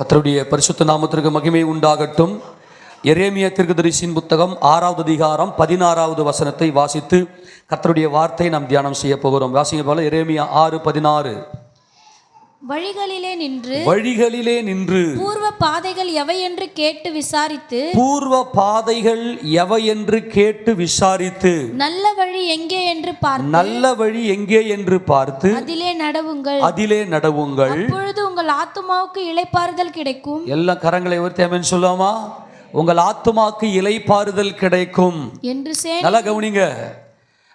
கர்த்தருடைய பரிசுத்த நாமத்திற்கு மகிமை உண்டாகட்டும். எரேமியா தீர்க்கதரிசியின் புத்தகம் 6வது அதிகாரம் 16வது வசனத்தை வாசித்து கர்த்தருடைய வார்த்தை நாம் தியானம் செய்ய போகிறோம். வாசிங்க போல எரேமியா 6:16. வழிகளிலே நின்று பூர்வ பாதைகள் எவை என்று கேட்டு விசாரித்து நல்ல வழி எங்கே என்று பார்த்து அதிலே நடவுங்கள். அப்பொழுது உங்கள் ஆத்துமாவுக்கு இளைப்பாறுதல் கிடைக்கும். எல்லா கரங்களை உயர்த்தி ஆமென் சொல்லுமா. உங்கள் ஆத்துமாவுக்கு இளைப்பாறுதல் கிடைக்கும் என்று நல்லா கவனிங்க.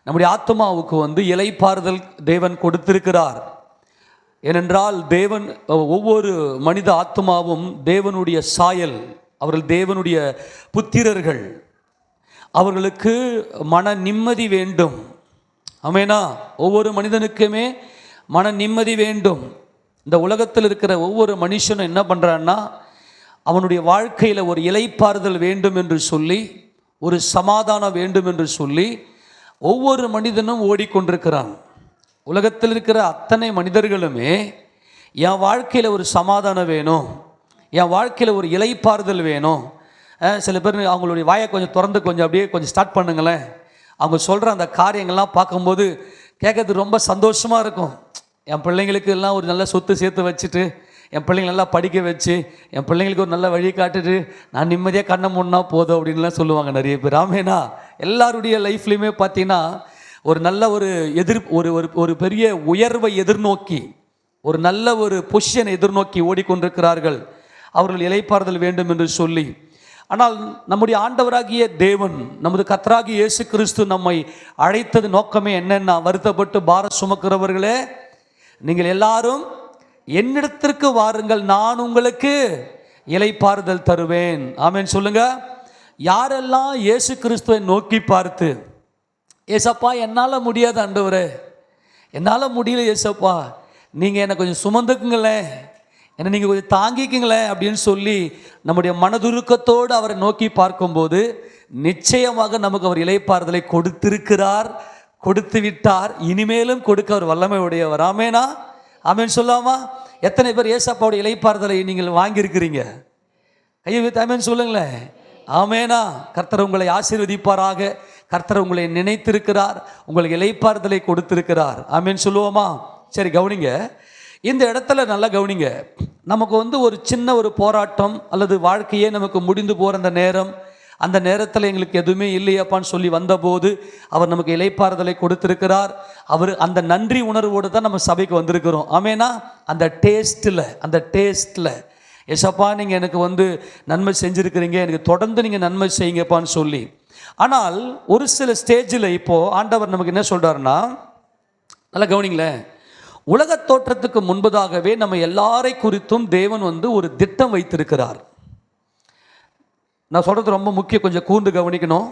நம்முடைய ஆத்துமாவுக்கு இளைப்பாறுதல் தேவன் கொடுத்திருக்கிறார். ஏனென்றால் தேவன் ஒவ்வொரு மனித ஆத்மாவும் தேவனுடைய சாயல், அவர்கள் தேவனுடைய புத்திரர்கள். அவர்களுக்கு மன நிம்மதி வேண்டும். ஆமெனா. ஒவ்வொரு மனிதனுக்குமே மன நிம்மதி வேண்டும். இந்த உலகத்தில் இருக்கிற ஒவ்வொரு மனுஷனும் என்ன பண்ணுறான்னா, அவனுடைய வாழ்க்கையில் ஒரு இளைப்பாறுதல் வேண்டும் என்று சொல்லி, ஒரு சமாதானம் வேண்டும் என்று சொல்லி ஒவ்வொரு மனிதனும் ஓடிக்கொண்டிருக்கிறான். உலகத்தில் இருக்கிற அத்தனை மனிதர்களுமே என் வாழ்க்கையில் ஒரு சமாதானம் வேணும், என் வாழ்க்கையில் ஒரு இளைப்பாறுதல் வேணும். சில பேர் அவங்களுடைய வாயை கொஞ்சம் திறந்து அப்படியே கொஞ்சம் ஸ்டார்ட் பண்ணுங்களேன். அவங்க சொல்கிற அந்த காரியங்கள்லாம் பார்க்கும்போது கேட்கறதுக்கு ரொம்ப சந்தோஷமாக இருக்கும். என் பிள்ளைங்களுக்கு எல்லாம் ஒரு நல்ல சொத்து சேர்த்து வச்சுட்டு, என் பிள்ளைங்க நல்லா படிக்க வச்சு, என் பிள்ளைங்களுக்கு ஒரு நல்ல வழி காட்டுட்டு நான் நிம்மதியாக கண்ணை மூடினா போதும் அப்படின்லாம் சொல்லுவாங்க நிறைய பேர். ஆமேனா. எல்லாருடைய லைஃப்லையுமே பார்த்தீங்கன்னா ஒரு நல்ல ஒரு பெரிய உயர்வை எதிர்நோக்கி, ஒரு நல்ல ஒரு பொசிஷனை எதிர்நோக்கி ஓடிக்கொண்டிருக்கிறார்கள், அவர்கள் இளைப்பாறுதல் வேண்டும் என்று சொல்லி. ஆனால் நம்முடைய ஆண்டவராகிய தேவன், நமது கர்த்தராகிய இயேசு கிறிஸ்து நம்மை அழைத்தது நோக்கமே என்னென்னா, வருத்தப்பட்டு பாரம் சுமக்கிறவர்களே நீங்கள் எல்லாரும் என்னிடத்திற்கு வாருங்கள், நான் உங்களுக்கு இளைப்பாறுதல் தருவேன். ஆமென் சொல்லுங்க. யாரெல்லாம் இயேசு கிறிஸ்துவை நோக்கி பார்த்து, ஏசப்பா என்னால் முடியாது ஆண்டவரே, என்னால் முடியல ஏசப்பா, நீங்கள் என்னை கொஞ்சம் சுமந்துக்குங்களேன், என்னை நீங்கள் கொஞ்சம் தாங்கிக்குங்களேன் அப்படின்னு சொல்லி நம்முடைய மனதுருக்கத்தோடு அவரை நோக்கி பார்க்கும்போது நிச்சயமாக நமக்கு அவர் இளைப்பாறுதலை கொடுத்திருக்கிறார், கொடுத்து விட்டார், இனிமேலும் கொடுக்க அவர் வல்லமை உடையவர். ஆமேனா. ஆமேன் சொல்லாமா. எத்தனை பேர் ஏசப்பாவுடைய இளைப்பாறுதலை நீங்கள் வாங்கியிருக்கிறீங்க? கையை வைத்து ஆமேன் சொல்லுங்களேன். ஆமேனா. கர்த்தர் உங்களை ஆசீர்வதிப்பாராக. கர்த்தர் உங்களை நினைத்திருக்கிறார், உங்களுக்கு இளைப்பாறுதலை கொடுத்திருக்கிறார். ஆமேன் சொல்லுவோமா. சரி கவனிங்க. இந்த இடத்துல நல்லா கவனிங்க. நமக்கு ஒரு சின்ன ஒரு போராட்டம் அல்லது வாழ்க்கையே நமக்கு முடிந்து போகிற அந்த நேரத்தில் எங்களுக்கு எதுவுமே இல்லையாப்பான்னு சொல்லி வந்தபோது அவர் நமக்கு இளைப்பாறுதலை கொடுத்திருக்கிறார். அவர் அந்த நன்றி உணர்வோடு தான் நம்ம சபைக்கு வந்திருக்கிறோம். ஆமேனா. அந்த டேஸ்ட்டில் எசப்பா நீங்கள் எனக்கு நன்மை செஞ்சுருக்கிறீங்க, எனக்கு தொடர்ந்து நீங்கள் நன்மை செய்யுங்கப்பான்னு சொல்லி. ஆனால் ஒரு சில ஸ்டேஜில் இப்போது ஆண்டவர் நமக்கு என்ன சொல்கிறாருன்னா, நல்லா கவனிங்களேன், உலக தோற்றத்துக்கு முன்பதாகவே நம்ம எல்லாரை குறித்தும் தேவன் ஒரு திட்டம் வைத்திருக்கிறார். நான் சொல்கிறது ரொம்ப முக்கியம், கொஞ்சம் கூர்ந்து கவனிக்கணும்.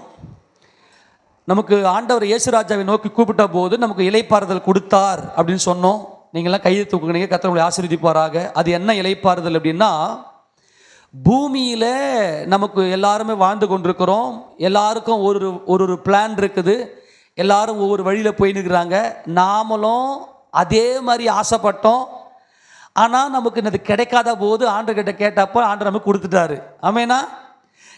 நமக்கு ஆண்டவர் இயேசுராஜாவை நோக்கி கூப்பிட்ட போது நமக்கு இளைப்பாறுதல் கொடுத்தார் அப்படின்னு சொன்னோம். நீங்களாம் கையை தூக்குனீங்க, கர்த்தர் உங்களை ஆசீர்வதிப்பாராக. அது என்ன இளைப்பாறுதல் அப்படின்னா, பூமியில் நமக்கு எல்லாருமே வாழ்ந்து கொண்டிருக்கிறோம், எல்லாருக்கும் ஒரு பிளான் இருக்குது, எல்லாரும் ஒவ்வொரு வழியில் போயின்னுக்கிறாங்க. நாமளும் அதே மாதிரி ஆசைப்பட்டோம். ஆனால் நமக்கு அது கிடைக்காத போது ஆண்டர்கிட்ட கேட்டப்போ ஆண்டர் நமக்கு கொடுத்துட்டாரு. ஆமேனா.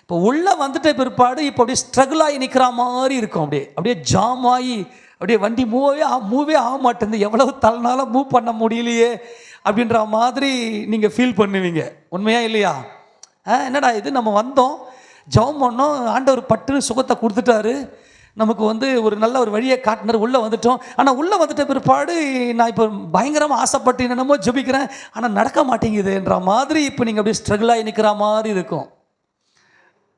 இப்போ உள்ளே வந்துட்ட பிற்பாடு இப்போ அப்படியே ஸ்ட்ரகிள் ஆகி நிற்கிற மாதிரி இருக்கும். அப்படியே ஜாம் ஆகி அப்படியே வண்டி மூவே ஆக மாட்டேங்குது, எவ்வளவு தள்ளினாலும் மூவ் பண்ண முடியலையே அப்படின்ற மாதிரி நீங்கள் ஃபீல் பண்ணுவீங்க. உண்மையா இல்லையா? என்னடா இது, நம்ம வந்தோம், ஜெபம் பண்ணோம், ஆண்டவர் பட்டு சுகத்தை கொடுத்துட்டாரு, நமக்கு ஒரு நல்ல ஒரு வழியை காட்டினார், உள்ளே வந்துட்டோம். ஆனால் உள்ளே வந்துட்ட பிற்பாடு நான் இப்போ பயங்கரமாக ஆசைப்பட்டு என்னென்னமோ ஜெபிக்கிறேன், ஆனால் நடக்க மாட்டேங்குதுன்ற மாதிரி இப்போ நீங்கள் அப்படியே ஸ்ட்ரகிள் ஆகி நிற்கிற மாதிரி இருக்கும்.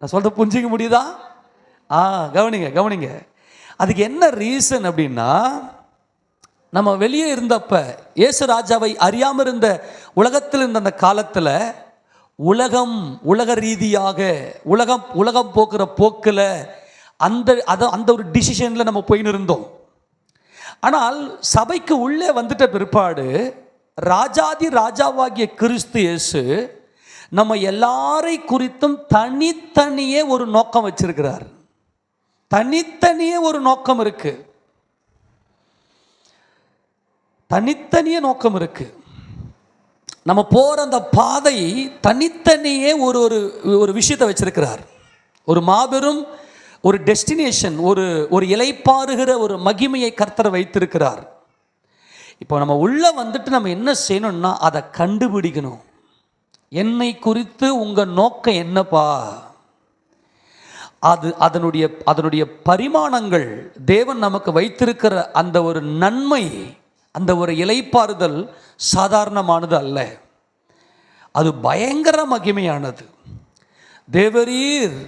நான் சொல்கிறத புரிஞ்சிக்க முடியுதா? கவனிங்க. அதுக்கு என்ன ரீசன் அப்படின்னா, நம்ம வெளியே இருந்தப்ப இயேசு ராஜாவை அறியாமல் இருந்த உலகத்தில் இருந்த அந்த காலத்தில் உலக ரீதியாக உலகம் போக்குற போக்கில் அந்த ஒரு டிசிஷனில் நம்ம போயின்னு இருந்தோம். ஆனால் சபைக்கு உள்ளே வந்துட்ட பிற்பாடு ராஜாதி ராஜாவாகிய கிறிஸ்து இயேசு நம்ம எல்லாரை குறித்தும் தனித்தனியே ஒரு நோக்கம் வச்சிருக்கிறார். தனித்தனியே ஒரு நோக்கம் இருக்கு. தனித்தனியே நோக்கம் இருக்கு. நம்ம போகிற அந்த பாதை தனித்தனியே ஒரு ஒரு ஒரு விஷயத்தை வச்சிருக்கிறார். ஒரு மாபெரும் ஒரு டெஸ்டினேஷன், ஒரு ஒரு இலைப்பாறுகிற ஒரு மகிமையை கர்த்தர் வைத்திருக்கிறார். இப்போ நம்ம உள்ளே வந்துட்டு நம்ம என்ன செய்யணும்னா அதை கண்டுபிடிக்கணும். என்னை குறித்து உங்கள் நோக்கம் என்னப்பா? அதனுடைய பரிமாணங்கள், தேவன் நமக்கு வைத்திருக்கிற அந்த ஒரு நன்மை, அந்த ஒரு இலைப்பாறுதல் சாதாரணமானது அல்ல. அது பயங்கர மகிமையானது. தேவரீர்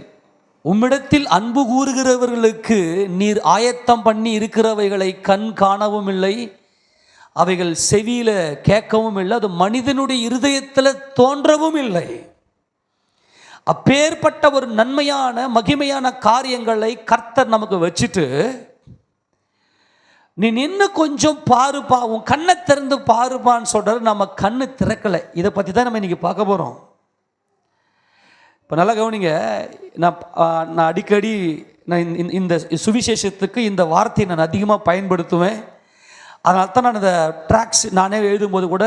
உம்மிடத்தில் அன்பு கூறுகிறவர்களுக்கு நீர் ஆயத்தம் பண்ணி இருக்கிறவைகளை கண் காணவும் இல்லை, அவைகள் செவியில் கேட்கவும் இல்லை, அது மனிதனுடைய இருதயத்தில் தோன்றவும் இல்லை. அப்பேற்பட்ட ஒரு நன்மையான மகிமையான காரியங்களை கர்த்தர் நமக்கு வச்சுட்டு, நீ நின்று கொஞ்சம் பாருப்பா, உன் கண்ணை திறந்து பாருப்பான்னு சொல்கிறார். நம்ம கண்ணு திறக்கலை. இதை பற்றி தான் நம்ம இன்றைக்கி பார்க்க போகிறோம். இப்போ நல்லா கவனிங்க. நான் அடிக்கடி இந்த சுவிசேஷத்துக்கு இந்த வார்த்தையை நான் அதிகமாக பயன்படுத்துவேன். அதனால தான் நான் இந்த ட்ராக்ஸ் நானே எழுதும்போது கூட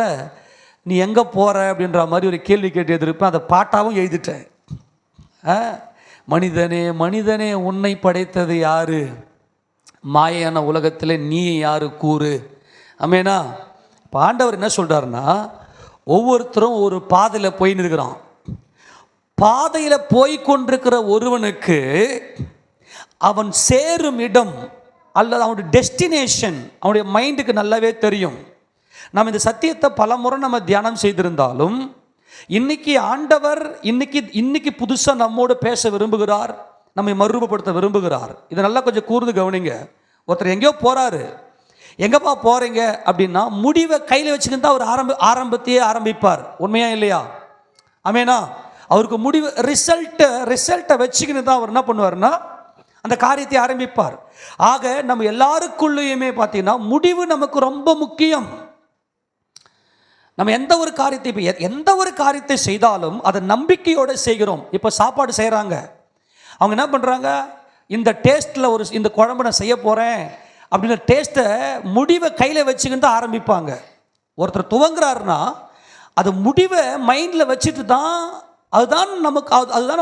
நீ எங்கே போகிற அப்படின்ற மாதிரி ஒரு கேள்வி கேட்டு எழுதிருப்பேன். அதை பாட்டாகவும் எழுதிட்டேன். மனிதனே மனிதனே உன்னை படைத்தது யாரு? மாயான உலகத்தில் நீ யாரு கூறு? ஆமேனா? இப்போ ஆண்டவர் என்ன சொல்கிறாருன்னா, ஒவ்வொருத்தரும் ஒரு பாதையில் போயின்னு இருக்கிறான். பாதையில் போய்கொண்டிருக்கிற ஒருவனுக்கு அவன் சேரும் இடம் அல்லது அவனுடைய டெஸ்டினேஷன் அவனுடைய மைண்டுக்கு நல்லாவே தெரியும். நம்ம இந்த சத்தியத்தை பல முறை நம்ம தியானம் செய்திருந்தாலும், இன்னைக்கு ஆண்டவர் இன்னைக்கு புதுசாக நம்மோடு பேச விரும்புகிறார், நம்மை மறுரூபப்படுத்த விரும்புகிறார். இதை நல்லா கொஞ்சம் கூர்ந்து கவனிங்க. ஒருத்தர் எங்கேயோ போகிறாரு. எங்கேப்பா போகிறீங்க அப்படின்னா முடிவை கையில் வச்சுக்கிட்டு தான் அவர் ஆரம்பத்தையே ஆரம்பிப்பார். உண்மையா இல்லையா? ஆமேனா? அவருக்கு முடிவு ரிசல்ட்டை வச்சுக்கின்னு தான் அவர் என்ன பண்ணுவார்னா அந்த காரியத்தை ஆரம்பிப்பார். ஆக நம்ம எல்லாருக்குள்ளேயுமே பார்த்தீங்கன்னா முடிவு நமக்கு ரொம்ப முக்கியம். நம்ம எந்த ஒரு காரியத்தை செய்தாலும் அதை நம்பிக்கையோடு செய்கிறோம். இப்போ சாப்பாடு செய்கிறாங்க, அவங்க என்ன பண்ணுறாங்க, இந்த டேஸ்ட்டில் இந்த குழம்பு நான் செய்ய போகிறேன் அப்படின்ற டேஸ்ட்டை முடிவை கையில் வச்சுக்கிட்டு தான் ஆரம்பிப்பாங்க. ஒருத்தர் துவங்குறாருன்னா அது முடிவை மைண்டில் வச்சுட்டு தான், அதுதான்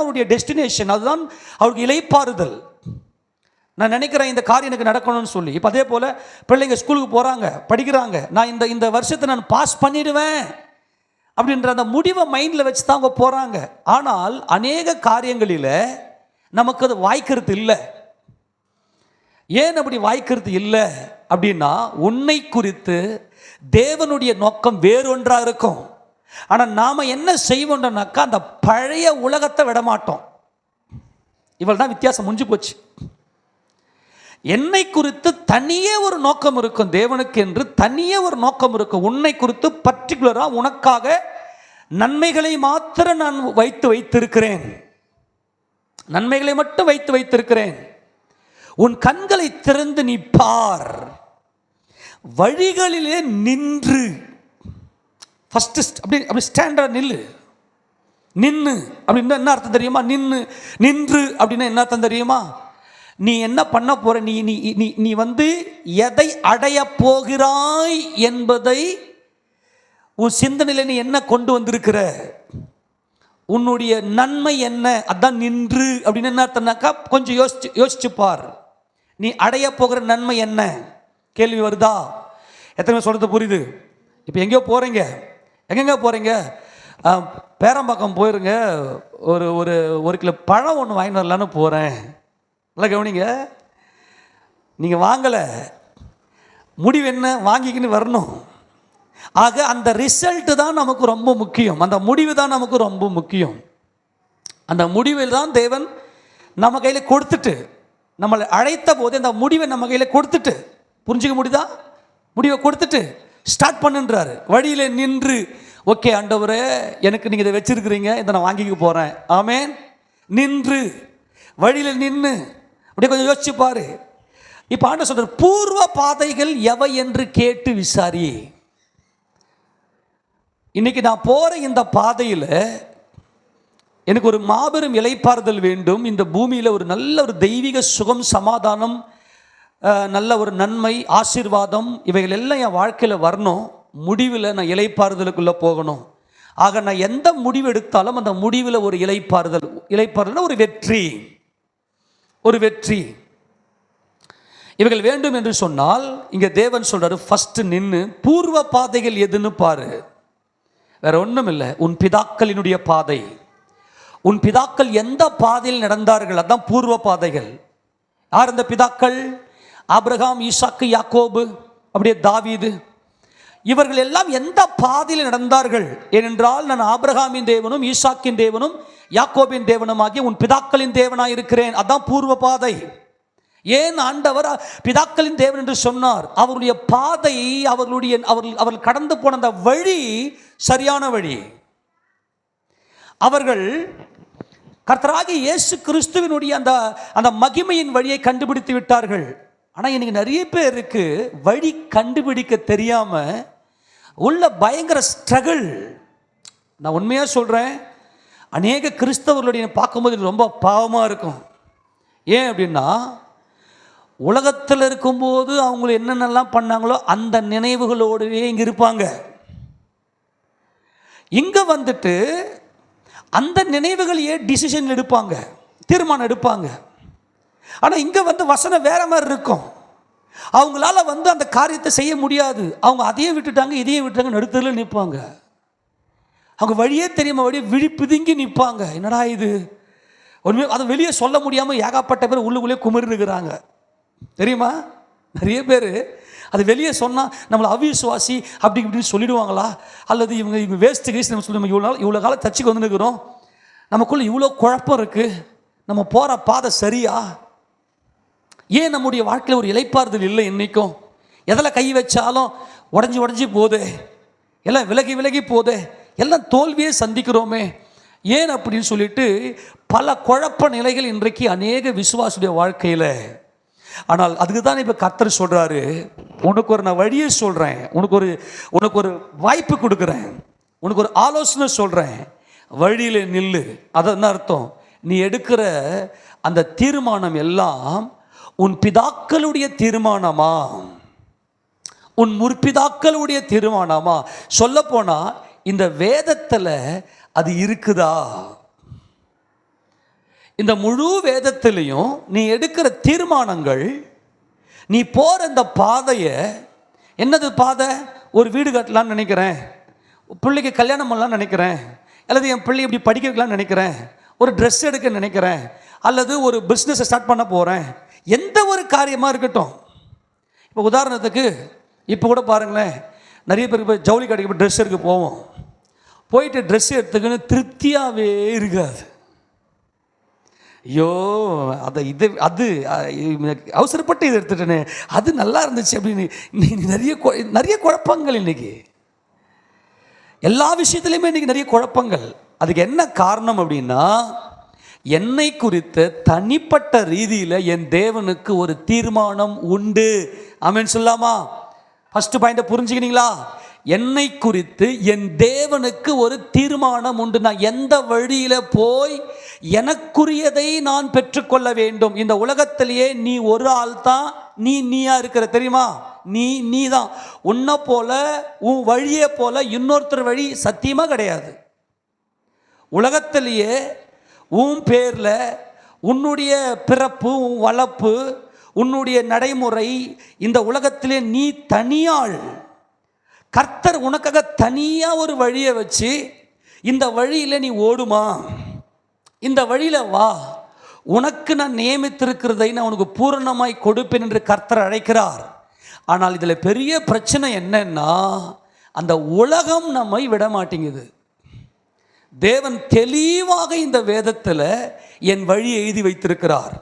அவருடைய டெஸ்டினேஷன், அதுதான் அவருக்கு இலைப்பாறுதல். நான் நினைக்கிறேன் இந்த காரியம் எனக்கு நடக்கணும்னு சொல்லி. இப்போ அதே போல் பிள்ளைங்க ஸ்கூலுக்கு போகிறாங்க, படிக்கிறாங்க, நான் இந்த வருஷத்தை நான் பாஸ் பண்ணிடுவேன் அப்படின்ற அந்த முடிவை மைண்டில் வச்சு தான் அவங்க போகிறாங்க. ஆனால் அநேக காரியங்களில் நமக்கு அது வாய்க்கிறது இல்லை. ஏன் அப்படி வாய்க்கிறது இல்லை அப்படின்னா, உன்னை குறித்து தேவனுடைய நோக்கம் வேறொன்றாக இருக்கும். ஆனால் நாம் என்ன செய்வோம்னாக்கா அந்த பழைய உலகத்தை விடமாட்டோம். இவள் தான் வித்தியாசம், முடிஞ்சு போச்சு. என்னை குறித்து தனியே ஒரு நோக்கம் இருக்கும், தேவனுக்கு என்று தனியே ஒரு நோக்கம் இருக்கும். உன்னை குறித்து பர்டிகுலராக உனக்காக நன்மைகளை மாத்திரம் நான் வைத்திருக்கிறேன், நன்மைகளை மட்டும் வைத்திருக்கிறேன். உன் கண்களை திறந்து நீ பார், வழிகளிலே நின்று ஃபஸ்ட்டு அப்படி ஸ்டாண்டர்ட் நின்று அப்படின்னா என்ன அர்த்தம் தெரியுமா? நின்று அப்படின்னா என்ன அர்த்தம் தெரியுமா? நீ என்ன பண்ண போற, நீ நீ நீ நீ எதை அடைய போகிறாய் என்பதை உன் சிந்தனையில் நீ என்ன கொண்டு வந்திருக்கிற, உன்னுடைய நன்மை என்ன, அதான் நின்று அப்படின்னு என்ன அர்த்தம்னாக்கா கொஞ்சம் யோசிச்சு பார். நீ அடைய போகிற நன்மை என்ன? கேள்வி வருதா? எத்தனை பேர் சொல்கிறது புரியுது? இப்போ எங்கேயோ போகிறீங்க, எங்கெங்க போகிறீங்க? பேரம்பாக்கம் போயிருங்க, ஒரு கிலோ பழம் ஒன்று வாங்கிட்டு வரலான்னு போகிறேன். நல்லா கவனிங்க. நீங்கள் வாங்கலை, முடிவு என்ன? வாங்கிக்கின்னு வரணும். ஆக அந்த ரிசல்ட்டு தான் நமக்கு ரொம்ப முக்கியம், அந்த முடிவு தான் நமக்கு ரொம்ப முக்கியம். அந்த முடிவில் தான் தேவன் நம்ம கையில் கொடுத்துட்டு, நம்மளை அழைத்த போது அந்த முடிவை நம்ம கையில் கொடுத்துட்டு, புரிஞ்சுக்க முடியுதா? முடிவை கொடுத்துட்டு ஸ்டார்ட் பண்ணுன்றாரு. வழியில் நின்று, ஓகே ஆண்டவரே எனக்கு நீங்கள் இதை வச்சிருக்கிறீங்க, இதை நான் வாங்கிக்க போகிறேன். ஆமேன். நின்று வழியில் நின்று அப்படியே கொஞ்சம் யோசிச்சு பாரு. இப்போ ஆண்டவர் சொல்றார், பூர்வ பாதைகள் எவை என்று கேட்டு விசாரி. இன்னைக்கு நான் போகிற இந்த பாதையில் எனக்கு ஒரு மாபெரும் இலைப்பாறுதல் வேண்டும். இந்த பூமியில் ஒரு நல்ல ஒரு தெய்வீக சுகம், சமாதானம், நல்ல ஒரு நன்மை, ஆசீர்வாதம், இவைகள் எல்லாம் என் வாழ்க்கையில் வரணும். முடிவில் நான் இலைப்பாறுதலுக்குள்ளே போகணும். ஆக நான் எந்த முடிவு எடுத்தாலும் அந்த முடிவில் ஒரு இளைப்பாறுதல் ஒரு வெற்றி இவைகள் வேண்டும் என்று சொன்னால் இங்கே தேவன் சொல்றாரு, ஃபர்ஸ்ட் நின்று பூர்வ பாதைகள் எதுன்னு பாரு. வேற ஒன்றும் இல்லை, உன் பிதாக்களினுடைய பாதை. உன் பிதாக்கள் எந்த பாதையில் நடந்தார்கள், அதான் பூர்வ பாதைகள். யார் அந்த பிதாக்கள்? ஆபிரகாம், ஈசாக்கு, யாக்கோபு, அப்படியே தாவீது. இவர்கள் எல்லாம் எந்த பாதையில் நடந்தார்கள்? ஏனென்றால் நான் ஆபிரகாமின் தேவனும் ஈசாக்கின் தேவனும் யாக்கோபின் தேவனும் ஆகிய உன் பிதாக்களின் தேவனாய் இருக்கிறேன். அதான் பூர்வ பாதை. ஏன் ஆண்டவர் பிதாக்களின் தேவன் என்று சொன்னார்? அவருடைய பாதை, அவர்கள் கடந்து போன அந்த வழி சரியான வழி. அவர்கள் கர்த்தராகிய இயேசு கிறிஸ்துவினுடைய அந்த மகிமையின் வழியை கண்டுபிடித்து விட்டார்கள். ஆனால் இன்னைக்கு நிறைய பேருக்கு வழி கண்டுபிடிக்க தெரியாம உள்ள பயங்கர ஸ்ட்ரகிள். நான் உண்மையாக சொல்கிறேன், அநேக கிறிஸ்தவர்களுடைய பார்க்கும்போது ரொம்ப பாவமாக இருக்கும். ஏன் அப்படின்னா, உலகத்தில் இருக்கும்போது அவங்க என்னென்னலாம் பண்ணாங்களோ அந்த நினைவுகளோடவே இங்கே இருப்பாங்க. இங்கே வந்துட்டு அந்த நினைவுகளையே டிசிஷன் எடுப்பாங்க, தீர்மானம் எடுப்பாங்க. ஆனால் இங்கே வசனம் வேற மாதிரி இருக்கும். அவங்களால அந்த காரியத்தை செய்ய முடியாது. அவங்க அதையும் விட்டுட்டாங்க, இதையும் விட்டுட்டாங்க, நடுத்தரில் நிற்பாங்க. அவங்க வழியே தெரியாம விழி பிதுங்கி நிற்பாங்க. என்னடா இது? ஒன்றுமே அதை வெளியே சொல்ல முடியாமல் ஏகப்பட்ட பேர் உள்ளுக்குள்ளே குமிருக்கிறாங்க. தெரியுமா? நிறைய பேர் அது வெளியே சொன்னால் நம்மளை அவிசுவாசி அப்படி இப்படின்னு சொல்லிடுவாங்களா, அல்லது இவங்க வேஸ்ட்டு கேஸ் நம்ம சொல்லி நம்ம இவ்வளோ காலம் தச்சுக்கு வந்துருக்கிறோம், நமக்குள்ளே இவ்வளோ குழப்பம் இருக்குது, நம்ம போகிற பாதை சரியா? ஏன் நம்முடைய வாழ்க்கையில் ஒரு இளைப்பாறுதல் இல்லை? இன்றைக்கும் எதில் கை வச்சாலும் உடஞ்சி போதே, எல்லாம் விலகி போதே, எல்லாம் தோல்வியே சந்திக்கிறோமே. ஏன் அப்படின்னு சொல்லிட்டு பல குழப்ப நிலைகள் இன்றைக்கு அநேக விசுவாசுடைய வாழ்க்கையில். ஆனால் அதுக்கு தான் இப்போ கர்த்தர் சொல்கிறாரு, உனக்கு ஒரு நான் வழியை சொல்கிறேன், உனக்கு ஒரு வாய்ப்பு கொடுக்குறேன், உனக்கு ஒரு ஆலோசனை சொல்கிறேன், வழியில் நில்லு. அது என்ன அர்த்தம்? நீ எடுக்கிற அந்த தீர்மானம் எல்லாம் உன் பிதாக்களுடைய தீர்மானமா, உன் முற்பிதாக்களுடைய தீர்மானமா? சொல்ல போனா இந்த வேதத்தில் அது இருக்குதா? இந்த முழு வேதத்திலையும் நீ எடுக்கிற தீர்மானங்கள், நீ போற இந்த பாதையை, என்னது பாதை? ஒரு வீடு கட்டலான்னு நினைக்கிறேன், பிள்ளைக்கு கல்யாணம் பண்ணலான்னு நினைக்கிறேன், அல்லது என் பிள்ளை இப்படி படிக்க வைக்கலான்னு நினைக்கிறேன், ஒரு ட்ரெஸ் எடுக்க நினைக்கிறேன், அல்லது ஒரு பிஸ்னஸை ஸ்டார்ட் பண்ண போகிறேன், எந்த ஒரு காரியமாக இருக்கட்டும். இப்போ உதாரணத்துக்கு இப்போ கூட பாருங்களேன், நிறைய பேருக்கு போய் ஜவுளி கடைக்கு போய் ட்ரெஸ் எடுக்க போவோம். போயிட்டு ட்ரெஸ் எடுத்துக்குன்னு திருப்தியாகவே இருக்காது. ஐயோ அது அவசரப்பட்டு இதை எடுத்துட்டேனே, அது நல்லா இருந்துச்சு அப்படின்னு நிறைய குழப்பங்கள். இன்னைக்கு எல்லா விஷயத்துலையுமே இன்னைக்கு நிறைய குழப்பங்கள். அதுக்கு என்ன காரணம் அப்படின்னா, என்னை குறித்த தனிப்பட்ட ரீதியில் என் தேவனுக்கு ஒரு தீர்மானம் உண்டு. ஆமென் சொல்லாமா? ஃபர்ஸ்ட் பாயிண்ட்டை புரிஞ்சுக்கினீங்களா? என்னை குறித்து என் தேவனுக்கு ஒரு தீர்மானம் உண்டு. நான் எந்த வழியில் போய் எனக்குரியதை நான் பெற்றுக்கொள்ள வேண்டும். இந்த உலகத்திலேயே நீ ஒரு ஆள் தான் நீயா இருக்கிற, தெரியுமா? நீ தான். உன்னை போல உன் வழியை போல இன்னொருத்தர் வழி சத்தியமாக கிடையாது. உலகத்திலேயே உன் பேரில் உன்னுடைய பிறப்பு, உன் வளர்ப்பு, உன்னுடைய நடைமுறை, இந்த உலகத்திலே நீ தனியாள். கர்த்தர் உனக்காக தனியாக ஒரு வழியை வச்சு, இந்த வழியில் நீ ஓடுமா, இந்த வழியில் வா, உனக்கு நான் நியமித்திருக்கிறதை நான் உனக்கு பூரணமாய் கொடுப்பேன் என்று கர்த்தர் அழைக்கிறார். ஆனால் இதில் பெரிய பிரச்சனை என்னன்னா, அந்த உலகம் நம்மை விட மாட்டேங்குது. தேவன் தெளிவாக இந்த வேதத்தில் என் வழியை எழுதி வைத்திருக்கிறார்.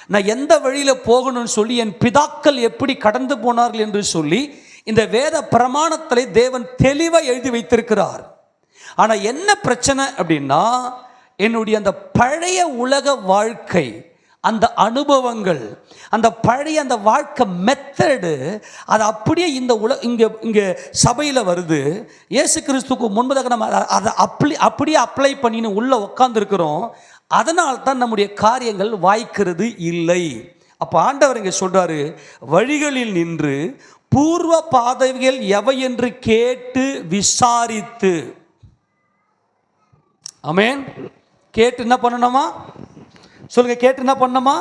நான் எந்த வழியில் போகணும்னு சொல்லி, என் பிதாக்கள் எப்படி கடந்து போனார்கள் என்று சொல்லி இந்த வேத பிரமாணத்தில் தேவன் தெளிவாக எழுதி வைத்திருக்கிறார். ஆனால் என்ன பிரச்சனை அப்படின்னா, என்னுடைய அந்த பழைய உலக வாழ்க்கை, அந்த அனுபவங்கள், அந்த பழைய அந்த வாழ்க்கை மெத்தடு, அது அப்படியே இந்த இங்கே சபையில் வருது. இயேசு கிறிஸ்துக்கு முன்பதாக நம்ம அதை அப்படியே அப்ளை பண்ணின்னு உள்ளே உட்காந்துருக்கிறோம். அதனால் தான் நம்முடைய காரியங்கள் வாய்க்கிறது இல்லை. அப்போ ஆண்டவர் இங்கே சொல்கிறாரு, வழிகளில் நின்று பூர்வ பாதைகள் எவை என்று கேட்டு விசாரித்து. ஆமென். கேட்டு என்ன பண்ணணுமா சொல்லுங்க, கேட்டு என்ன பண்ணணுமா?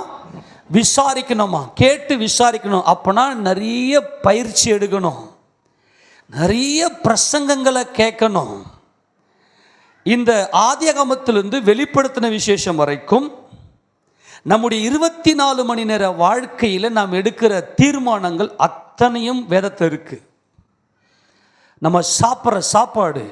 விசாரிக்கணுமா? கேட்டு விசாரிக்கணும். அப்போனா நிறைய பயிற்சி எடுக்கணும், நிறைய பிரசங்கங்களை கேட்கணும். இந்த ஆதியாகமத்திலிருந்து வெளிப்படுத்தின விசேஷம் வரைக்கும் நம்முடைய 24 மணி நேர வாழ்க்கையில் நாம் எடுக்கிற தீர்மானங்கள் அத்தனையும் வேதத்தில் இருக்கு. நம்ம சாப்பிட்ற சாப்பாடு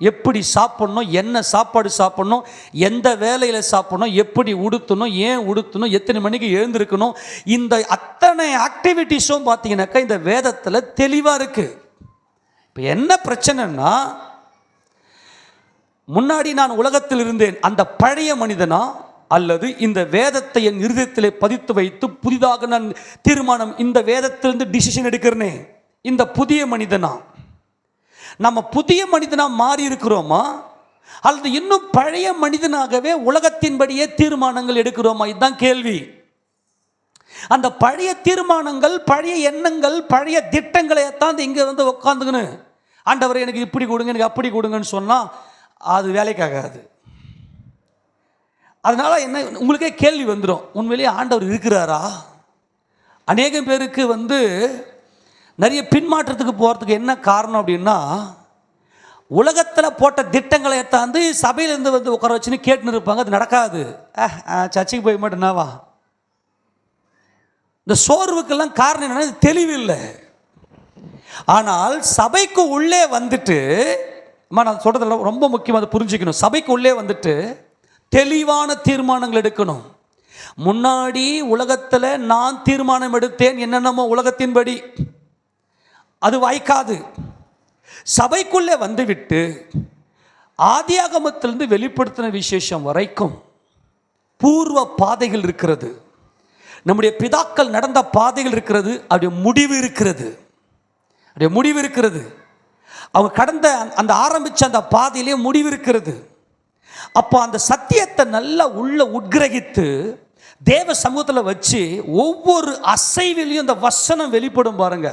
எப்படி சாப்பிட்ணும், என்ன சாப்பாடு சாப்பிட்ணும், எந்த வேலையில் சாப்பிட்ணும், எப்படி உடுத்தணும், ஏன் உடுத்தணும், எத்தனை மணிக்கு எழுந்திருக்கணும், இந்த அத்தனை ஆக்டிவிட்டீஸும் பார்த்தீங்கன்னாக்கா இந்த வேதத்தில் தெளிவாக இருக்குது. இப்போ என்ன பிரச்சனைன்னா, முன்னாடி நான் உலகத்தில் இருந்தேன் அந்த பழைய மனிதனா, அல்லது இந்த வேதத்தை என் இருதயத்திலே பதித்து வைத்து புதிதாக நான் தீர்மானம் இந்த வேதத்திலிருந்து டிசிஷன் எடுக்கிறேனே, இந்த புதிய மனிதனா? நம்ம புதிய மனிதனா மாறி இருக்கிறோமா, அல்லது இன்னும் பழைய மனிதனாகவே உலகத்தின்படியே தீர்மானங்கள் எடுக்கிறோமா? இதுதான் கேள்வி. அந்த பழைய தீர்மானங்கள், பழைய எண்ணங்கள், பழைய திட்டங்களை தான் இங்கே வந்து உட்காந்துக்கணும். ஆண்டவரை எனக்கு இப்படி கொடுங்க, எனக்கு அப்படி கொடுங்கன்னு சொன்னால் அது வேலைக்காகாது. அதனால் என்ன, உங்களுக்கே கேள்வி வந்துடும், உண்மையிலேயே ஆண்டவர் இருக்கிறாரா? அநேகம் பேருக்கு வந்து நிறைய பின்மாற்றத்துக்கு போகிறதுக்கு என்ன காரணம் அப்படின்னா, உலகத்தில் போட்ட திட்டங்களை எடுத்தாந்து சபையிலேருந்து வந்து உட்கார வச்சுன்னு கேட்டுன்னு இருப்பாங்க. அது நடக்காது. சர்ச்சைக்கு போய் மாட்டேனாவா? இந்த சோர்வுக்கெல்லாம் காரணம் என்னன்னா, இது தெளிவில்லை. ஆனால் சபைக்கு உள்ளே வந்துட்டு, நான் சொல்கிறதுல ரொம்ப முக்கியம், அதை புரிஞ்சுக்கணும். சபைக்கு உள்ளே வந்துட்டு தெளிவான தீர்மானங்கள் எடுக்கணும். முன்னாடி உலகத்தில் நான் தீர்மானம் எடுத்தேன் என்னென்னமோ உலகத்தின்படி, அது வாய்க்காது. சபைக்குள்ளே வந்துவிட்டு ஆதியாகமத்திலிருந்து வெளிப்படுத்தின விசேஷம் வரைக்கும் பூர்வ பாதைகள் இருக்கிறது, நம்முடைய பிதாக்கள் நடந்த பாதைகள் இருக்கிறது, அப்படியே முடிவு இருக்கிறது, அப்படியே முடிவு இருக்கிறது. அவங்க கடந்த அந்த ஆரம்பித்த அந்த பாதையிலே முடிவு இருக்கிறது. அப்போ அந்த சத்தியத்தை நல்லா உள்ள உட்கிரகித்து தேவ சமூகத்தில் வச்சு ஒவ்வொரு அசைவிலையும் இந்த வசனம் வெளிப்படும் பாருங்க.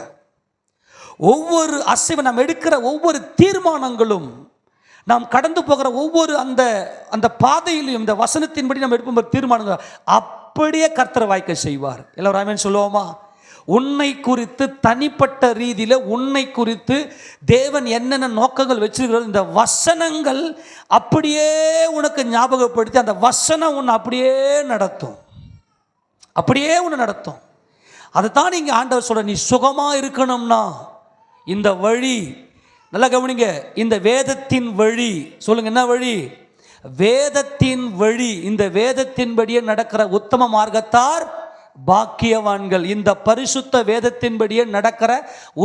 ஒவ்வொரு அசைவு, நாம் எடுக்கிற ஒவ்வொரு தீர்மானங்களும், நாம் கடந்து போகிற ஒவ்வொரு அந்த அந்த பாதையிலையும் இந்த வசனத்தின்படி நம்ம எடுக்கும் தீர்மானங்கள் அப்படியே கர்த்தர் வாய்க்க செய்வார். எல்லாரும் ஆமென் சொல்லுவோமா? உன்னை குறித்து தனிப்பட்ட ரீதியில் உன்னை குறித்து தேவன் என்னென்ன நோக்கங்கள் வச்சிருக்கிறது, இந்த வசனங்கள் அப்படியே உனக்கு ஞாபகப்படுத்தி அந்த வசனம் உன்னை அப்படியே நடத்தும், அப்படியே உன்னை நடத்தும். அதுதான் நீங்கள் ஆண்டவர் சொல்ற, நீ சுகமாக இருக்கணும்னா இந்த வழி, நல்லா கவனிங்க, இந்த வேதத்தின் வழி. சொல்லுங்க, என்ன வழி? வேதத்தின் வழி. இந்த வேதத்தின்படியே நடக்கிற உத்தம மார்க்கத்தார் பாக்கியவான்கள். இந்த பரிசுத்த வேதத்தின்படியே நடக்கிற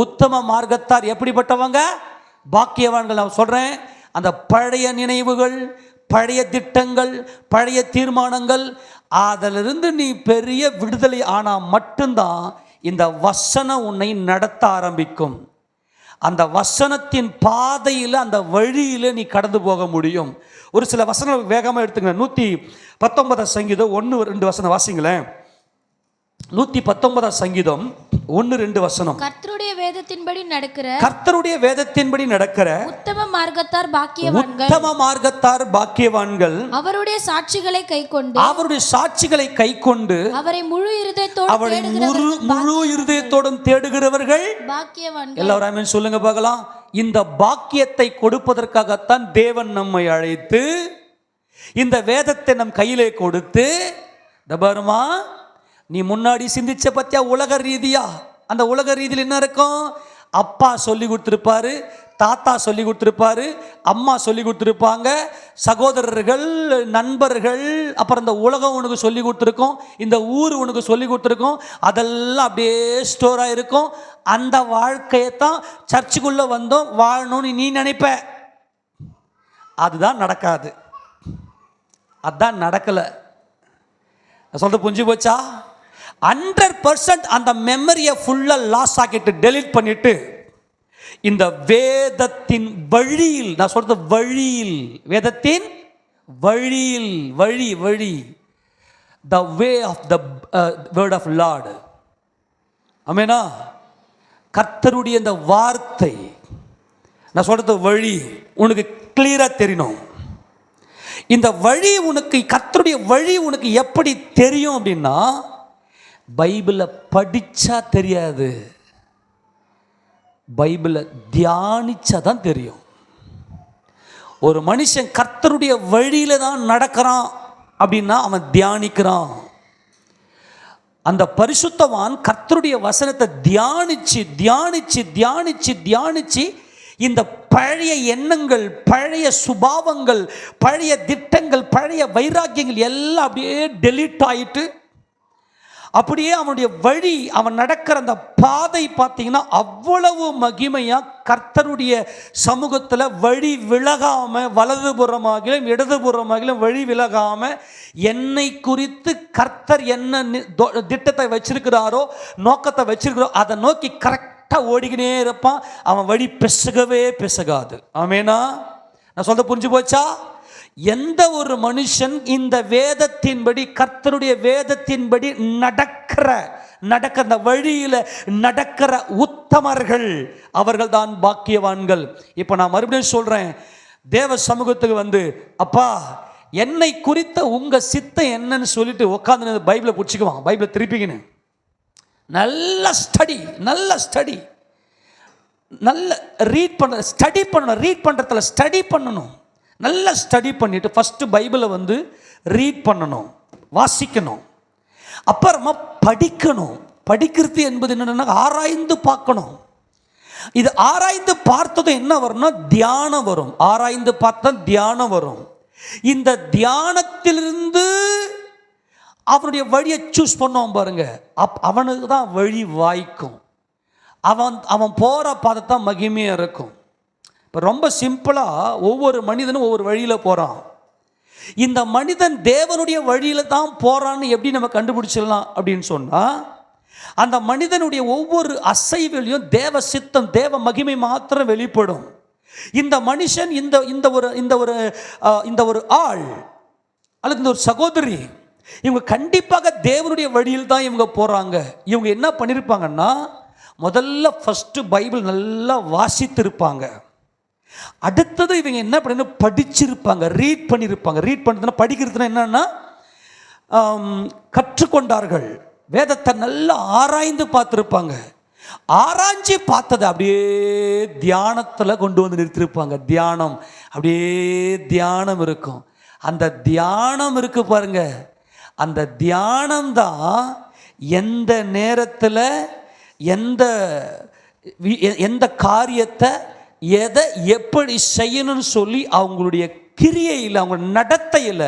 உத்தம மார்க்கத்தார் எப்படிப்பட்டவங்க? பாக்கியவான்கள். நான் சொல்கிறேன், அந்த பழைய நினைவுகள், பழைய திட்டங்கள், பழைய தீர்மானங்கள், அதிலிருந்து நீ பெரிய விடுதலை ஆனால் மட்டும்தான் இந்த வசனம் உன்னை நடத்த ஆரம்பிக்கும். அந்த வசனத்தின் பாதையில், அந்த வழியில் நீ கடந்து போக முடியும். ஒரு சில வசனம் வேகமாக எடுத்துங்க. 119 சங்கீதம் 1-2 வசனம் வாசிங்களேன். 119 சங்கீதம் 1-2 வசனம். கர்த்தருடைய வேதத்தின்படி நடக்கிற, கர்த்தருடைய வேதத்தின்படி நடக்கிற உத்தம மார்க்கத்தார் பாக்கியவான்கள், உத்தம மார்க்கத்தார் பாக்கியவான்கள். அவருடைய சாட்சிகளை கைக்கொண்டு, அவருடைய சாட்சிகளை கைக்கொண்டு அவரை முழு இருதயத்தோடு, அவரை முழு இருதயத்தோடும் தேடுகிறவர்கள் பாக்கியவான்கள். எல்லாரும் ஆமென் சொல்லுங்க பார்க்கலாம். இந்த பாக்கியத்தை கொடுப்பதற்காகத்தான் தேவன் நம்மை அழைத்து இந்த வேதத்தை நம் கையிலே கொடுத்து, தபாருமா நீ முன்னாடி சிந்திச்ச பத்தியா உலக ரீதியா, அந்த உலக ரீதியில் என்ன இருக்கும்? அப்பா சொல்லி கொடுத்துருப்பாரு, தாத்தா சொல்லி கொடுத்துருப்பாரு, அம்மா சொல்லி கொடுத்துருப்பாங்க, சகோதரர்கள், நண்பர்கள், அப்புறம் இந்த உலகம் உனக்கு சொல்லி கொடுத்துருக்கோம், இந்த ஊர் உனக்கு சொல்லி கொடுத்துருக்கோம். அதெல்லாம் அப்படியே ஸ்டோராக இருக்கும். அந்த வாழ்க்கையை தான் சர்ச்சுக்குள்ளே வந்தோம் வாழணும்னு நீ நினைப்ப. அதுதான் நடக்காது, அதுதான் நடக்கலை. சொல்லிட்டு புரிஞ்சு போச்சா? 100% அந்த மெமரியை ஃபுல்லாக லாஸ் ஆக்கிட்டு டெலீட் பண்ணிட்டு இந்த வேதத்தின் வழியில், நான் சொல்றது வழியில், வேதத்தின் வழியில், வழி வழி, the way of the word of Lord. ஆமெனா? கர்த்தருடைய இந்த வார்த்தை, நான் சொல்றது வழி உனக்கு கிளியரா தெரியணும். இந்த வழி உனக்கு, கர்த்தருடைய வழி உனக்கு எப்படி தெரியும் அப்படின்னா, பைபிளை படிச்சா தெரியாது, பைபிளை தியானிச்சா தான் தெரியும். ஒரு மனுஷன் கர்த்தருடைய வழியில தான் நடக்கிறான் அப்படின்னா அவன் தியானிக்கிறான். அந்த பரிசுத்தவான் கர்த்தருடைய வசனத்தை தியானிச்சு தியானிச்சு தியானிச்சு தியானிச்சு இந்த பழைய எண்ணங்கள், பழைய சுபாவங்கள், பழைய திட்டங்கள், பழைய வைராக்கியங்கள் எல்லாம் அப்படியே டெலீட் ஆயிட்டு, அப்படியே அவனுடைய வழி, அவன் நடக்கிற அந்த பாதை பார்த்தீங்கன்னா அவ்வளவு மகிமையா கர்த்தருடைய சமூகத்தில் வழி விலகாம, வலதுபுறமாகிலும் இடதுபுறமாகிலும் வழி விலகாம, என்னை குறித்து கர்த்தர் என்ன திட்டத்தை வச்சிருக்கிறாரோ, நோக்கத்தை வச்சிருக்கிறோ, அதை நோக்கி கரெக்டாக ஓடிக்கினே இருப்பான். அவன் வழி பிசகவே பிசகாது. ஆமேனா? நான் சொல்ல புரிஞ்சு போச்சா? எந்த ஒரு மனுஷன் இந்த வேதத்தின்படி, கர்த்தருடைய வேதத்தின்படி நடக்கிற அந்த வழியில் நடக்கிற உத்தமர்கள், அவர்கள் தான் பாக்கியவான்கள். இப்போ நான் மறுபடியும் சொல்கிறேன், தேவ சமூகத்துக்கு வந்து, அப்பா என்னை குறித்த உங்கள் சித்தம் என்னன்னு சொல்லிட்டு உட்காந்து பைபிளை பிடிச்சிக்குவான். பைபிளை திருப்பிக்கின்னு நல்ல ஸ்டடி, நல்ல ரீட் பண்ண, ஸ்டடி பண்ணணும். ரீட் பண்ணுறதுல ஸ்டடி பண்ணணும். நல்லா ஸ்டடி பண்ணிவிட்டு ஃபஸ்ட்டு பைபிளை வந்து ரீட் பண்ணணும், வாசிக்கணும். அப்புறமா படிக்கணும். படிக்கிறது என்பது என்னென்னா ஆராய்ந்து பார்க்கணும். இது ஆராய்ந்து பார்த்ததும் என்ன வரும்னா தியானம் வரும். ஆராய்ந்து பார்த்தா தியானம் வரும். இந்த தியானத்திலிருந்து அவனுடைய வழியை சூஸ் பண்ணுவான் பாருங்க, அவனுக்கு தான் வழி வாய்க்கும். அவன் போகிற பாதை தான் மகிமையாக இருக்கும். இப்போ ரொம்ப சிம்பிளாக ஒவ்வொரு மனிதனும் ஒவ்வொரு வழியில் போகிறான். இந்த மனிதன் தேவனுடைய வழியில் தான் போகிறான்னு எப்படி நம்ம கண்டுபிடிச்சிடலாம் அப்படின்னு சொன்னால், அந்த மனிதனுடைய ஒவ்வொரு அசைவிலையும் தேவ சித்தம், தேவ மகிமை மாத்திரம் வெளிப்படும். இந்த மனுஷன், இந்த ஒரு ஆள் அல்லது இந்த ஒரு சகோதரி, இவங்க கண்டிப்பாக தேவனுடைய வழியில் தான் இவங்க போகிறாங்க. இவங்க என்ன பண்ணியிருப்பாங்கன்னா, முதல்ல ஃபஸ்ட்டு பைபிள் நல்லா வாசித்திருப்பாங்க. அடுத்தது இவங்க என்ன பண்ண படிச்சிருப்பாங்க, ரீட் பண்ணியிருப்பாங்க. ரீட் பண்ணுறதுனா, படிக்கிறதுனா என்னன்னா கற்றுக்கொண்டார்கள். வேதத்தை நல்லா ஆராய்ந்து பார்த்துருப்பாங்க. ஆராய்ச்சி பார்த்ததை அப்படியே தியானத்தில் கொண்டு வந்து நிறுத்திருப்பாங்க. தியானம், அப்படியே தியானம் இருக்கும். அந்த தியானம் இருக்கு பாருங்க, அந்த தியானம் தான் எந்த நேரத்தில் எந்த காரியத்தை எதை எப்படி செய்யணும்னு சொல்லி அவங்களுடைய கிரியையில், அவங்க நடத்தையில்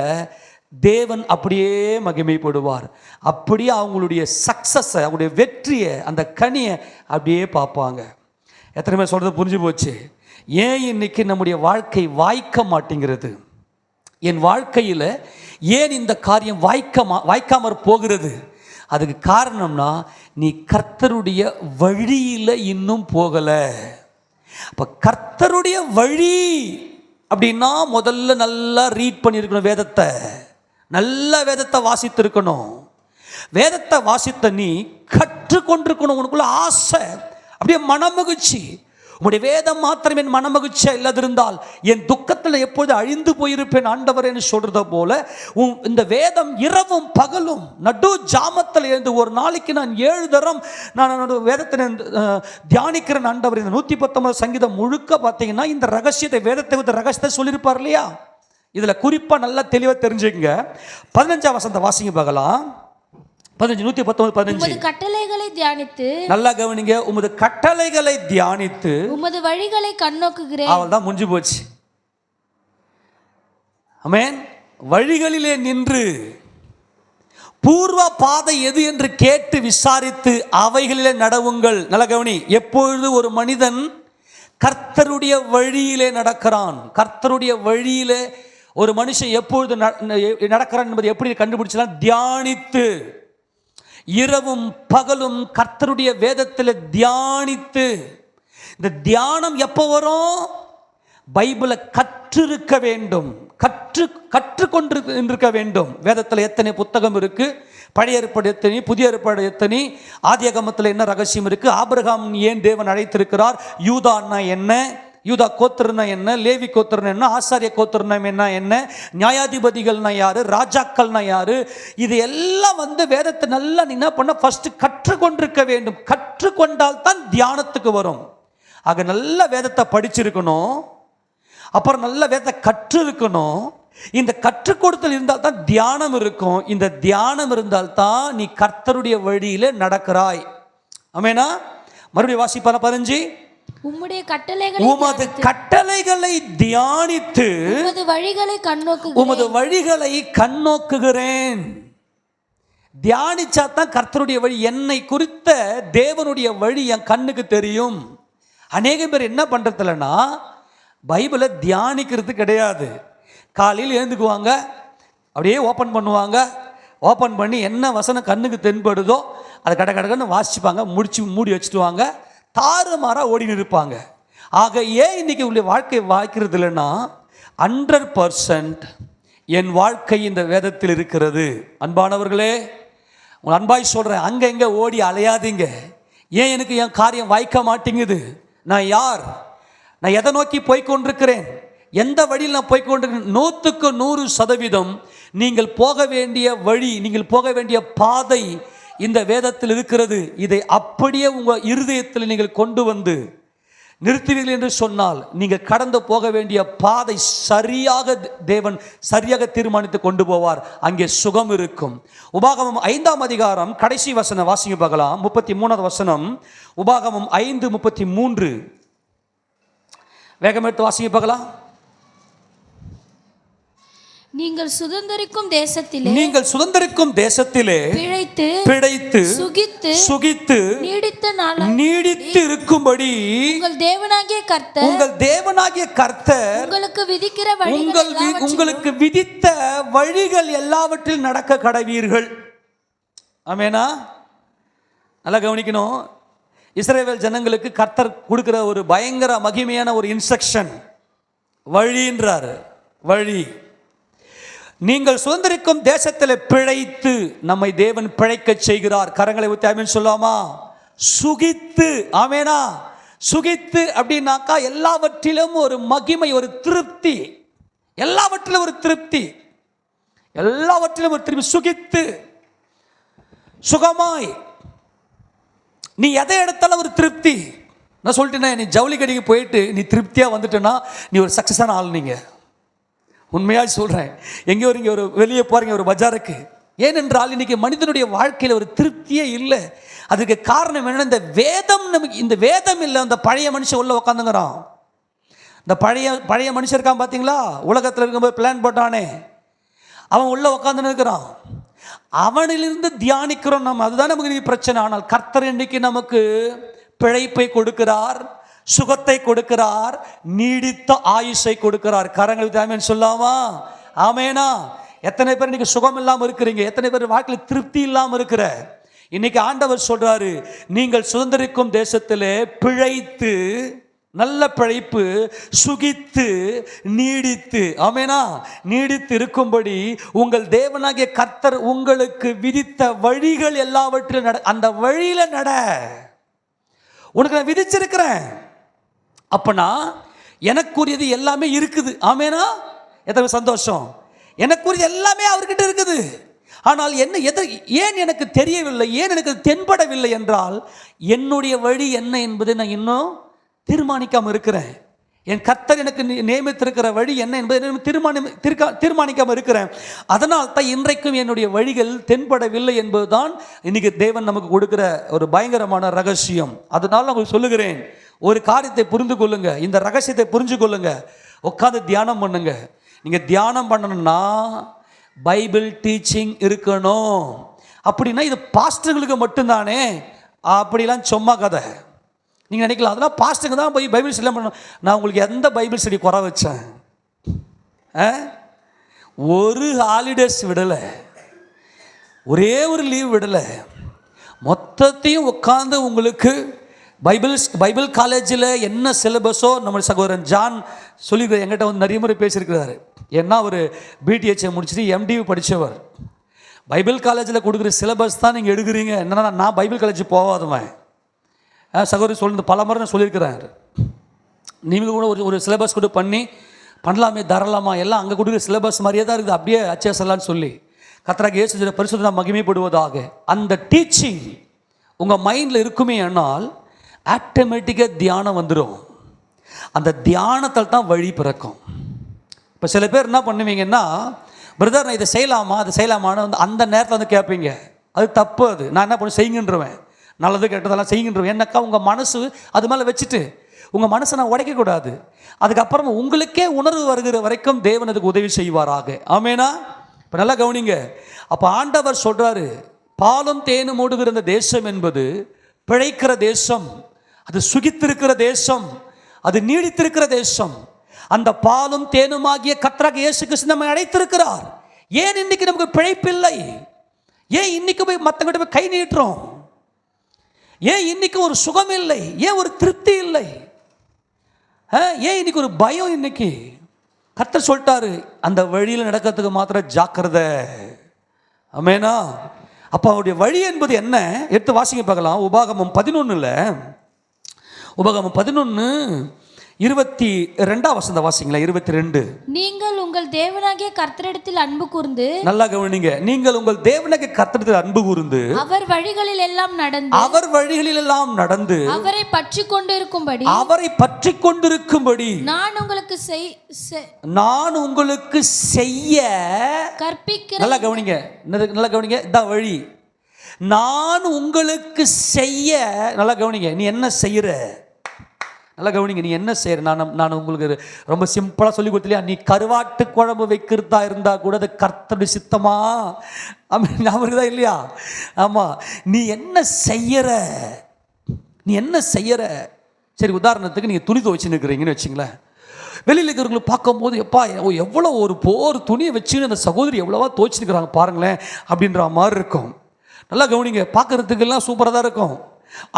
தேவன் அப்படியே மகிமைப்படுவார். அப்படியே அவங்களுடைய சக்ஸஸை, அவங்களுடைய வெற்றியை, அந்த கனியை அப்படியே பார்ப்பாங்க. எத்தனை பேர் சொல்கிறது புரிஞ்சு போச்சு? ஏன் இன்னைக்கு நம்முடைய வாழ்க்கை வாய்க்க மாட்டேங்கிறது? என் வாழ்க்கையில் ஏன் இந்த காரியம் வாய்க்காமற் போகிறது? அதுக்கு காரணம்னா, நீ கர்த்தருடைய வழியில் இன்னும் போகலை. அப்போ கர்த்தருடைய வழி அப்படின்னா முதல்ல நல்லா ரீட் பண்ணியிருக்கணும். வேதத்தை வாசித்திருக்கணும். வேதத்தை வாசித்த நீ கற்றுக்கொண்டிருக்கணும். உனக்குள்ள ஆசை, அப்படியே மனமகிழ்ச்சி. உங்களுடைய வேதம் மாத்திரம் என் மனமகிழ்ச்சியா இல்லாதிருந்தால் என் துக்கத்தில் எப்போது அழிந்து போயிருப்பேன் ஆண்டவரேன்னு சொல்றத போல, இந்த வேதம் இரவும் பகலும் நடு ஜாமத்தில் இருந்து ஒரு நாளைக்கு நான் 7 தரம் நான் வேதத்தை தியானிக்கிறேன் ஆண்டவர். இந்த 119 சங்கீதம் முழுக்க பார்த்தீங்கன்னா இந்த ரகசியத்தை, வேதத்தை ரகசியத்தை சொல்லியிருப்பார் இல்லையா? இதில் குறிப்பாக நல்லா தெளிவாக தெரிஞ்சுக்கங்க. 15ஆம் வசனத்தை வாசிங்க பார்க்கலாம். 119 கட்டளைகளை தியானித்து, நல்லா கவனிங்க, உமது கட்டளைகளை தியானித்து உமது வழிகளை கண்ணோக்குகிறேன். அவள்தான் முடிஞ்சு போச்சு. ஆமென். வழிகளிலே நின்று பூர்வ பாதை எது என்று கேட்டு விசாரித்து அவைகளிலே நடவுங்கள். நல்ல கவனி, எப்பொழுது ஒரு மனிதன் கர்த்தருடைய வழியிலே நடக்கிறான், கர்த்தருடைய வழியிலே ஒரு மனுஷன் எப்பொழுது நடக்கிறான் என்பதை எப்படி கண்டுபிடிச்சலாம்? தியானித்து, இரவும் பகலும் கர்த்தருடைய வேதத்தில் தியானித்து. இந்த தியானம் எப்போ வரும்? பைபிளை கற்றிருக்க வேண்டும், கற்றுக்கொண்டிருக்க வேண்டும். வேதத்தில் எத்தனை புத்தகம் இருக்கு, பழைய ஏற்பாடு எத்தனை, புதிய ஏற்பாடு எத்தனை, ஆதியாகமத்தில் என்ன ரகசியம் இருக்கு, ஆபிரகாம் ஏன் தேவன் அழைத்திருக்கிறார், யூதான்னா என்ன, யூதா கோத்திரம்னா என்ன, லேவி கோத்திரம் என்ன, ஆசாரிய கோத்திரம் என்ன, நியாயாதிபதிகள்னா யாரு, ராஜாக்கள்னா யாரு, இது எல்லாம் வேதத்தை நல்லா நீ என்ன பண்ண, ஃபர்ஸ்ட் கற்றுக்கொண்டிருக்க வேண்டும். கற்றுக்கொண்டால் தான் தியானத்துக்கு வரும். ஆக நல்ல வேதத்தை படிச்சிருக்கணும், அப்புறம் நல்ல வேதத்தை கற்று இருக்கணும். இந்த கற்றுக் கொடுத்தல் இருந்தால் தான் தியானம் இருக்கும். இந்த தியானம் இருந்தால் தான் நீ கர்த்தருடைய வழியில நடக்கிறாய். ஆமெனா? மறுபடியும் வாசிப்பான 15. உம்முடைய உமது கட்டளைகளை தியானித்து உமது வழிகளை கண்ணோக்குகிறேன். தியானிச்சா தான் கர்த்தருடைய வழி, என்னை குறித்த தேவனுடைய வழி என் கண்ணுக்கு தெரியும். அநேக பேர் என்ன பண்றதுலன்னா பைபிளை தியானிக்கிறது கிடையாது. காலையில் எழுந்துக்குவாங்க, அப்படியே ஓப்பன் பண்ணுவாங்க, ஓப்பன் பண்ணி என்ன வசனம் கண்ணுக்கு தென்படுதோ அதை கடன்னு வாசிப்பாங்க, மூடி வச்சுட்டுவாங்க, தாறுமாறாக ஓடி நிற்பாங்க. ஆக ஏன் இன்னைக்கு உள்ள வாழ்க்கை வாய்க்கிறது இல்லைன்னா 100% என் வாழ்க்கை இந்த வேதத்தில் இருக்கிறது. அன்பானவர்களே, உங்கள் அன்பாய் சொல்கிறேன், அங்கே எங்கே ஓடி அலையாதீங்க. ஏன் எனக்கு என் காரியம் வாய்க்க மாட்டேங்குது? நான் யார்? நான் எதை நோக்கி போய்கொண்டிருக்கிறேன்? எந்த வழியில் நான் போய்கொண்டிருக்கிறேன்? 100% நீங்கள் போக வேண்டிய வழி, நீங்கள் போக வேண்டிய பாதை இந்த வேதத்தில் இருக்கிறது. இதை அப்படியே உங்கள் இருதயத்தில் நீங்கள் கொண்டு வந்து நிறுத்துவீர்கள் என்று சொன்னால் நீங்கள் கடந்து போக வேண்டிய பாதை சரியாக தேவன் சரியாக தீர்மானித்து கொண்டு போவார். அங்கே சுகம் இருக்கும். உபாகமம் 5ஆம் அதிகாரம் கடைசி வசனம் வாசிங்க பார்க்கலாம். 33வது வசனம், உபாகமம் 5:33. வேகம் எடுத்து வாசிங்க பார்க்கலாம். நீங்கள் சுதந்தரிக்கும் தேசத்திலே பிழைத்து சுகித்து நீடித்து இருக்கும்படி உங்கள் தேவனாகிய கர்த்தர் உங்களுக்கு விதித்த வழிகள் எல்லாவற்றிலும் நடக்க கடவீர்கள். ஆமெனா? நல்லா கவனிக்கணும். இஸ்ரவேல் ஜனங்களுக்கு கர்த்தர் கொடுக்கிற ஒரு பயங்கர மகிமையான ஒரு இன்ஸ்ட்ரக்ஷன், வழின்றார். வழி, நீங்கள் சுதந்திரிக்கும் தேசத்தில் பிழைத்து, நம்மை தேவன் பிழைக்க செய்கிறார். கரங்களை ஊற்றி ஆமென் சொல்லாமா? சுகித்து. ஆமெனா? சுகித்து அப்படின்னாக்கா எல்லாவற்றிலும் ஒரு மகிமை, ஒரு திருப்தி, எல்லாவற்றிலும் ஒரு திருப்தி, எல்லாவற்றிலும் ஒரு திருப்தி. சுகித்து, சுகமாய், நீ எதை எடுத்தாலும் ஒரு திருப்தி. நான் சொல்லிட்டேன்னா, நீ ஜவுளி கடைக்கு போயிட்டு நீ திருப்தியாக வந்துட்டேன்னா நீ ஒரு சக்ஸஸான ஆள். நீங்கள் உண்மையாக சொல்கிறேன், எங்கேயோ நீங்கள் ஒரு வெளியே போகிறீங்க ஒரு பஜாருக்கு, ஏனென்றால் இன்றைக்கி மனிதனுடைய வாழ்க்கையில் ஒரு திருப்தியே இல்லை. அதுக்கு காரணம் என்னென்னா, இந்த வேதம் நமக்கு, இந்த வேதம் இல்லை. அந்த பழைய மனுஷன் உள்ளே உட்காந்துங்கிறான். இந்த பழைய மனுஷன் இருக்கான் பார்த்தீங்களா, உலகத்தில் இருக்கும்போது பிளான் போட்டானே, அவன் உள்ளே உட்காந்துன்னு இருக்கிறான். அவனிலிருந்து தியானிக்கிறோம் நம்ம, அதுதான் நமக்கு பிரச்சனை. ஆனால் கர்த்தர் இன்றைக்கு நமக்கு பிழைப்பை கொடுக்கிறார், சுகத்தை கொடுக்கிறார், நீடித்த ஆயுஷை கொடுக்கிறார். கரங்களுக்கு ஆமென் சொல்லாமா? ஆமேனா? எத்தனை பேர் இன்னைக்கு சுகம் இல்லாமல் இருக்கிறீங்க? எத்தனை பேர் வாழ்க்கையில் திருப்தி இல்லாமல் இருக்கிற? இன்னைக்கு ஆண்டவர் சொல்றாரு, நீங்கள் சுதந்திரிக்கும் தேசத்திலே பிழைத்து, நல்ல பிழைப்பு, சுகித்து நீடித்து, ஆமேனா, நீடித்து இருக்கும்படி உங்கள் தேவனாகிய கர்த்தர் உங்களுக்கு விதித்த வழிகள் எல்லாவற்றிலும் நட. அந்த வழியில நட, உனக்கு நான் விதிச்சிருக்கிறேன். அப்பனா எனக்குரியது எல்லாமே இருக்குது. ஆமேனா? எத்தனை சந்தோஷம். எனக்குரியது எல்லாமே அவர்கிட்ட இருக்குது. ஆனால் ஏன் எனக்கு தெரியவில்லை, ஏன் எனக்கு தென்படவில்லை என்றால், என்னுடைய வழி என்ன என்பதை நான் இன்னும் தீர்மானிக்காமல் இருக்கிறேன். என் கர்த்தர் எனக்கு நியமித்திருக்கிற வழி என்ன என்பதை தீர்மானிக்காமல் இருக்கிறேன். அதனால் தான் இன்றைக்கும் என்னுடைய வழிகள் தென்படவில்லை என்பதுதான் இன்னைக்கு தேவன் நமக்கு கொடுக்கிற ஒரு பயங்கரமான ரகசியம். அதனால நான் உங்களுக்கு சொல்லுகிறேன், ஒரு காரியத்தை புரிந்து கொள்ளுங்க, இந்த ரகசியத்தை புரிஞ்சு கொள்ளுங்க, உட்காந்து தியானம் பண்ணுங்க. நீங்கள் தியானம் பண்ணணும்னா பைபிள் டீச்சிங் இருக்கணும். அப்படின்னா இது பாஸ்டர்களுக்கு மட்டும்தானே? அப்படிலாம் சும்மா கதை. நீங்கள் நினைக்கலாம், அதெல்லாம் பாஸ்டருங்க தான் போய் பைபிள் ஸ்டடி பண்ணணும். நான் உங்களுக்கு எந்த பைபிள் ஸ்டடி குறை வச்சேன்? ஒரு ஹாலிடேஸ் விடலை, ஒரே ஒரு லீவ் விடலை, மொத்தத்தையும் உட்காந்து உங்களுக்கு பைபிள் காலேஜில் என்ன சிலபஸோ நம்ம சகோதரன் ஜான் சொல்லியிருக்கார். என்கிட்ட வந்து நிறைய முறை பேசியிருக்கிறாரு. ஏன்னா அவர் பிடிஹெச்ஐ முடிச்சுட்டு எம்டிவி படித்தவர். பைபிள் காலேஜில் கொடுக்குற சிலபஸ் தான் நீங்கள் எடுக்கிறீங்க. என்னன்னா, நான் பைபிள் காலேஜ் போகாதவன். சகோதரி சொல்லி பல முறை நான் சொல்லியிருக்கிறேன். நீங்கள் கூட ஒரு சிலபஸ் கூட பண்ணலாமே தரலாமா, எல்லாம் அங்கே கொடுக்குற சிலபஸ் மாதிரியே தான் இருக்குது, அப்படியே அச்சேசலான்னு சொல்லி கர்த்தராகிய இயேசு பரிசுத்த மகிமைப்படுவதாக அந்த டீச்சிங் உங்கள் மைண்டில் இருக்குமே ஆனால் ஆட்டோமேட்டிக்காக தியானம் வந்துடும். அந்த தியானத்தில் தான் வழி பிறக்கும். இப்போ சில பேர் என்ன பண்ணுவீங்கன்னா, பிரதர் நான் இதை செய்யலாமா அதை செய்யலாமான்னு வந்து அந்த நேரத்தில் வந்து கேட்பீங்க. அது தப்பு. அது நான் என்ன பண்ண செய்யுங்கன்றவேன், நல்லது கெட்டதெல்லாம் செய்யுங்கன்றவேன். என்னக்கா உங்கள் மனசு அது மேலே வச்சுட்டு உங்கள் மனசை நான் உடைக்கக்கூடாது. அதுக்கப்புறமா உங்களுக்கே உணர்வு வருகிற வரைக்கும் தேவன் அதுக்கு உதவி செய்வாராக. ஆமேனா? இப்போ நல்லா கவனிங்க. அப்போ ஆண்டவர் சொல்கிறாரு, பாலும் தேனும் ஓடுகிற இந்த தேசம் என்பது பிழைக்கிற தேசம், அது சுகித்திருக்கிற தேசம், அது நீடித்திருக்கிற தேசம். அந்த பாலும் தேனுமாகிய கர்த்தராகிய இயேசு கிறிஸ்து நம்மை அழைத்திருக்கிறார். ஏன் இன்னைக்கு நமக்கு பிழைப்பில்லை? ஏன் இன்னைக்கு போய் மற்றவங்கிட்ட போய் கை நீட்டுறோம்? ஏன் இன்னைக்கு ஒரு சுகம் இல்லை? ஏன் ஒரு திருப்தி இல்லை? ஏன் இன்னைக்கு ஒரு பயம்? இன்னைக்கு கர்த்தர் சொல்லிட்டாரு, அந்த வழியில் நடக்கிறதுக்கு மாத்திரம் ஜாக்கிரதை. ஆமெனா? அப்போ அவருடைய வழி என்பது என்ன? எடுத்து வாசிங்க பார்க்கலாம். உபாகமம் 11 உபாகமம் 11:22 வாசிங்களா. 22. நீங்கள் உங்கள் தேவனாகிய கர்த்தரிடத்தில் அன்பு கூர்ந்து, நல்லா கவனிங்க, நீங்கள் உங்கள் தேவனாகிய கர்த்தரிடத்தில் அன்பு கூர்ந்து அவர் வழிகளில் எல்லாம் நடந்து அவரை பற்றி கொண்டிருக்கும்படி நான் உங்களுக்கு செய்ய கற்பிக்கிறேன். நல்லா கவனிங்க, நல்லா கவனிங்க, இதான் வழி. நான் உங்களுக்கு செய்ய, நல்லா கவனிங்க, நீ என்ன செய்யற? நல்லா கவனிங்க, நீ என்ன செய்யற? நான் உங்களுக்கு ரொம்ப சிம்பிளாக சொல்லி கொடுத்தலையா, நீ கருவாட்டு குழம்பு வைக்கிறதா இருந்தா கூட அது கர்த்தருடைய சித்தமா? ஞாபகம் தான் இல்லையா? ஆமாம், நீ என்ன செய்யற? நீ என்ன செய்யற? சரி, உதாரணத்துக்கு நீங்கள் துணி துவைச்சு நிற்கிறீங்கன்னு வச்சுங்களேன். வெளியில் இருக்கிறவங்களை பார்க்கும்போது, எப்பா எவ்வளோ ஒரு துணியை வச்சுன்னு அந்த சகோதரி எவ்வளோவா துவைச்சு நிற்கிறாங்க பாருங்களேன் அப்படின்ற மாதிரி இருக்கும். நல்லா கவனிங்க, பார்க்குறதுக்கெல்லாம் சூப்பராக தான் இருக்கும்.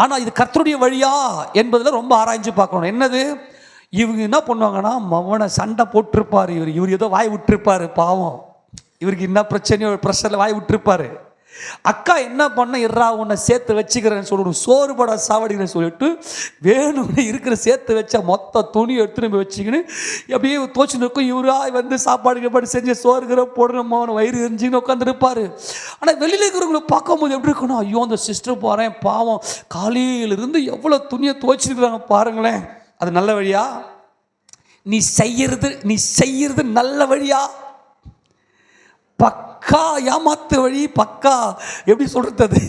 ஆனால் இது கர்த்தருடைய வழியா என்பதில் ரொம்ப ஆராய்ஞ்சு பார்க்கணும். என்னது, இவங்க என்ன பண்ணுவாங்கன்னா, மவனை சண்டை போட்டிருப்பார், இவர் ஏதோ வாய் விட்டுருப்பார், பாவம் இவருக்கு என்ன பிரச்சனையோ ப்ரெஷரில் வாய் விட்டுருப்பார். அக்கா என்ன பண்ண, இறா உன்னை சேர்த்து வச்சுக்கிறேன்னு சொல்லணும், சோறு பட சாவடிக்கிறேன்னு சொல்லிட்டு வேணும்னு இருக்கிற சேர்த்து வச்ச மொத்த துணி எடுத்துன்னு போய் வச்சுக்கின்னு அப்படியே தோச்சு நிற்கும். இவரா வந்து சாப்பாடு கேப்பாடு செஞ்சு சோறுகிற போடுறோம், அவனை வயிறு எரிஞ்சின்னு உட்காந்துருப்பார். ஆனால் வெளியில் இருக்கிறவங்களை பார்க்கும்போது எப்படி இருக்கணும், ஐயோ அந்த சிஸ்டர் பாறேன் பாவம் காலையிலிருந்து எவ்வளோ துணியை துவைச்சிருக்கிறாங்க பாருங்களேன். அது நல்ல வழியா? நீ செய்யறது நல்ல வழியா? பக்கா ஏமாத்து வழி, பக்கா எப்படி சொல்றது,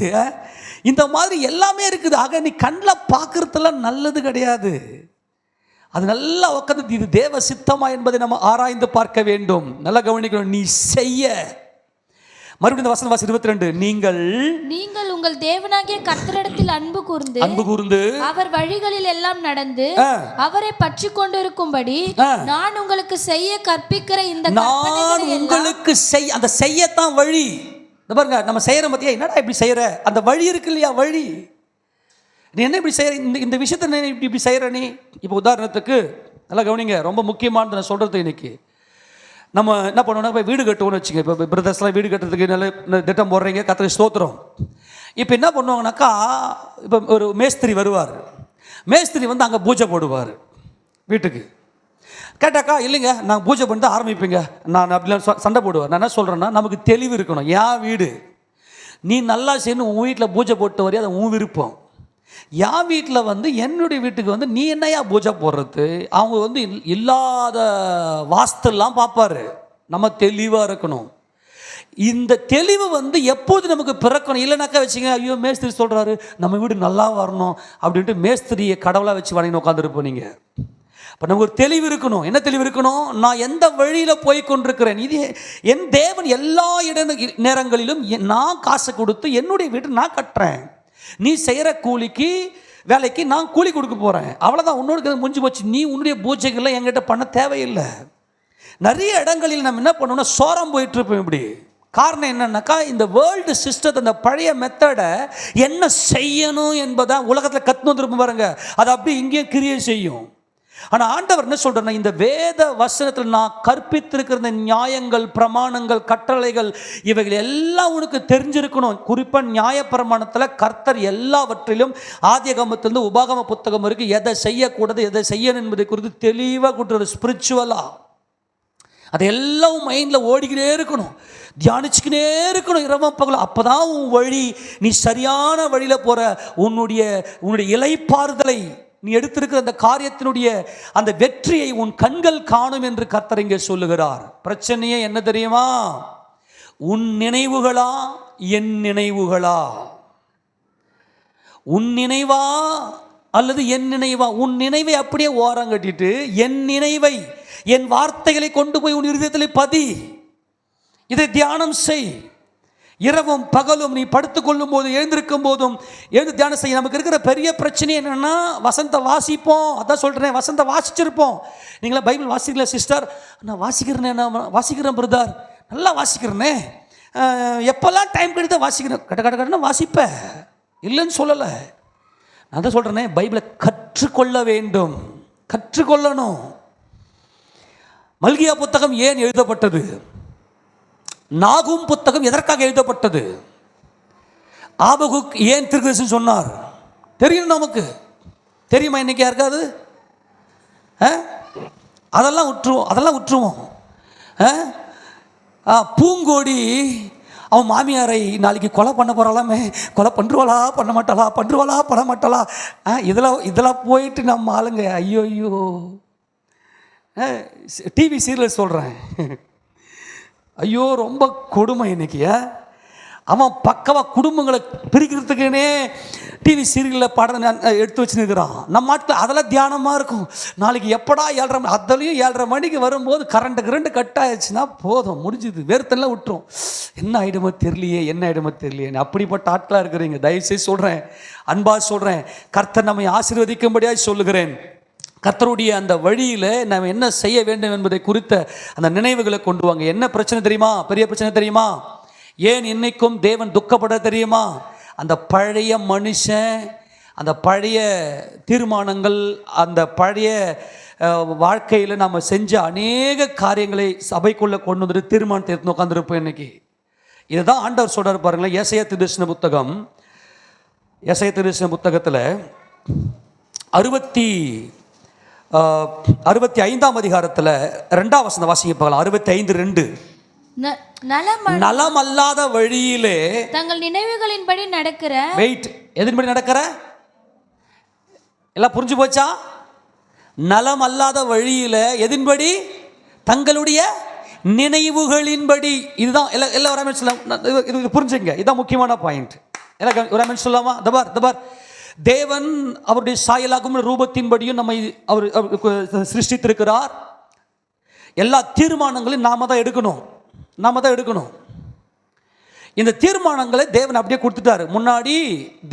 இந்த மாதிரி எல்லாமே இருக்குது. ஆக நீ கண்ணில் பார்க்கறதெல்லாம் நல்லது கிடையாது. அது நல்லா உட்காந்து இது தேவ சித்தமா என்பதை நம்ம ஆராய்ந்து பார்க்க வேண்டும். நல்லா கவனிக்கணும். நீ செய்ய, மறுபடியும் இந்த வசனம் 22, நீங்கள் உங்கள் தேவனாகிய கர்த்தரிடத்தில் அன்பு கூர்ந்து அவர் வழிகளில் எல்லாம் நடந்து அவரை பற்றி கொண்டிருக்கும்படி நான் உங்களுக்கு செய்ய கற்பிக்கிற இந்த நான் உங்களுக்கு செய்ய, அந்த செய்யத்தான் வழி. பாருங்க, நம்ம செய்யற மத்தியா என்னடா இப்படி செய்யற, அந்த வழி இருக்கு இல்லையா, வழி. நீ என்ன இப்படி செய்யற, இந்த விஷயத்த இப்படி செய்யற நீ. இப்போ உதாரணத்துக்கு நல்லா கவனிங்க, ரொம்ப முக்கியமானது நான் சொல்றது. இன்னைக்கு நம்ம என்ன பண்ணுவோம்னா, இப்போ வீடு கட்டுவோம்னு வச்சுங்க. இப்போ பிரதர்ஸ்லாம் வீடு கட்டுறதுக்கு நல்ல திட்டம் போடுறீங்க, கர்த்தருக்கு ஸ்தோத்திரம். இப்போ என்ன பண்ணுவாங்கனாக்கா, இப்போ ஒரு மேஸ்திரி வருவார். மேஸ்திரி வந்து அங்கே பூஜை போடுவார் வீட்டுக்கு. கேட்டாக்கா, இல்லைங்க நாங்கள் பூஜை பண்ணி தான் ஆரம்பிப்பீங்க, நான் அப்படிலாம் சண்டை போடுவார். நான் என்ன சொல்கிறேன்னா, நமக்கு தெளிவு இருக்கணும். என் வீடு நீ நல்லா செய்யணும், உன் வீட்டில் பூஜை போட்டு வரையா, அது உன் விருப்பம். என் வீட்டில் வந்து என்னுடைய வீட்டுக்கு வந்து நீ என்னையா பூஜை போடுறது? அவங்க வந்து இல்லாத வாஸ்துலாம் பார்ப்பாரு. நம்ம தெளிவாக இருக்கணும். இந்த தெளிவு வந்து எப்போது நமக்கு பிறக்கணும். இல்லைனாக்கா வச்சுங்க, ஐயோ மேஸ்திரி சொல்கிறாரு நம்ம வீடு நல்லா வரணும் அப்படின்ட்டு மேஸ்திரியை கடவுளாக வச்சு வணங்கி உட்காந்துருப்போம் நீங்கள். இப்போ நமக்கு ஒரு தெளிவு இருக்கணும். என்ன தெளிவு இருக்கணும்? நான் எந்த வழியில் போய் கொண்டிருக்கிறேன். இது என் தேவன் எல்லா நேரங்களிலும் நான் காசு கொடுத்து என்னுடைய வீட்டை நான் கட்டுறேன். நீ செய்கிற கூலிக்கு வேலைக்கு நான் கூலி கொடுக்க போகிறேன், அவ்வளோதான். உன்னோட முடிஞ்சு போச்சு. நீ உன்னுடைய பூஜைகள்லாம் என்கிட்ட பண்ண தேவையில்லை. நிறைய இடங்களில் நம்ம என்ன பண்ணோம்னா சோரம் போயிட்டுருப்போம். இப்படி காரணம் என்னன்னாக்கா, இந்த வேர்ல்டு சிஸ்டத்தை, அந்த பழைய மெத்தடை என்ன செய்யணும் என்பதை உலகத்தில் கற்று வந்துருப்போம் பாருங்க, அது அப்படி இங்கேயும் கிரியை செய்யும். ஆனால் ஆண்டவர் என்ன சொல்கிறேன்னா, இந்த வேத வசனத்தில் நான் கற்பித்திருக்கிற இந்த நியாயங்கள், பிரமாணங்கள், கட்டளைகள் இவைகள் எல்லாம் உனக்கு தெரிஞ்சிருக்கணும். குறிப்பாக நியாய பிரமாணத்தில் கர்த்தர் எல்லாவற்றிலும் ஆதியாகமத்திலிருந்து உபாகம புத்தகம் இருக்குது, எதை செய்யக்கூடாது எதை செய்யணும் என்பதை குறித்து தெளிவாக கொடுத்துரு. ஸ்பிரிச்சுவலாக அது எல்லாம் மைண்டில் ஓடிக்கிட்டே இருக்கணும், தியானிச்சுக்கினே இருக்கணும் இரவும் பகலும். அப்போ தான் உன் வழி, நீ சரியான வழியில் போகிற. உன்னுடைய இளைப்பாறுதலை, நீ எடுத்திருக்கிற அந்த காரியத்தினுடைய அந்த வெற்றியை உன் கண்கள் காணும் என்று கர்த்தர் இங்கே சொல்லுகிறார். பிரச்சனையே என்ன தெரியுமா? உன் நினைவுகளா என் நினைவுகளா? உன் நினைவா அல்லது என் நினைவா? உன் நினைவை அப்படியே ஓரம் கட்டிட்டு என் நினைவை, என் வார்த்தைகளை கொண்டு போய் உன் இருதயத்தில் பதி. இதை தியானம் செய். இரவும் பகலும் நீ படுத்துக்கொள்ளும் போது, எழுந்திருக்கும் போதும் எழுந்து தியானம் செய்ய. நமக்கு இருக்கிற பெரிய பிரச்சனை என்னென்னா, வசந்த வாசிப்போம். அதான் சொல்கிறேன், வசந்த வாசிச்சிருப்போம். நீங்களா பைபிள் வாசிக்கல சிஸ்டர்? நான் வாசிக்கிறேனே, நான் வாசிக்கிறேன் பிரதர், நல்லா வாசிக்கிறேனே, எப்போல்லாம் டைம் கிடைத்த வாசிக்கிறேன். கடன்னு வாசிப்பேன், இல்லைன்னு சொல்லலை. நான் தான் சொல்கிறேனே, பைபிளை கற்றுக்கொள்ள வேண்டும், கற்றுக்கொள்ளணும். மல்கியா புத்தகம் ஏன் எழுதப்பட்டது? நாகும் புத்தகம் எதற்காக எழுதப்பட்டது? ஆபகுக் ஏன் தீர்க்கதரிசி சொன்னார்? தெரியும் நமக்கு, தெரியுமா? இன்னைக்கு யாருக்காது அதெல்லாம் விட்டுருவோம். பூங்கோடி அவன் மாமியாரை நாளைக்கு கொலை பண்ண போகிறாளாமே, கொலை பண்ணுவாளா பண்ண மாட்டாளா? இதெல்லாம் போயிட்டு நம்ம ஆளுங்க ஐயோ டிவி சீரியல் சொல்கிறேன், ஐயோ ரொம்ப கொடுமை இன்னைக்கு. அவன் பக்கவாக குடும்பங்களை பிரிக்கிறதுக்குன்னே டிவி சீரியலில் படம் எடுத்து வச்சுருக்கிறான். நம்ம நாட்டில் அதெல்லாம் தியானமாக இருக்கும். நாளைக்கு எப்படா 7:30 மணி, அதுலேயும் 7:30 மணிக்கு வரும்போது கரண்ட் கட் ஆயிடுச்சுன்னா போதும், முடிஞ்சுது, வேர்த்தெல்லாம் விட்டுரும். என்ன ஆகிடுமோ தெரியலையே. அப்படிப்பட்ட ஆட்களாக இருக்கிறீங்க. தயவுசெய்து சொல்கிறேன், அன்பா சொல்கிறேன், கர்த்தர் நம்மை ஆசீர்வதிக்கும்படியாக சொல்லுகிறேன். கர்த்தருடைய அந்த வழியில் நாம் என்ன செய்ய வேண்டும் என்பதை குறித்த அந்த நினைவுகளை கொண்டு வாங்க. என்ன பிரச்சனை தெரியுமா? பெரிய பிரச்சனை தெரியுமா? ஏன் இன்னைக்கும் தேவன் துக்கப்பட தெரியுமா? அந்த பழைய மனுஷன், அந்த பழைய தீர்மானங்கள், அந்த பழைய வாழ்க்கையில் நம்ம செஞ்ச அநேக காரியங்களை சபைக்குள்ளே கொண்டு வந்துட்டு தீர்மானத்தை எடுத்து உட்காந்துருப்போம் இன்னைக்கு. இதுதான் ஆண்டவர் சொல்கிறார் பாருங்களேன். ஏசாயா தீர்க்கதரிசன புத்தகத்தில் 65ஆம் அதிகாரத்தில் 2ஆம் வசனம் வாசிக்க பார்க்கலாம். 65:2. நலம் அல்லாத வழியிலே தங்கள் நினைவுகளின்படி நடக்கிற, வெயிட், எதன்படி நடக்கிற? எல்லாம் புரிஞ்சு போச்சா? நலம் அல்லாத வழியில எதன்படி? தங்களுடைய நினைவுகளின்படி. இதுதான் எல்லாம் இது புரிஞ்சுங்க, இதுதான் முக்கியமான பாயிண்ட். எல்லாம் சொல்லாமா? தபார் தேவன் அவருடைய சாயலாகும் ரூபத்தின்படியும் நம்மை அவர் சிருஷ்டித்திருக்கிறார். எல்லா தீர்மானங்களையும் நாம தான் எடுக்கணும். இந்த தீர்மானங்களை தேவன் அப்படியே கொடுத்துட்டாரு. முன்னாடி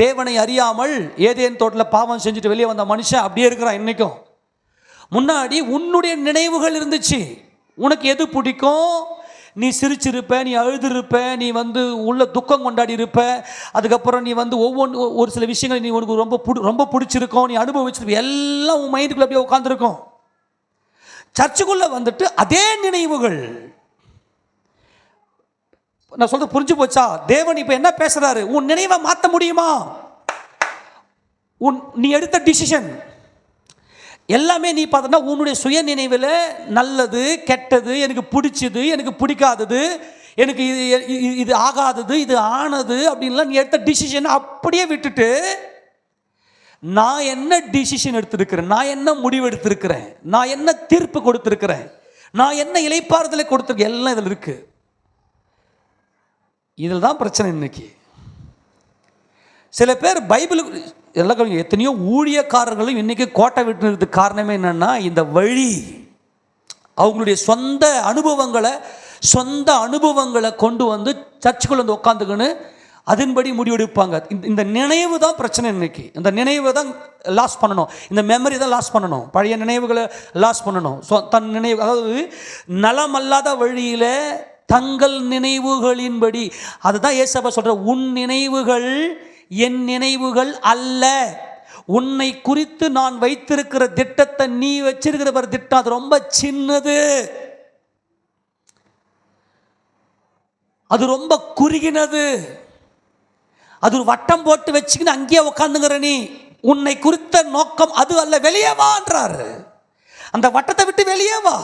தேவனை அறியாமல் ஏதேன் தோட்டத்தில் பாவம் செஞ்சுட்டு வெளியே வந்த மனுஷன் அப்படியே இருக்கிறான் இன்னைக்கும். முன்னாடி உன்னுடைய நினைவுகள் இருந்துச்சு. உனக்கு எது பிடிக்கும்? நீ சிரிச்சிருப்ப, நீ அழுதுருப்ப, நீ உள்ள துக்கம் கொண்டாடி இருப்ப. அதுக்கப்புறம் நீ ஒரு சில விஷயங்கள் நீ உனக்கு ரொம்ப பிடிச்சிருக்கும், நீ அனுபவிச்சிருப்ப. எல்லாம் உன் மைண்டுக்குள்ள அப்படியே உட்காந்துருக்கும். சர்ச்சுக்குள்ள வந்துட்டு அதே நினைவுகள். நான் சொல்றது புரிஞ்சு போச்சா? தேவன் இப்ப என்ன பேசுறாரு? உன் நினைவை மாற்ற முடியுமா? நீ எடுத்த டிசிஷன் எல்லாமே நீ பார்த்தனா உன்னுடைய சுய நினைவில் நல்லது கெட்டது, எனக்கு பிடிச்சது எனக்கு பிடிக்காதது, எனக்கு இது ஆகாதது இது ஆனது அப்படின்லாம் நீ எடுத்த டிசிஷன் அப்படியே விட்டுட்டு, நான் என்ன டிசிஷன் எடுத்திருக்கிறேன், நான் என்ன முடிவு எடுத்திருக்கிறேன், நான் என்ன தீர்ப்பு கொடுத்திருக்கிறேன், நான் என்ன இளைப்பாறுதலை கொடுத்திருக்கேன், எல்லாம் இதில் இருக்கு. இதில் தான் பிரச்சனை இன்னைக்கு. சில பேர் பைபிளுக்கு எல்லாம் எத்தனையோ ஊழியக்காரர்களும் இன்னைக்கு கோட்டை விட்டுறதுக்கு காரணமே என்னன்னா, இந்த வழி அவங்களுடைய சொந்த அனுபவங்களை கொண்டு வந்து சர்ச்சுக்குள்ள வந்து உட்காந்துக்கன்னு அதன்படி முடிவெடுப்பாங்க. இந்த நினைவு தான் பிரச்சனை இன்னைக்கு. இந்த நினைவை தான் லாஸ் பண்ணணும், இந்த மெமரி தான் லாஸ் பண்ணணும், பழைய நினைவுகளை லாஸ் பண்ணணும். தன் நினைவு, அதாவது நலமல்லாத வழியில தங்கள் நினைவுகளின்படி. அதுதான் ஏசப்பா சொல்ற, உன் நினைவுகள் என் நினைவுகள் அல்ல, உன்னை குறித்து நான் வைத்திருக்கிற திட்டத்தை நீ வச்சிருக்கிற ஒரு திட்டம் அது ரொம்ப சின்னது, அது ரொம்ப குறுகினது, அது ஒரு வட்டம் போட்டு வச்சுக்கின்னு அங்கேயே உட்காந்துங்கிற நீ. உன்னை குறித்த நோக்கம் அது அல்ல, வெளியே வான்றாரு. அந்த வட்டத்தை விட்டு வெளியே வா.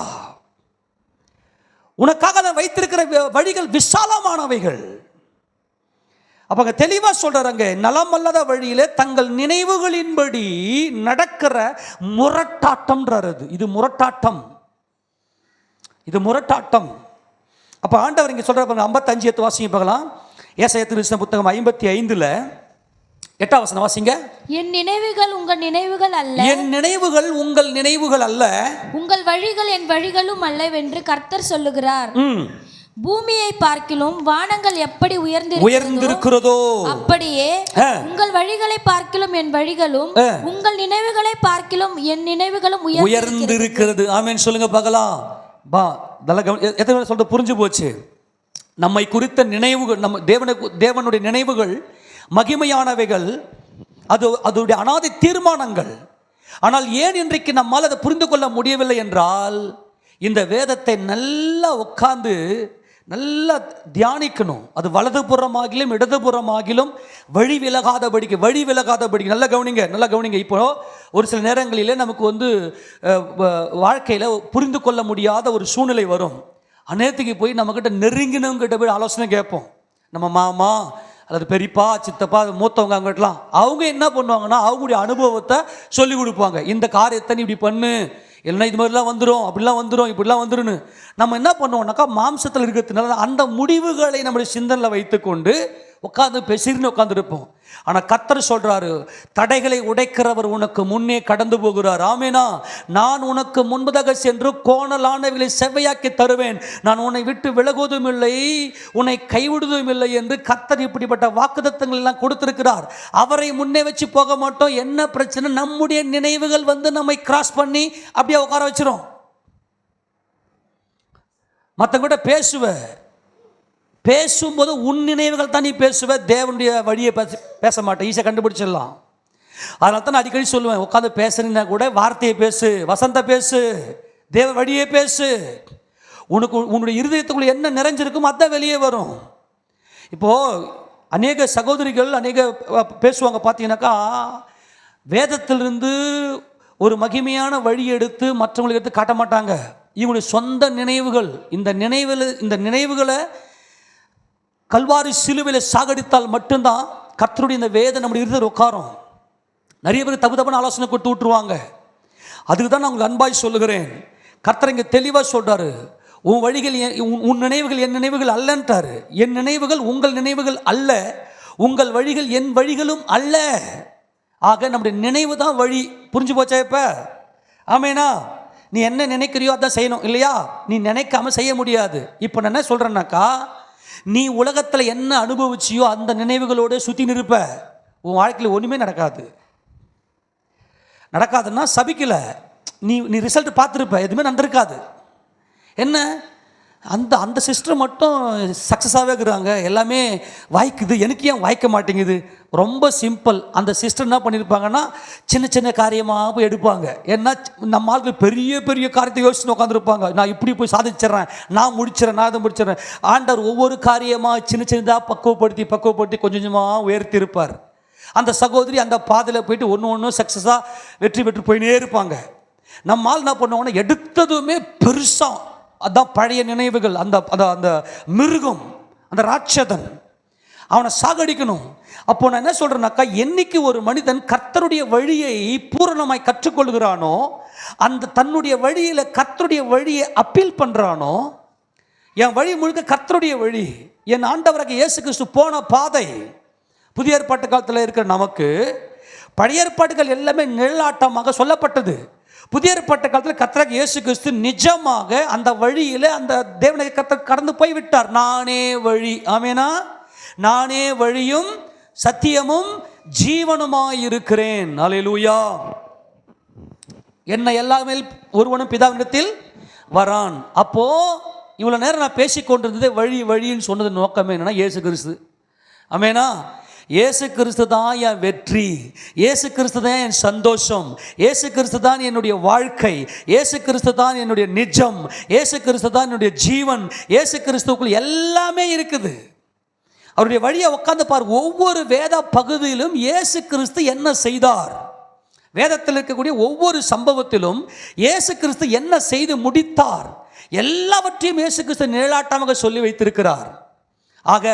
உனக்காக நான் வைத்திருக்கிற வழிகள் விசாலமானவைகள். அப்ப தெளிவா சொல்றாங்க, நலம் அல்லாத வழியிலே தங்கள் நினைவுகளின்படி நடக்கிற முரட்டாட்டம்ன்றாரு. இது முரட்டாட்டம், இது முரட்டாட்டம். அப்ப ஆண்டவர் இங்க சொல்ற 55 வாசிங்க பார்க்கலாம். ஏசாயா தீர்க்கதரிசன புத்தகம் 55 8 வசனம் வாசிங்க. என் நினைவுகள் உங்கள் நினைவுகள் அல்ல, என் நினைவுகள் உங்கள் நினைவுகள் அல்ல, உங்கள் வழிகள் என் வழிகளும் அல்லவென்று கர்த்தர் சொல்லுகிறார். பூமியை பார்க்கிலும் வானங்கள் எப்படி உயர்ந்திருக்கிறதோ அப்படியே உங்கள் வழிகளை பார்க்கிலும் என் வழிகளும் உங்கள் நினைவுகளை பார்க்கிலும் என் நினைவுகளும் உயர்ந்திருக்கிறது. ஆமென் சொல்லுங்க பார்க்கலாம். எத்தனை சொல்றது புரிஞ்சு போச்சு? நம்மை குறித்த நினைவுகள், நம்ம தேவனுடைய நினைவுகள் மகிமையானவைகள், அதோடைய அனாதி தீர்மானங்கள். ஆனால் ஏன் இன்றைக்கு நம்மால் அதை புரிந்து கொள்ள முடியவில்லை என்றால், இந்த வேதத்தை நல்லா உட்கார்ந்து நல்லா தியானிக்கணும். அது வலதுபுறமாகிலும் இடதுபுறமாகிலும் வழி விலகாதபடிக்கு நல்லா கவனிங்க. இப்போ ஒரு சில நேரங்களிலே நமக்கு வாழ்க்கையில் புரிந்து கொள்ள முடியாத ஒரு சூழ்நிலை வரும். அநேகத்துக்கு போய் நம்மக்கிட்ட நெருங்கினவங்கிட்ட போய் ஆலோசனை கேட்போம். நம்ம மாமா அல்லது பெரியப்பா சித்தப்பா மூத்தவங்க அவங்ககிட்டலாம் அவங்க என்ன பண்ணுவாங்கன்னா அவங்களுடைய அனுபவத்தை சொல்லி கொடுப்பாங்க. இந்த காரியத்தை நீ இப்படி பண்ணு, இல்லைன்னா இது மாதிரிலாம் வந்துடும், அப்படிலாம் வந்துடும், இப்படிலாம் வந்துடும்னு. நம்ம என்ன பண்ணுவோம்னாக்கா மாம்சத்தில் இருக்கிறதுனால அந்த முடிவுகளை நம்முடைய சிந்தனையில் வைத்துக்கொண்டு உட்காந்து பேசின்னு உட்காந்துருப்போம். ஆனால் கர்த்தர் சொல்றாரு, தடைகளை உடைக்கிறவர் உனக்கு முன்னே கடந்து போகிறார். ஆமேனா, நான் உனக்கு முன்பதாக சென்று கோணலானவைகளை செவ்வையாக்கி தருவேன், நான் உன்னை விட்டு விலகுவதும் இல்லை, உன்னை கைவிடுவதும் இல்லை என்று கர்த்தர் இப்படிப்பட்ட வாக்குத்தத்தங்கள் எல்லாம் கொடுத்திருக்கிறார். அவரை முன்னே வச்சு போக மாட்டோம். என்ன பிரச்சனை? நம்முடைய நினைவுகள் நம்மை கிராஸ் பண்ணி அப்படியே உட்கார வச்சிரும். மற்றவங்கிட்ட பேசும்போது உன் நினைவுகள் தான் நீ பேசுவ, தேவனுடைய வழியை பேச மாட்டேன், ஈஸியாக கண்டுபிடிச்சிடலாம். அதனால தான் நான் அடிக்கடி சொல்லுவேன், உட்காந்து பேசுறீங்கன்னா கூட வார்த்தையை பேசு, வசந்த பேசு, தேவ வழியை பேசு. உன்னுடைய இருதயத்துக்குள்ள என்ன நிறைஞ்சிருக்கும் அதான் வெளியே வரும். இப்போது அநேக சகோதரிகள் பேசுவாங்க பார்த்தீங்கன்னாக்கா, வேதத்திலிருந்து ஒரு மகிமையான வழி எடுத்து மற்றவங்களுக்கு எடுத்து காட்ட மாட்டாங்க. இவங்களுடைய சொந்த நினைவுகள், இந்த நினைவுகளை கல்வாரி சிலுவையில் சாகடித்தால் மட்டும்தான் கர்த்தருடைய இந்த வேதம் நம்முடைய இருதயத்தில் உட்காரும். நிறைய பேர் தப்பு ஆலோசனை கொடுத்து விட்டுருவாங்க. அதுக்கு தான் நான் உங்களுக்கு அன்பாய் சொல்லுகிறேன். கர்த்தர் இங்கே தெளிவாக சொல்றாரு, உன் வழிகள் உன் நினைவுகள் என் நினைவுகள் அல்லன்றாரு. என் நினைவுகள் உங்கள் நினைவுகள் அல்ல, உங்கள் வழிகள் என் வழிகளும் அல்ல. ஆக நம்முடைய நினைவு தான் வழி. புரிஞ்சு போச்சா? இப்ப ஆமேனா, நீ என்ன நினைக்கிறியோ அதான் செய்யணும், இல்லையா? நீ நினைக்காம செய்ய முடியாது. இப்போ நான் என்ன சொல்றேன்னாக்கா, நீ உலகத்தில் என்ன அனுபவிச்சியோ அந்த நினைவுகளோடு சுற்றி நிற்ப. உன் வாழ்க்கையில் ஒன்றுமே நடக்காதுன்னா சபிக்கலை, நீ ரிசல்ட் பார்த்துருப்ப, எதுவுமே நடந்திருக்காது. என்ன அந்த சிஸ்டர் மட்டும் சக்ஸஸாகவே இருக்கிறாங்க, எல்லாமே வாய்க்குது, எனக்கு ஏன் வாய்க்க மாட்டேங்குது? ரொம்ப சிம்பிள். அந்த சிஸ்டர் என்ன பண்ணியிருப்பாங்கன்னா சின்ன சின்ன காரியமாக போய் எடுப்பாங்க. ஏன்னா நம்ம ஆளுக்கு பெரிய பெரிய காரியத்தை யோசிச்சு உட்காந்துருப்பாங்க. நான் இப்படி போய் சாதிச்சிட்றேன், நான் இதை முடிச்சிடறேன். ஆண்டவர் ஒவ்வொரு காரியமாக சின்னதாக பக்குவப்படுத்தி கொஞ்சம் கொஞ்சமாக உயர்த்தி இருப்பார். அந்த சகோதரி அந்த பாதையில் போயிட்டு ஒன்று சக்ஸஸாக வெற்றி பெற்று போயினே இருப்பாங்க. நம்ம ஆள் என்ன பண்ணுவாங்கன்னா எடுத்ததுமே பெருசாக, அதான் பழைய நினைவுகள், அந்த மிருகம், அந்த ராட்சதன், அவனை சாகடிக்கணும். அப்போ நான் என்ன சொல்றேன்னாக்கா, என்னைக்கு ஒரு மனிதன் கர்த்தருடைய வழியை பூரணமாய் கற்றுக்கொள்கிறானோ, அந்த தன்னுடைய வழியில கர்த்தருடைய வழியை அப்பீல் பண்றானோ, என் வழி முழுக்க கர்த்தருடைய வழி, என் ஆண்டவராக இயேசு கிறிஸ்து போன பாதை. புதிய ஏற்பாட்டு காலத்தில் இருக்கிற நமக்கு பழைய ஏற்பாடுகள் எல்லாமே நிழலாட்டமாக சொல்லப்பட்டது. புதிய ஏற்பாட்டு காலத்தில் கர்த்தராகிய இயேசு கிறிஸ்து நிஜமாக அந்த வழியில் அந்த தேவனை கர்த்தர் கடந்து போய்விட்டார். நானே வழி, ஆமேனா, நானே வழியும் சத்தியமும் ஜீவனுமாயிருக்கிறேன். அல்லேலூயா. என்னை எல்லாமே ஒருவனும் பிதாவினிடத்தில் வரான். அப்போ இவ்வளவு நேரம் நான் பேசிக்கொண்டிருந்ததே வழின்னு சொன்னது நோக்கமே என்னன்னா இயேசு கிறிஸ்து. ஆமேனா, இயேசு கிறிஸ்து தான் என் வெற்றி, இயேசு கிறிஸ்து தான் என் சந்தோஷம், இயேசு கிறிஸ்து தான் என்னுடைய வாழ்க்கை, இயேசு கிறிஸ்து தான் என்னுடைய நிஜம், இயேசு கிறிஸ்து தான் என்னுடைய ஜீவன், இயேசு கிறிஸ்துக்குள் எல்லாமே இருக்குது. அவருடைய வழியை உட்கார்ந்து பார். ஒவ்வொரு வேத பகுதியிலும் இயேசு கிறிஸ்து என்ன செய்தார், வேதத்தில் இருக்கக்கூடிய ஒவ்வொரு சம்பவத்திலும் இயேசு கிறிஸ்து என்ன செய்து முடித்தார், எல்லாவற்றையும் இயேசு கிறிஸ்து நிழலாட்டமாக சொல்லி வைத்திருக்கிறார். ஆக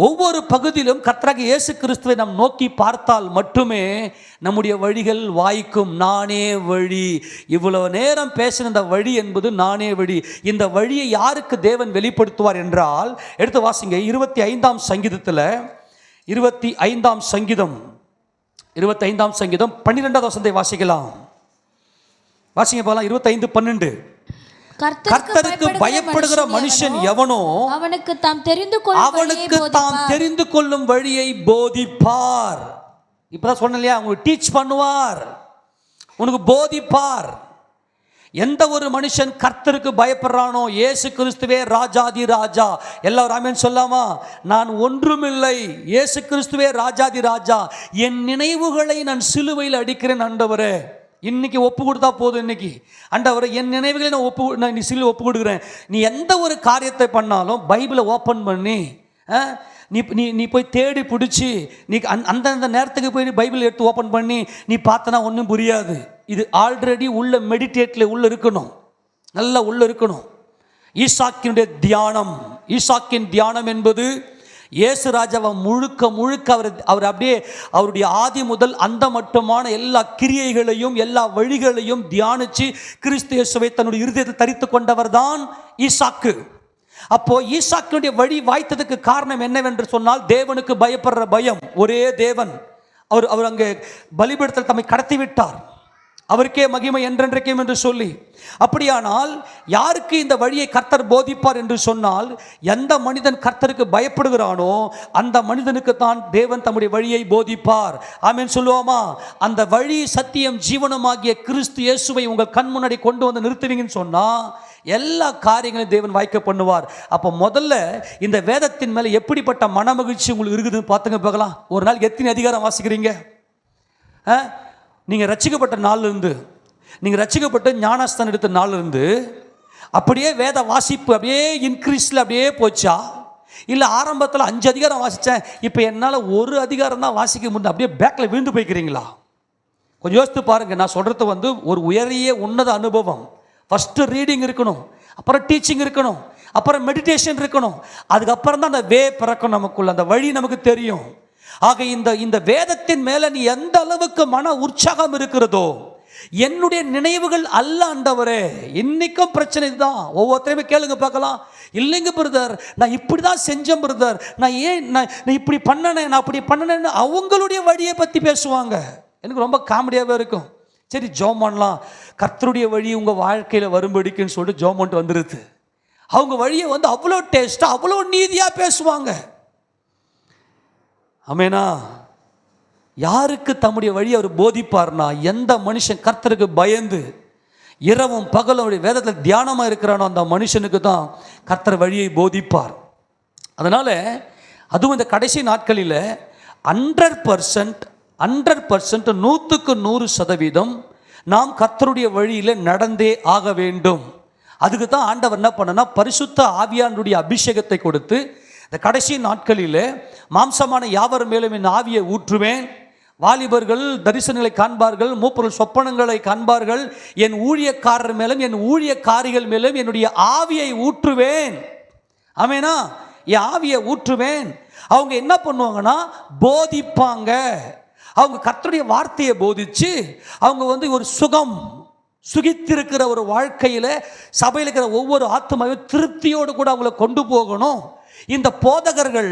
ஒவ்வொரு பகுதியிலும் கர்த்தராகிய இயேசு கிறிஸ்துவை நாம் நோக்கி பார்த்தால் மட்டுமே நம்முடைய வழிகள் வாய்க்கும். நானே வழி, இவ்வளவு நேரம் பேசின இந்த வழி என்பது நானே வழி. இந்த வழியை யாருக்கு தேவன் வெளிப்படுத்துவார் என்றால், எடுத்து வாசிங்க 25ஆம் சங்கீதத்தில் 25ஆம் சங்கீதம் 12வது வசனத்தை வாசிக்கலாம். வாசிங்க போலாம். 25:12. கர்த்தருக்கு பயப்படுகிற மனுஷன் எவனோ அவனுக்கு தாம் தெரிந்து கொள்ளும் வழியை போதிப்பார். இப்பதான் சொன்ன இல்லையா, உங்களுக்கு டீச் பண்ணுவார், உனக்கு போதிப்பார். எந்த ஒரு மனுஷன் கர்த்தருக்கு பயப்படுறானோ, இயேசு கிறிஸ்துவே ராஜாதி ராஜா, எல்லாரும் ஆமென் சொல்லாமா? நான் ஒன்றுமில்லை, இயேசு கிறிஸ்துவே ராஜாதி ராஜா, என் நினைவுகளை நான் சிலுவையில் அடிக்கிறேன் ஆண்டவரே. இன்னைக்கு ஒப்பு கொடுத்தா போதும். இன்னைக்கு ஆண்டவரே என் நினைவுகளை நான் நீ சிலுவை ஒப்பு கொடுக்குறேன். நீ எந்த ஒரு காரியத்தை பண்ணாலும் பைபிளை ஓப்பன் பண்ணி நீ நீ நீ போய் தேடி பிடிச்சி நீ அந்தந்த நேரத்துக்கு போய் பைபிள் எடுத்து ஓப்பன் பண்ணி நீ பார்த்தனா ஒன்றும் புரியாது. இது ஆல்ரெடி உள்ள மெடிடேட்டில் உள்ள இருக்கணும், நல்லா உள்ள இருக்கணும். ஈசாக்கினுடைய தியானம், ஈசாக்கின் தியானம் என்பது இயேசு ராஜாவை முழுக்க அவர் அப்படியே அவருடைய ஆதி முதல் அந்த மட்டுமான எல்லா கிரியைகளையும் எல்லா வழிகளையும் தியானித்து கிறிஸ்து இயேசுவை தன்னுடைய இருதயத்தை தரித்து கொண்டவர் தான் ஈசாக்கு. அப்போ ஈசாக்கினுடைய வழி வாய்த்ததுக்கு காரணம் என்னவென்று சொன்னால், தேவனுக்கு பயப்படுற பயம். ஒரே தேவன், அவர் அங்கே பலிபீடத்தில் தம்மை கடத்தி விட்டார், அவருக்கே மகிமை என்றென்றைக்கும் என்று சொல்லி. அப்படியானால் யாருக்கு இந்த வழியை கர்த்தர் போதிப்பார் என்று சொன்னால், எந்த மனிதன் கர்த்தருக்கு பயப்படுகிறானோ அந்த மனிதனுக்கு தான் தேவன் தம்முடைய வழியை போதிப்பார். ஆமென் சொல்லுவோமா? அந்த வழி சத்தியம் ஜீவனமாகிய கிறிஸ்து இயேசுவை உங்கள் கண் முன்னாடி கொண்டு வந்து நிறுத்துவீங்கன்னு சொன்னா எல்லா காரியங்களையும் தேவன் வாய்க்க பண்ணுவார். அப்போ முதல்ல இந்த வேதத்தின் மேலே எப்படிப்பட்ட மனமகிழ்ச்சி உங்களுக்கு இருக்குதுன்னு பார்த்துங்க பார்க்கலாம். ஒரு நாள் எத்தனை அதிகாரம் வாசிக்கிறீங்க? நீங்கள் ரட்சிக்கப்பட்ட நாளிலிருந்து, நீங்கள் ரட்சிக்கப்பட்ட ஞானஸ்தானம் எடுத்த நாளிலிருந்து அப்படியே வேத வாசிப்பு அப்படியே இன்க்ரீஸில் அப்படியே போச்சா, இல்லை ஆரம்பத்தில் 5 அதிகாரம் வாசித்தேன், இப்போ என்னால் ஒரு அதிகாரம் தான் வாசிக்க முடியும், அப்படியே பேக்கில் விழுந்து போய்க்கிறீங்களா? கொஞ்சம் யோசித்து பாருங்கள். நான் சொல்கிறது ஒரு உயரிய உன்னத அனுபவம். ஃபஸ்ட்டு ரீடிங் இருக்கணும், அப்புறம் டீச்சிங் இருக்கணும், அப்புறம் மெடிடேஷன் இருக்கணும், அதுக்கப்புறம் தான் அந்த வே பிறக்கும் நமக்குள்ள, அந்த வழி நமக்கு தெரியும். ஆக இந்த வேதத்தின் மேலே நீ எந்த அளவுக்கு மன உற்சாகம் இருக்கிறதோ, என்னுடைய நினைவுகள் அல்ல ஆண்டவரே. இன்னைக்கும் பிரச்சனை தான். ஒவ்வொருத்தரையுமே கேளுங்க பார்க்கலாம். இல்லைங்க பிரதர், நான் இப்படி தான் செஞ்சேன் பிரதர், நான் இப்படி பண்ணனேன், நான் அப்படி பண்ணனேன்னு அவங்களுடைய வழியை பற்றி பேசுவாங்க. எனக்கு ரொம்ப காமெடியாகவே இருக்கும். சரி ஜோம் பண்ணலாம், கர்த்தருடைய வழி உங்கள் வாழ்க்கையில் வரும்படிக்குன்னு சொல்லிட்டு ஜோம் பண்ணிட்டு வந்துடுது. அவங்க வழியை அவ்வளோ டேஸ்ட்டாக அவ்வளோ நீதியாக பேசுவாங்க. ஆமேனா? யாருக்கு தம்முடைய வழி அவர் போதிப்பார்னா, எந்த மனுஷன் கர்த்தருக்கு பயந்து இரவும் பகலும் அவருடைய வேதத்தில் தியானமாக இருக்கிறானோ அந்த மனுஷனுக்கு தான் கர்த்தர் வழியை போதிப்பார். அதனால் அதுவும் இந்த கடைசி நாட்களில் 100% 100% நாம் கர்த்தருடைய வழியில் நடந்தே ஆக வேண்டும். அதுக்கு தான் ஆண்டவர் என்ன பண்ணனா, பரிசுத்த ஆவியானுடைய அபிஷேகத்தை கொடுத்து இந்த கடைசி நாட்களில் மாம்சமான யாவர் மேலும் என் ஆவியை ஊற்றுவேன், வாலிபர்கள் தரிசனங்களை காண்பார்கள், மூப்பர்கள் சொப்பனங்களை காண்பார்கள், என் ஊழியக்காரர் மேலும் என் ஊழியக்காரிகள் மேலும் என்னுடைய ஆவியை ஊற்றுவேன். ஆமேனா? என் ஆவியை ஊற்றுவேன். அவங்க என்ன பண்ணுவாங்கன்னா போதிப்பாங்க. அவங்க கர்த்தருடைய வார்த்தையை போதிச்சு அவங்க ஒரு சுகித்திருக்கிற ஒரு வாழ்க்கையில் சபையில் இருக்கிற ஒவ்வொரு ஆத்மாவையும் திருப்தியோடு கூட அவங்கள கொண்டு போகணும். இந்த போதகர்கள்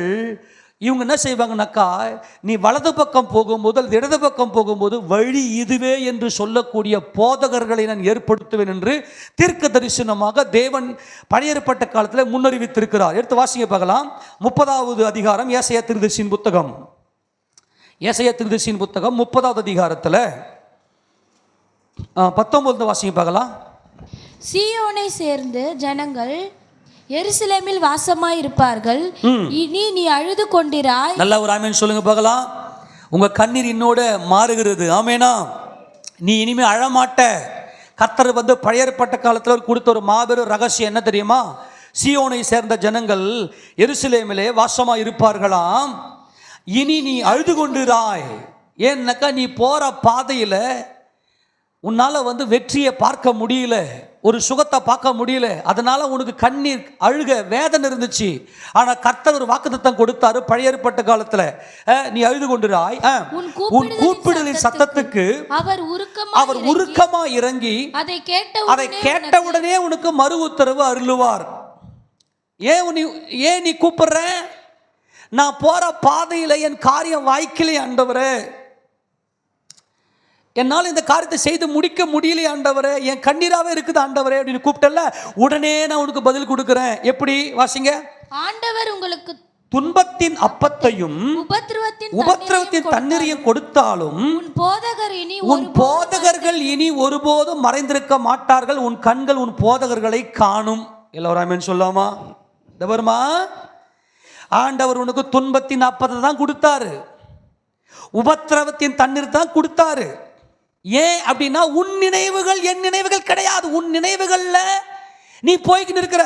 இவங்க என்ன செய்வாங்கனாக்கா, நீ வலது பக்கம் போகும்போது அல்லது இடது பக்கம் போகும்போது வழி இதுவே என்று சொல்லக்கூடிய போதகர்களை நான் ஏற்படுத்துவேன் என்று தீர்க்க தரிசனமாக தேவன் பழைய ஏற்பாட்டு காலத்தில் முன்னறிவித்திருக்கிறார். எடுத்து வாசிங்க பார்க்கலாம். 30வது அதிகாரம் ஏசாயா தீர்க்கதரிசியின் புத்தகம். ஏசாயா தீர்க்கதரிசியின் புத்தகம் 30வது அதிகாரத்தில் 19 வாசிங்க பார்க்கலாம். சீயோனை சேர்ந்து ஜனங்கள் எருசலேமில் வாசமாய் இருப்பார்கள். இனி நீ அழுது கொண்டிராய். நல்ல ஒரு ஆமேன் சொல்லுங்க பார்க்கலாம். உங்க கண்ணீர் இன்னோட மாறுகிறது. ஆமேனா. நீ இனிமே அழமாட்ட. கர்த்தர் வந்து பழைய ஏற்பாட்டு காலத்தில் கொடுத்த ஒரு மாபெரும் ரகசியம் என்ன தெரியுமா? சீயோனை சேர்ந்த ஜனங்கள் எருசலேமிலே வாசமாக இருப்பார்களாம். இனி நீ அழுது கொண்டிராய். ஏன்னாக்கா நீ போற பாதையில் உன்னால வந்து வெற்றியை பார்க்க முடியல, ஒரு சுகத்தை பார்க்க முடியல. அதனால உனக்கு கண்ணீர் அழுக வேதனை இருந்துச்சு. ஆனா கர்த்தர் ஒரு வாக்குத்தத்தம் கொடுத்தாரு பழைய ஏற்பாட்டு காலத்துல, நீ அழுது கொண்டிராய். உன் கூப்பிடுதலின் சத்தத்துக்கு அவர் உருக்கமா இறங்கி அதை கேட்டவுடனே உனக்கு மறு உத்தரவு அருளுவார். ஏன் நீ கூப்பிடுற? நான் போற பாதையில என் காரியம் வாய்க்கலை ஆண்டவரே, என்னால் இந்த காரியத்தை செய்து முடிக்க முடியலையே ஆண்டவரே, என் கண்ணீராவே இருக்குது ஆண்டவரே அப்படின்னு கூப்பிட்டல, உடனே நான் உனக்கு பதில் கொடுக்கிறேன். எப்படி? வாசிங்க. ஆண்டவர் உங்களுக்கு துன்பத்தின் அப்பத்தையும் உபத்திரவத்தின் தண்ணீரையும் கொடுத்தாலும் உன் போதகர்கள் இனி ஒருபோதும் மறைந்திருக்க மாட்டார்கள். உன் கண்கள் உன் போதகர்களை காணும். எல்லாரும் சொல்லாமா? தவறுமா? ஆண்டவர் உனக்கு துன்பத்தின் அப்பத்தை தான் கொடுத்தாரு, உபத்திரவத்தின் தண்ணீர் தான் கொடுத்தாரு. ஏன் அப்படின்னா உன் நினைவுகள் என் நினைவுகள் கிடையாது. உன் நினைவுகள்ல நீ போய்கிட்டு இருக்கிற,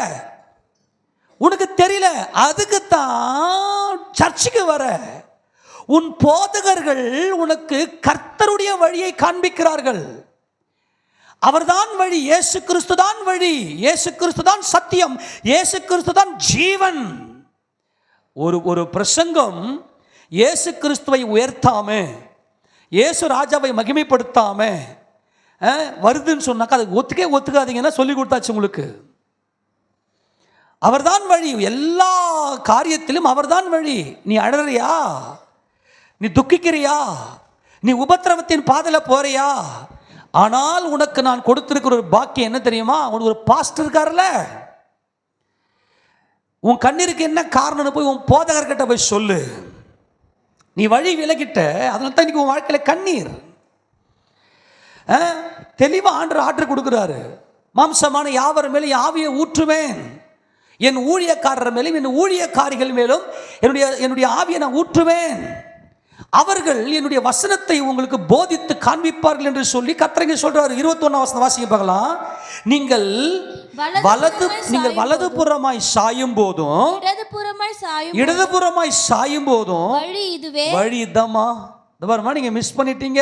உனக்கு தெரியல. அதுக்குத்தான் சர்ச்சுக்கு வர. உன் போதகர்கள் உனக்கு கர்த்தருடைய வழியை காண்பிக்கிறார்கள். அவர்தான் வழி, இயேசு கிறிஸ்து தான் வழி, இயேசு கிறிஸ்து தான் சத்தியம், இயேசு கிறிஸ்து தான் ஜீவன். ஒரு பிரசங்கம் இயேசு கிறிஸ்துவை உயர்த்தாம, இயேசு ராஜாவை மகிமைப்படுத்தாம வருதுன்னு சொன்னாக்கா அது ஒத்துக்காதீங்கன்னா சொல்லி கொடுத்தாச்சு உங்களுக்கு. அவர்தான் வழி, எல்லா காரியத்திலும் அவர்தான் வழி. நீ அழறியா? நீ துக்கிக்கிறியா? நீ உபத்திரவத்தின் பாதையில போறியா? ஆனால் உனக்கு நான் கொடுத்திருக்கிற ஒரு பாக்கியம் என்ன தெரியுமா? உனக்கு ஒரு பாஸ்டர் இருக்காருல்ல, உன் கண்ணீருக்கு என்ன காரணம்னு போய் உன் போதகர்கிட்ட போய் சொல்லு. நீ வழி விலகிட்ட, அதனால தான் இன்னைக்கு உன் வாழ்க்கையில கண்ணீர். தெளிவா ஆர்டர் கொடுக்கிறாரு. மாம்சமான யாவர் மேலும் ஆவியை ஊற்றுவேன், என் ஊழியக்காரர் மேலும் என் ஊழியக்காரிகள் மேலும் என்னுடைய ஆவியை நான் ஊற்றுவேன். அவர்கள் என்னுடைய வசனத்தை உங்களுக்கு போதித்து காண்பிப்பார்கள் என்று சொல்லி கர்த்தர் சொல்றாரு. 21 வசனம் வாசிக்க பார்க்கலாம். நீங்கள் வலதுபுறமாய் சாயும் போதும் இடதுபுறமாய் சாயும் போதும் வழி இதமா. நீங்க மிஸ் பண்ணிட்டீங்க.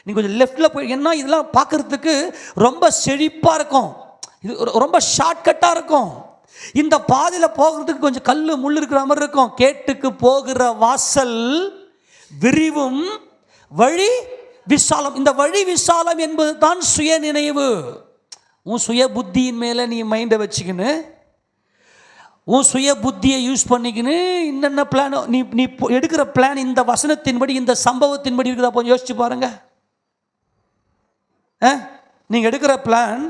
நீங்க கொஞ்சம் லெஃப்ட்ல போய், என்ன இதெல்லாம் பார்க்கறதுக்கு ரொம்ப செழிப்பா இருக்கும், இது ரொம்ப ஷார்ட்கட்டா இருக்கும். இந்த பாதையில போகிறதுக்கு கொஞ்சம் கல்லு முள்ளு இருக்கிற மாதிரி இருக்கும். கேட்டுக்கு போகிற வாசல் விரிவும் வழி விசாலம். இந்த வழி விசாலம் என்பது தான் சுய நினைவு. உன் சுய புத்தியின் மேலே நீ மைண்டை வச்சுக்கின்னு, உன் சுய புத்தியை யூஸ் பண்ணிக்கின்னு என்னென்ன பிளான் நீ எடுக்கிற பிளான் இந்த வசனத்தின்படி இந்த சம்பவத்தின்படி இருக்குதா? கொஞ்சம் யோசிச்சு பாருங்க. நீங்கள் எடுக்கிற பிளான்,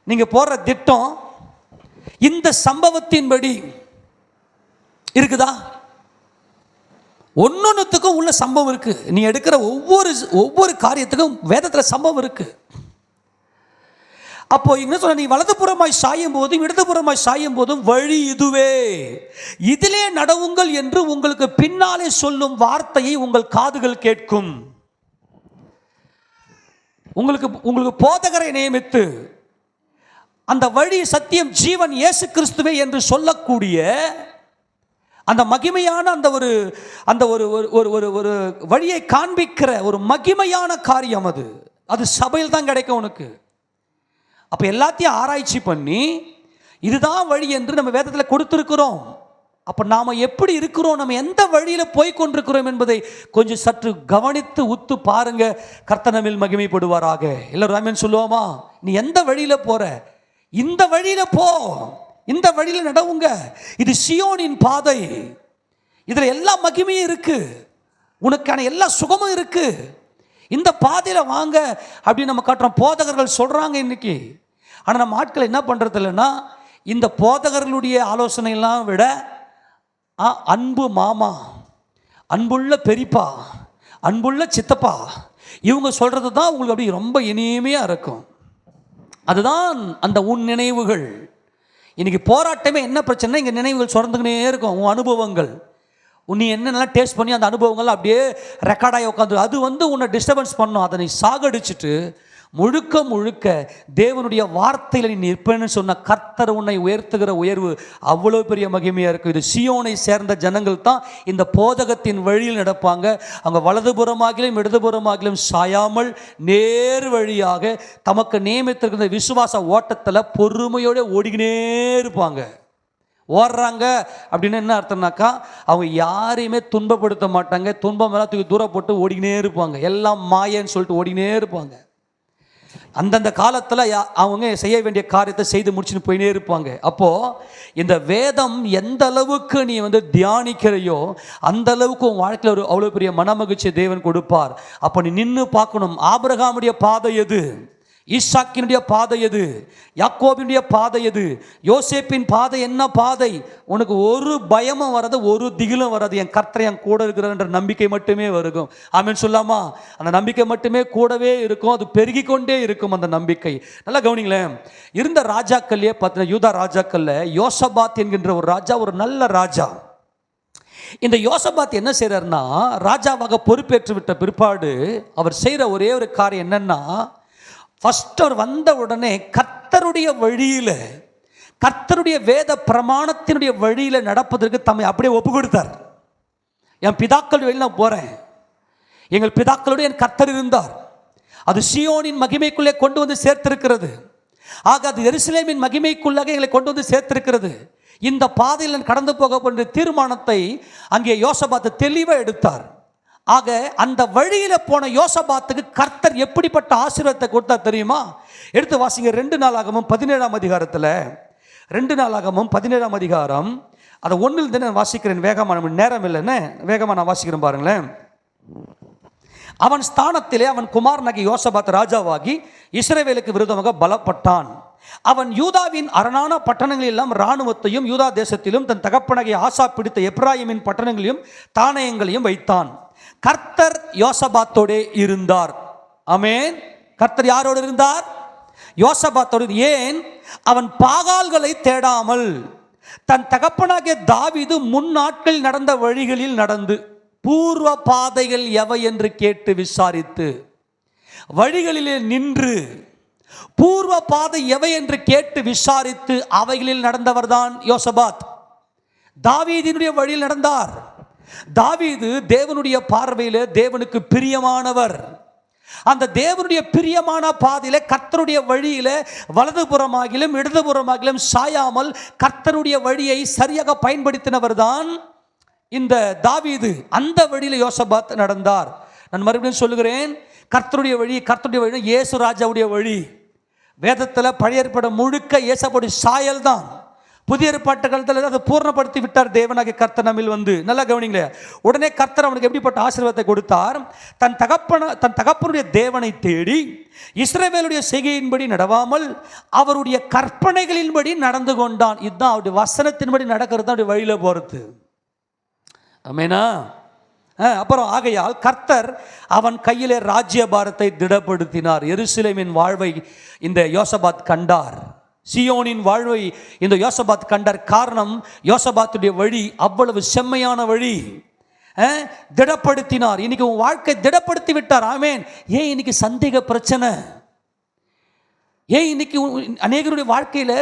நீங்கள் போடுற திட்டம் இந்த சம்பவத்தின்படி இருக்குதா? ஒன்னொன்னுத்துக்கும் உள்ள சம்பவம் இருக்கு. நீ எடுக்கிற ஒவ்வொரு காரியத்துக்கும் வேதத்தில் சம்பவம் இருக்கு. அப்போ என்ன சொல்ற? நீ வலதுபுறமாய் சாயும் போதும் இடதுபுறமாய் சாயும் போதும் வழி இதுவே, இதிலே நடவுங்கள் என்று உங்களுக்கு பின்னாலே சொல்லும் வார்த்தையை உங்கள் காதுகள் கேட்கும். உங்களுக்கு போதகரை நியமித்து அந்த வழி சத்தியம் ஜீவன் இயேசு கிறிஸ்துவே என்று சொல்லக்கூடிய அந்த மகிமையான அந்த ஒரு வழியை காண்பிக்கிற ஒரு மகிமையான காரியம் அது சபையில் தான் கிடைக்கும் உனக்கு. அப்போ எல்லாத்தையும் ஆராய்ச்சி பண்ணி இதுதான் வழி என்று நம்ம வேதத்தில் கொடுத்துருக்கிறோம். அப்போ நாம் எப்படி இருக்கிறோம், நம்ம எந்த வழியில் போய் கொண்டிருக்கிறோம் என்பதை கொஞ்சம் சற்று கவனித்து உத்து பாருங்க. கர்த்தர் நம்மில் மகிமைப்படுவாராக. எல்லாரும் ஆமென் சொல்லுவோமா? நீ எந்த வழியில் போற? இந்த வழியில் போ, இந்த வழியில் நடவுங்க. இது சியோனின் பாதை, இதில் எல்லா மகிமையும் இருக்கு, உனக்கான எல்லா சுகமும் இருக்கு. இந்த பாதையில் வாங்க அப்படின்னு நம்ம காட்டுறோம். போதகர்கள் சொல்கிறாங்க இன்னைக்கு. ஆனால் நம்ம ஆட்கள் என்ன பண்ணுறது இல்லைன்னா, இந்த போதகர்களுடைய ஆலோசனையெல்லாம் விட அன்பு மாமா, அன்புள்ள பெரியப்பா, அன்புள்ள சித்தப்பா, இவங்க சொல்கிறது தான் உங்களுக்கு அப்படி ரொம்ப இனிமையாக இருக்கும். அதுதான் அந்த உன் நினைவுகள். இன்னைக்கு போராட்டமே என்ன பிரச்சனை, இங்கே நினைவுகள் சுரந்துக்கினே இருக்கும். உன் அனுபவங்கள், நீ என்னென்னலாம் டேஸ்ட் பண்ணி அந்த அனுபவங்கள் அப்படியே ரெக்கார்டாகி உட்காந்து அது உன்னை டிஸ்டர்பன்ஸ் பண்ணும். அதை நீ சாகடிச்சுட்டு முழுக்க முழுக்க தேவனுடைய வார்த்தையில் நீ நிற்பேன்னு சொன்ன கர்த்தர் உன்னை உயர்த்துகிற உயர்வு அவ்வளோ பெரிய மகிமையாக இருக்கும். இது சியோனை சேர்ந்த ஜனங்கள் தான் இந்த போதகத்தின் வழியில் நடப்பாங்க. அவங்க வலதுபுறமாகிலும் இடதுபுறமாகிலும் சாயாமல் நேர் வழியாக தமக்கு நியமித்திருக்கிற விசுவாச ஓட்டத்தில் பொறுமையோடு ஓடிக்கினே இருப்பாங்க. ஓடுறாங்க அப்படின்னு என்ன அர்த்தம்னாக்கா, அவங்க யாரையுமே துன்பப்படுத்த மாட்டாங்க. துன்பம் எல்லாம் தூக்கி தூரம் போட்டு ஓடிக்கினே இருப்பாங்க. எல்லாம் மாயன்னு சொல்லிட்டு ஓடிக்கினே இருப்பாங்க. அந்தந்த காலத்தில் அவங்க செய்ய வேண்டிய காரியத்தை செய்து முடிச்சுன்னு போயினே இருப்பாங்க. அப்போது இந்த வேதம் எந்த அளவுக்கு நீ தியானிக்கிறையோ அந்த அளவுக்கு உன் வாழ்க்கையில் அவ்வளோ பெரிய மனமகிழ்ச்சியை தேவன் கொடுப்பார். அப்போ நீ நின்று பார்க்கணும், ஆபிரகாமுடைய பாதை எது, ஈசாக்கினுடைய பாதை எது, யாக்கோபினுடைய பாதை எது, யோசேப்பின் பாதை என்ன பாதை. உனக்கு ஒரு பயமும் வராது, ஒரு திகிலும் வராது. என் கர்த்தர் என் கூட இருக்கிறன்ற நம்பிக்கை மட்டுமே வருகும். ஆமென் சொல்லாமா? அந்த நம்பிக்கை மட்டுமே கூடவே இருக்கும். அது பெருகி கொண்டே இருக்கும் அந்த நம்பிக்கை. நல்லா கவனிங்களேன். இருந்த ராஜாக்கள்லேயே பார்த்தீங்கன்னா, யூதா ராஜாக்கள்ல யோசபாத் என்கின்ற ஒரு ராஜா ஒரு நல்ல ராஜா. இந்த யோசபாத் என்ன செய்கிறார்னா, ராஜாவாக பொறுப்பேற்று விட்ட பிற்பாடு அவர் செய்கிற ஒரே ஒரு காரியம் என்னன்னா, ஃபர்ஸ்ட் அவர் வந்த உடனே கர்த்தருடைய வழியில், கர்த்தருடைய வேத பிரமாணத்தினுடைய வழியில் நடப்பதற்கு தம்மை அப்படியே ஒப்பு கொடுத்தார். என் பிதாக்கள் வழியில் நான் போகிறேன், எங்கள் பிதாக்களுடைய என் கர்த்தர் இருந்தார். அது சீயோனின் மகிமைக்குள்ளே கொண்டு வந்து சேர்த்திருக்கிறது. ஆக அது எருசலேமின் மகிமைக்குள்ளாக எங்களை கொண்டு வந்து சேர்த்திருக்கிறது. இந்த பாதையில் கடந்து போக போன்ற தீர்மானத்தை அங்கே யோசபாத் தெளிவாக எடுத்தார். ஆக அந்த வழியில் போன யோசபாத்துக்கு கர்த்தர் எப்படிப்பட்ட ஆசீர்வாதத்தை கொடுத்தா தெரியுமா? எடுத்து வாசிங்க. 2 நாளாகமும் 17ஆம் அதிகாரத்தில், 2 நாளாகமும் 17ஆம் அதிகாரம் அதை 1 தானே வாசிக்கிறேன். வேகமான நேரம் இல்லைன்னு வேகமாக நான் வாசிக்கிறேன் பாருங்களேன். அவன் ஸ்தானத்திலே அவன் குமாரனாகி யோசபாத் ராஜாவாகி இஸ்ரவேலுக்கு விரோதமாக பலப்பட்டான். அவன் யூதாவின் அரணான பட்டணங்களில் எல்லாம் இராணுவத்தையும் யூதா தேசத்திலும் தன் தகப்பனாகிய ஆசா பிடித்த எப்ராயிமின் பட்டணங்களையும் தானியங்களையும் வைத்தான். கர்த்தர் யோசபாத்தோடே இருந்தார். ஆமென். கர்த்தர் யாரோடு இருந்தார்? யோசபாத்தோடு. ஏன்? அவன் பாகால்களை தேடாமல் தன் தகப்பனாகிய தாவீது முன்னாட்களில் நடந்த வழிகளில் நடந்து பூர்வ பாதைகள் எவை என்று கேட்டு விசாரித்து வழிகளிலே நின்று பூர்வ பாதை எவை என்று கேட்டு விசாரித்து அவைகளில் நடந்தவர்தான் யோசபாத். தாவீதினுடைய வழியில் நடந்தார். தாவீது தேவனுடைய பார்வையில் தேவனுக்கு பிரியமானவர். அந்த தேவனுடைய பிரியமான பாதையில கர்த்தருடைய வழியில வலதுபுறமாகிலும் இடதுபுறமாகிலும் சாயாமல் கர்த்தருடைய வழியை சரியாக பயன்படுத்தினவர் தான் இந்த தாவீது. அந்த வழியில் யோசபாத் நடந்தார். நான் மறுபடியும் சொல்லுகிறேன், கர்த்தருடைய வழி, கர்த்தருடைய வழி இயேசு ராஜாவுடைய வழி. வேதத்தில் பழைய ஏற்பாடு முழுக்க இயேசுவுடைய சாயல் தான். புதிய ஏற்பாட்டு காலத்தில் அதை பூர்ணப்படுத்தி விட்டார் தேவனாகிய கர்த்தர் நம்மில் வந்து. நல்லா கவனிங்களே. உடனே கர்த்தர் அவனுக்கு எப்படிப்பட்ட ஆசீர்வாதத்தை கொடுத்தார்? தன் தகப்பனுடைய தேவனை தேடி இஸ்ரவேலுடைய செய்கையின்படி நடவாமல் அவருடைய கற்பனைகளின்படி நடந்து கொண்டான். இதுதான் அவருடைய வசனத்தின்படி நடக்கிறது தான் அவருடைய வழியில் போகிறது. ஆமெனா? அப்புறம் ஆகையால் கர்த்தர் அவன் கையிலே ராஜ்யபாரத்தை திடப்படுத்தினார். எருசலேமின் வாழ்வை இந்த யோசபாத் கண்டார். சியோனின் வாழ்வை இந்த யோசபாத் கண்டார். காரணம், யோசபாத்துடைய வழி அவ்வளவு செம்மையான வழி. திடப்படுத்தினார். இன்னைக்கு உன் வாழ்க்கை திடப்படுத்தி விட்டார். ஆமென். ஏன் இன்னைக்கு சந்தேக பிரச்சனை? ஏன் இன்னைக்கு அநேகருடைய வாழ்க்கையில்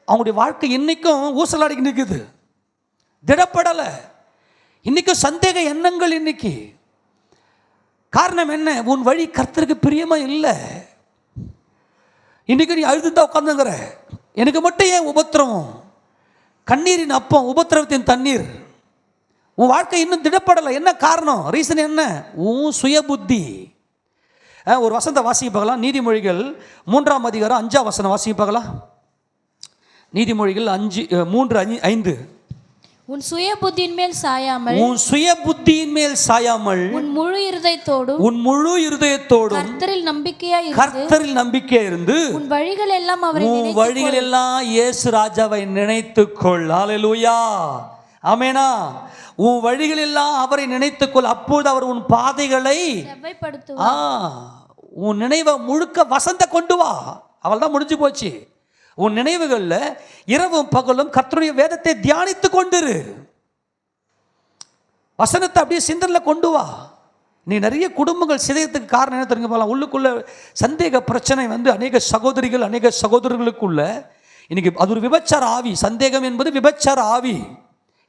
அவங்களுடைய வாழ்க்கை இன்னைக்கும் ஊசலாடிக்கு நிற்குது, திடப்படலை. இன்னைக்கும் சந்தேக எண்ணங்கள். இன்னைக்கு காரணம் என்ன? உன் வழி கர்த்தருக்கு பிரியமா இல்லை. இன்னைக்கு நீ அழுதுதான் உட்காந்துங்கிற. எனக்கு மட்டும் ஏன் உபத்திரவம்? கண்ணீரின் அப்பம், உபத்திரவத்தின் தண்ணீர். உன் வாழ்க்கை இன்னும் திடப்படலை. என்ன காரணம்? ரீசன் என்ன? உன் சுய புத்தி. ஒரு வசனத்தை வாசிக்க பார்க்கலாம். நீதிமொழிகள் 3ஆம் அதிகாரம் 5ஆம் வசனம் வாசிக்க பார்க்கலாம். நீதிமொழிகள் 3:5. உன் சுய புத்தியின் மேல் சாயாமல், உன் சுய புத்தியின் மேல் சாயாமல், உன் முழு இருதயத்தோடும், உன் முழு இருதயத்தோடும் கர்த்தரில் நம்பிக்கையா இருந்து உன் வழிகள் எல்லாம் அவரை உன் வழிகள் எல்லாம் இயேசு ராஜாவை நினைத்துக்கொள். ஹல்லேலூயா. ஆமெனா? உன் வழிகள் எல்லாம் அவரை நினைத்துக்கொள். அப்போது அவர் உன் பாதைகளை செவ்வைப்படுத்துவார். உன் நினைவை முழுக்க வசந்த கொண்டு வா. அவள் தான் முடிஞ்சு போச்சு. உன் நினைவுகளில் இரவும் பகலும் கர்த்தருடைய வேதத்தை தியானித்து கொண்டிரு. வசனத்தை அப்படியே சிந்தனையில் கொண்டு வா. நீ நிறைய குடும்பங்கள் சிதையத்துக்கு காரணம் என்ன தெரிஞ்சு போகலாம். உள்ளுக்குள்ள சந்தேக பிரச்சனை வந்து அநேக சகோதரிகள் அநேக சகோதரர்களுக்குள்ள இன்னைக்கு அது ஒரு விபச்சார ஆவி. சந்தேகம் என்பது விபச்சார ஆவி.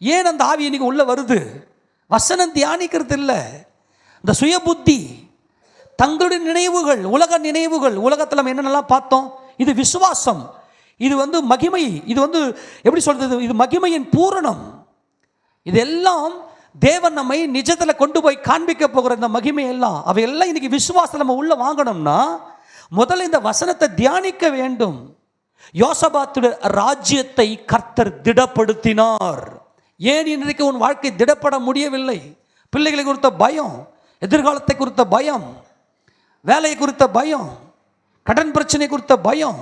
ஏன் அந்த ஆவி இன்னைக்கு உள்ள வருது? வசனம் தியானிக்கிறது இல்லை, இந்த சுய புத்தி, தங்களுடைய நினைவுகள், உலக நினைவுகள். உலகத்தில் நம்ம என்னென்னலாம் பார்த்தோம்? இது விசுவாசம், இது வந்து மகிமை, இது வந்து எப்படி சொல்றது, இது மகிமையின் பூரணம். இதெல்லாம் தேவன் நம்மை நிஜத்தில் கொண்டு போய் காண்பிக்க போகிற இந்த மகிமை எல்லாம், அவையெல்லாம் இன்னைக்கு விசுவாசம் நம்ம உள்ள வாங்கணும்னா முதல்ல இந்த வசனத்தை தியானிக்க வேண்டும். யோசபாத்துடைய ராஜ்யத்தை கர்த்தர் திடப்படுத்தினார். ஏன் இன்றைக்கு உன் வாழ்க்கை திடப்பட முடியவில்லை? பிள்ளைகளை குறித்த பயம், எதிர்காலத்தை குறித்த பயம், வேலை குறித்த பயம், கடன் பிரச்சனை குறித்த பயம்.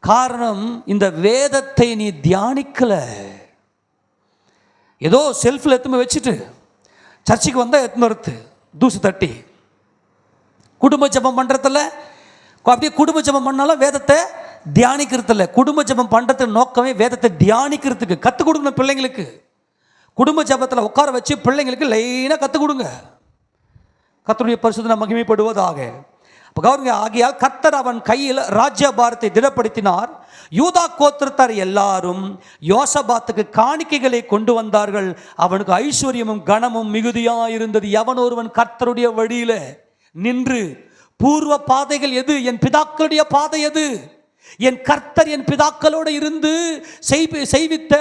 காரணம், இந்த வேதத்தை நீ தியானிக்கல. ஏதோ செல்ஃபில் எத்துமே வச்சுட்டு சர்ச்சுக்கு வந்தால் எத்துமறுத்து தூசு தட்டி குடும்ப ஜபம் பண்ணுறதில்ல. அப்படியே குடும்ப ஜபம் பண்ணாலும் வேதத்தை தியானிக்கிறதில்ல. குடும்ப ஜபம் பண்ணுறதுக்கு நோக்கமே வேதத்தை தியானிக்கிறதுக்கு கற்றுக் கொடுக்கணும். பிள்ளைங்களுக்கு குடும்ப ஜபத்தில் உட்கார வச்சு பிள்ளைங்களுக்கு லைனாக கற்றுக் கொடுங்க. கர்த்தருடைய பரிசுத்த நாமம் மகிமைப்படுவதாக. அப்போ கவனிங்க, ஆகியால் கர்த்தர் அவன் கையில் ராஜ்யபாரத்தை திடப்படுத்தினார். யூதா கோத்திரத்தார் எல்லாரும் யோசபாத்துக்கு காணிக்கைகளை கொண்டு வந்தார்கள். அவனுக்கு ஐஸ்வர்யமும் கனமும் மிகுதியாக இருந்தது. எவன் ஒருவன் கர்த்தருடைய வழியில நின்று, பூர்வ பாதைகள் எது, என் பிதாக்களுடைய பாதை எது, என் கர்த்தர் என் பிதாக்களோடு இருந்து செய்வித்த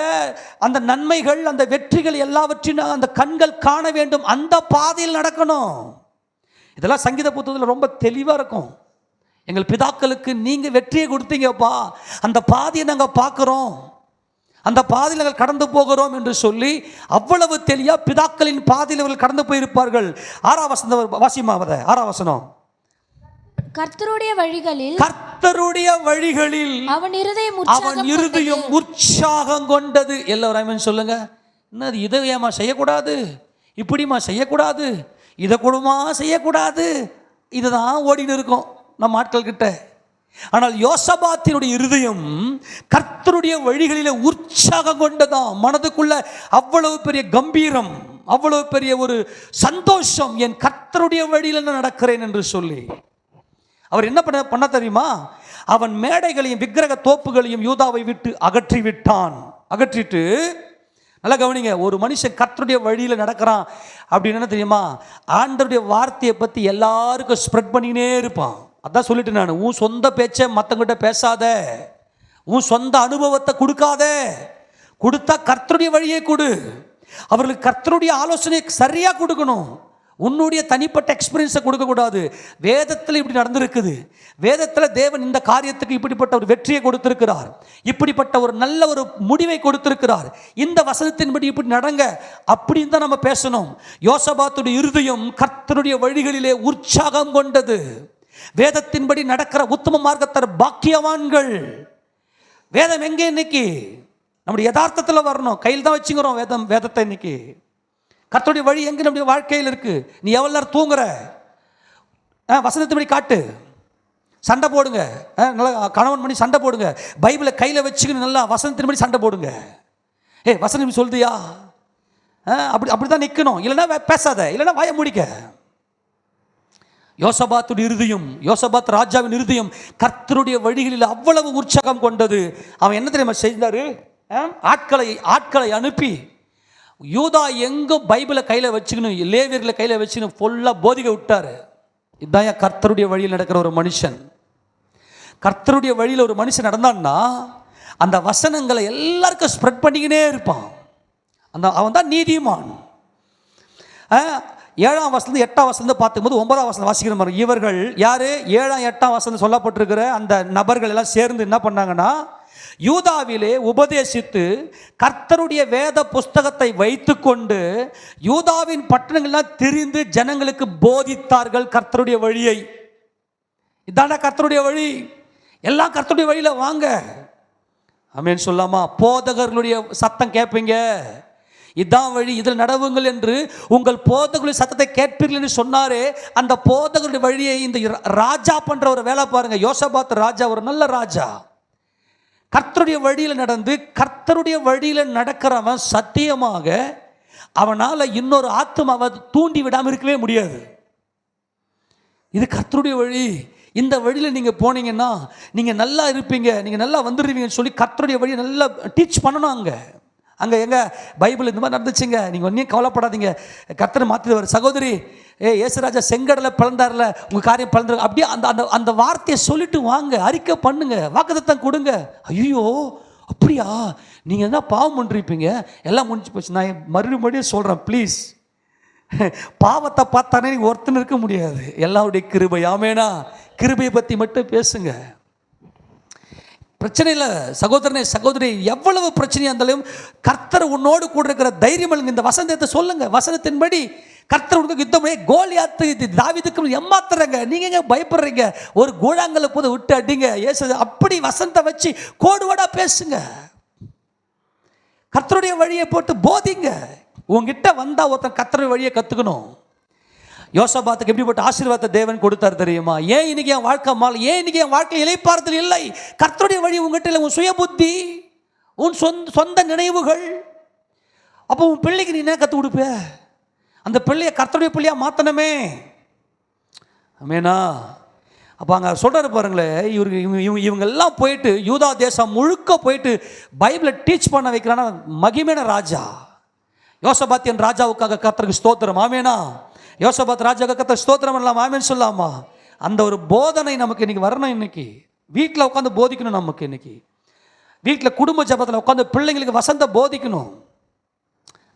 அந்த நன்மைகள், அந்த வெற்றிகள் எல்லாவற்றையும் அந்த கண்கள் காண வேண்டும். அந்த பாதையில் நடக்கணும். இதெல்லாம் சங்கீத புத்தகத்தில் ரொம்ப தெளிவாக இருக்கும். எங்கள் பிதாக்களுக்கு நீங்கள் வெற்றியை கொடுத்தீங்கப்பா, அந்த பாதையை நாங்கள் பார்க்குறோம், அந்த பாதையில் நாங்கள் கடந்து போகிறோம் என்று சொல்லி அவ்வளவு தெளிவாக பிதாக்களின் பாதையில் அவர்கள் கடந்து போயிருப்பார்கள். 6ஆம் வசனம் வாசிமாவத. 6ஆம் வசனம், கர்த்தருடைய வழிகளில் அவன் இருதயம் உற்சாகம் கொண்டது. எல்லாரும் சொல்லுங்க. என்னது இதை ஏமா செய்யக்கூடாது, இப்படிமா செய்யக்கூடாது, இதை கூடமா செய்யக்கூடாது, இதுதான் ஓடின்னு இருக்கும் நம்ம ஆட்கள் கிட்ட. ஆனால் யோசபாத்தினுடைய இருதயம் கர்த்தருடைய வழிகளிலே உற்சாகம் கொண்டதாம். மனதுக்குள்ள அவ்வளவு பெரிய கம்பீரம், அவ்வளவு பெரிய ஒரு சந்தோஷம், என் கர்த்தருடைய வழியில் நான் நடக்கிறேன் என்று சொல்லி. அவர் என்ன பண்ண தெரியுமா? அவன் மேடைகளையும் விக்கிரக தோப்புகளையும் யூதாவை விட்டு அகற்றி விட்டான். அகற்றிட்டு, நல்லா கவனிங்க, ஒரு மனுஷன் கர்த்தருடைய வழியில் நடக்கிறான் அப்படின்னு என்ன தெரியுமா? ஆண்டவருடைய வார்த்தையை பற்றி எல்லாருக்கும் ஸ்ப்ரெட் பண்ணினே இருப்பான். அதான் சொல்லிட்டு நான், உன் சொந்த பேச்சை மற்றவங்கிட்ட பேசாத, உன் சொந்த அனுபவத்தை கொடுக்காத, கொடுத்தா கர்த்தருடைய வழியை கொடு. அவர்களுக்கு கர்த்தருடைய ஆலோசனை சரியாக கொடுக்கணும். உன்னுடைய தனிப்பட்ட எக்ஸ்பீரியன்ஸை கொடுக்கக்கூடாது. வேதத்தில் இப்படி நடந்திருக்குது, வேதத்தில் தேவன் இந்த காரியத்துக்கு இப்படிப்பட்ட ஒரு வெற்றியை கொடுத்திருக்கிறார், இப்படிப்பட்ட ஒரு நல்ல ஒரு முடிவை கொடுத்திருக்கிறார், இந்த வசனத்தின்படி இப்படி நடங்க அப்படின்னு தான் நம்ம பேசணும். யோசபாத்துடைய இருதயம் கர்த்தருடைய வழிகளிலே உற்சாகம் கொண்டது. வேதத்தின்படி நடக்கிற உத்தம மார்க்கத்தர் பாக்கியவான்கள். வேதம் எங்கே இன்னைக்கு? நம்முடைய யதார்த்தத்தில் வரணும். கையில் தான் வச்சுக்கிறோம் வேதத்தை. இன்னைக்கு கர்த்தருடைய வழி எங்கே நம்முடைய வாழ்க்கையில் இருக்கு? நீ எவ்வளோ நேரம் தூங்குற? வசனத்தின்படி காட்டு. சண்டை போடுங்க, நல்லா கணவன் பண்ணி சண்டை போடுங்க. பைபிளை கையில் வச்சுக்கணும், நல்லா வசனத்தின்படி சண்டை போடுங்க. வசனம் சொல்லுதியா? அப்படி தான் நிற்கணும். இல்லைன்னா பேசாத, இல்லைன்னா வாய முடிக்க. யோசபாத்துடைய இருதயம், யோசபாத் ராஜாவின் இருதயம் கர்த்தருடைய வழிகளில் அவ்வளவு உற்சாகம் கொண்டது. அவன் என்ன தெரியுமா செய்தாரு? ஆட்களை அனுப்பி யூதா எங்கும் பைபிளை கையில் வச்சுக்கணும், லேவியர்களை கையில் வச்சுக்கணும், ஃபுல்லாக போதிக்க விட்டார். இதுதான் கர்த்தருடைய வழியில் நடக்கிற ஒரு மனுஷன். கர்த்தருடைய வழியில் ஒரு மனுஷன் நடந்தான்னா அந்த வசனங்களை எல்லாருக்கும் ஸ்ப்ரெட் பண்ணிக்கினே இருப்பான். அவன் தான் நீதிமான். 7ஆம் வசனம் 8ஆம் வசனம் பார்க்கும்போது 9ஆம் வசனம் வாசிக்கிற மாதிரி, இவர்கள் யாரு? 7ஆம் 8ஆம் வசனம் சொல்லப்பட்டிருக்கிற அந்த நபர்கள் எல்லாம் சேர்ந்து என்ன பண்ணாங்கன்னா, யூதாவிலே உபதேசித்து கர்த்தருடைய வேத புஸ்தகத்தை வைத்துக்கொண்டு யூதாவின் பட்டணங்கள்லாம் திரிந்து ஜனங்களுக்கு போதித்தார்கள் கர்த்தருடைய வழியை. இதான கர்த்தருடைய வழி. எல்லாம் கர்த்தருடைய வழியில் வாங்க. ஆமென் சொல்லாமா? போதகர்களுடைய சத்தம் கேட்பீங்க, இதான் வழி, இதில் நடவுங்கள் என்று உங்கள் போதகர்களுடைய சத்தத்தை கேட்பீர்கள் என்று சொன்னாரே, அந்த போதகர்களுடைய வழியை இந்த ராஜா பண்ற ஒரு வேலை பாருங்க. யோசபாத் ராஜா ஒரு நல்ல ராஜா. கர்த்தருடைய வழியில் நடந்து கர்த்தருடைய வழியில் நடக்கிறவன் சத்தியமாக அவனால் இன்னொரு ஆத்துமாவை தூண்டி விடாமல் இருக்கவே முடியாது. இது கர்த்தருடைய வழி. இந்த வழியில் நீங்கள் போனீங்கன்னா நீங்கள் நல்லா இருப்பீங்க, நீங்கள் நல்லா வந்துடுவீங்கன்னு சொல்லி கர்த்தருடைய வழியை நல்லா டீச் பண்ணணும். அங்கே எங்க பைபிள் இந்த மாதிரி நடந்துச்சுங்க, நீங்கள் ஒன்றையும் கவலைப்படாதீங்க, கர்த்தரை மாற்றிடுவார். சகோதரி, ஏசுராஜா செங்கடலை பிளந்தார்ல, உங்கள் காரியம் பிளந்துரு, அப்படியே அந்த அந்த அந்த வார்த்தையை சொல்லிட்டு வாங்க, அறிக்கை பண்ணுங்க, வாக்குத்தத்தம் கொடுங்க. ஐயோ அப்படியா, நீங்கள் என்ன பாவம் பண்ணிருப்பீங்க, எல்லாம் முடிஞ்சு போச்சு. நான் மறுபடியும் சொல்கிறேன், ப்ளீஸ், பாவத்தை பார்த்தானே நீங்கள் ஒருத்தன் இருக்க முடியாது. எல்லாருடைய கிருபை. ஆமேனா? கிருபையை பற்றி மட்டும் பேசுங்க. பிரச்சனை இல்லை சகோதரனே சகோதரி, எவ்வளவு பிரச்சனையாக இருந்தாலும் கர்த்தர் உன்னோடு கூட இருக்கிற தைரியம். இந்த வசனத்தை சொல்லுங்க. வசனத்தின்படி கர்த்தர் உனக்கு யுத்தம். கோலியாத்து தாவீதுக்கு ஏமாத்துறாங்க, நீங்க எங்க பயப்படுறீங்க? ஒரு கூழாங்கல்ல போது விட்டு அடிங்க. ஏசு அப்படி வசனத்தை வச்சு கோடுவாடா பேசுங்க. கர்த்தருடைய வழியை போட்டு போதிங்க. உங்ககிட்ட வந்தா ஒருத்தன் கர்த்தருடைய வழியை கத்துக்கணும். யோசபாத்துக்கு எப்படிப்பட்ட ஆசீர்வாதத்தை தேவன் கொடுத்தார் தெரியுமா? ஏன் இன்னைக்கு என் வாழ்க்கை மாலை, ஏன் இன்னைக்கு என் வாழ்க்கை இளைப்பாறுதல் இல்லை? கர்த்தருடைய வழி உங்ககிட்ட இல்லை. உன் சுய புத்தி, உன் சொந்த நினைவுகள். அப்போ உன் பிள்ளைக்கு நீ என்ன கற்றுக் கொடுப்ப? அந்த பிள்ளைய கர்த்தருடைய பிள்ளையா மாற்றணுமே. ஆமேனா? அப்போ அங்கே சொல்கிறாரு பாருங்களேன், இவங்கெல்லாம் போயிட்டு யூதா தேசம் முழுக்க போயிட்டு பைபிளை டீச் பண்ண வைக்கிறான்னா மகிமையான ராஜா. யோசபாத்தியன் ராஜாவுக்காக கர்த்தருக்கு ஸ்தோத்திரம். ஆமேனா? யோசபாத் ராஜாவுக்கு கர்த்தர் ஸ்தோத்திரம் பண்ணலாம். ஆமேன்னு சொல்லாமா? அந்த ஒரு போதனை நமக்கு இன்னைக்கு வரணும். இன்னைக்கு வீட்டில் உட்காந்து போதிக்கணும். நமக்கு இன்னைக்கு வீட்டில் குடும்ப ஜபத்தில் உட்காந்து பிள்ளைங்களுக்கு வசந்த போதிக்கணும்.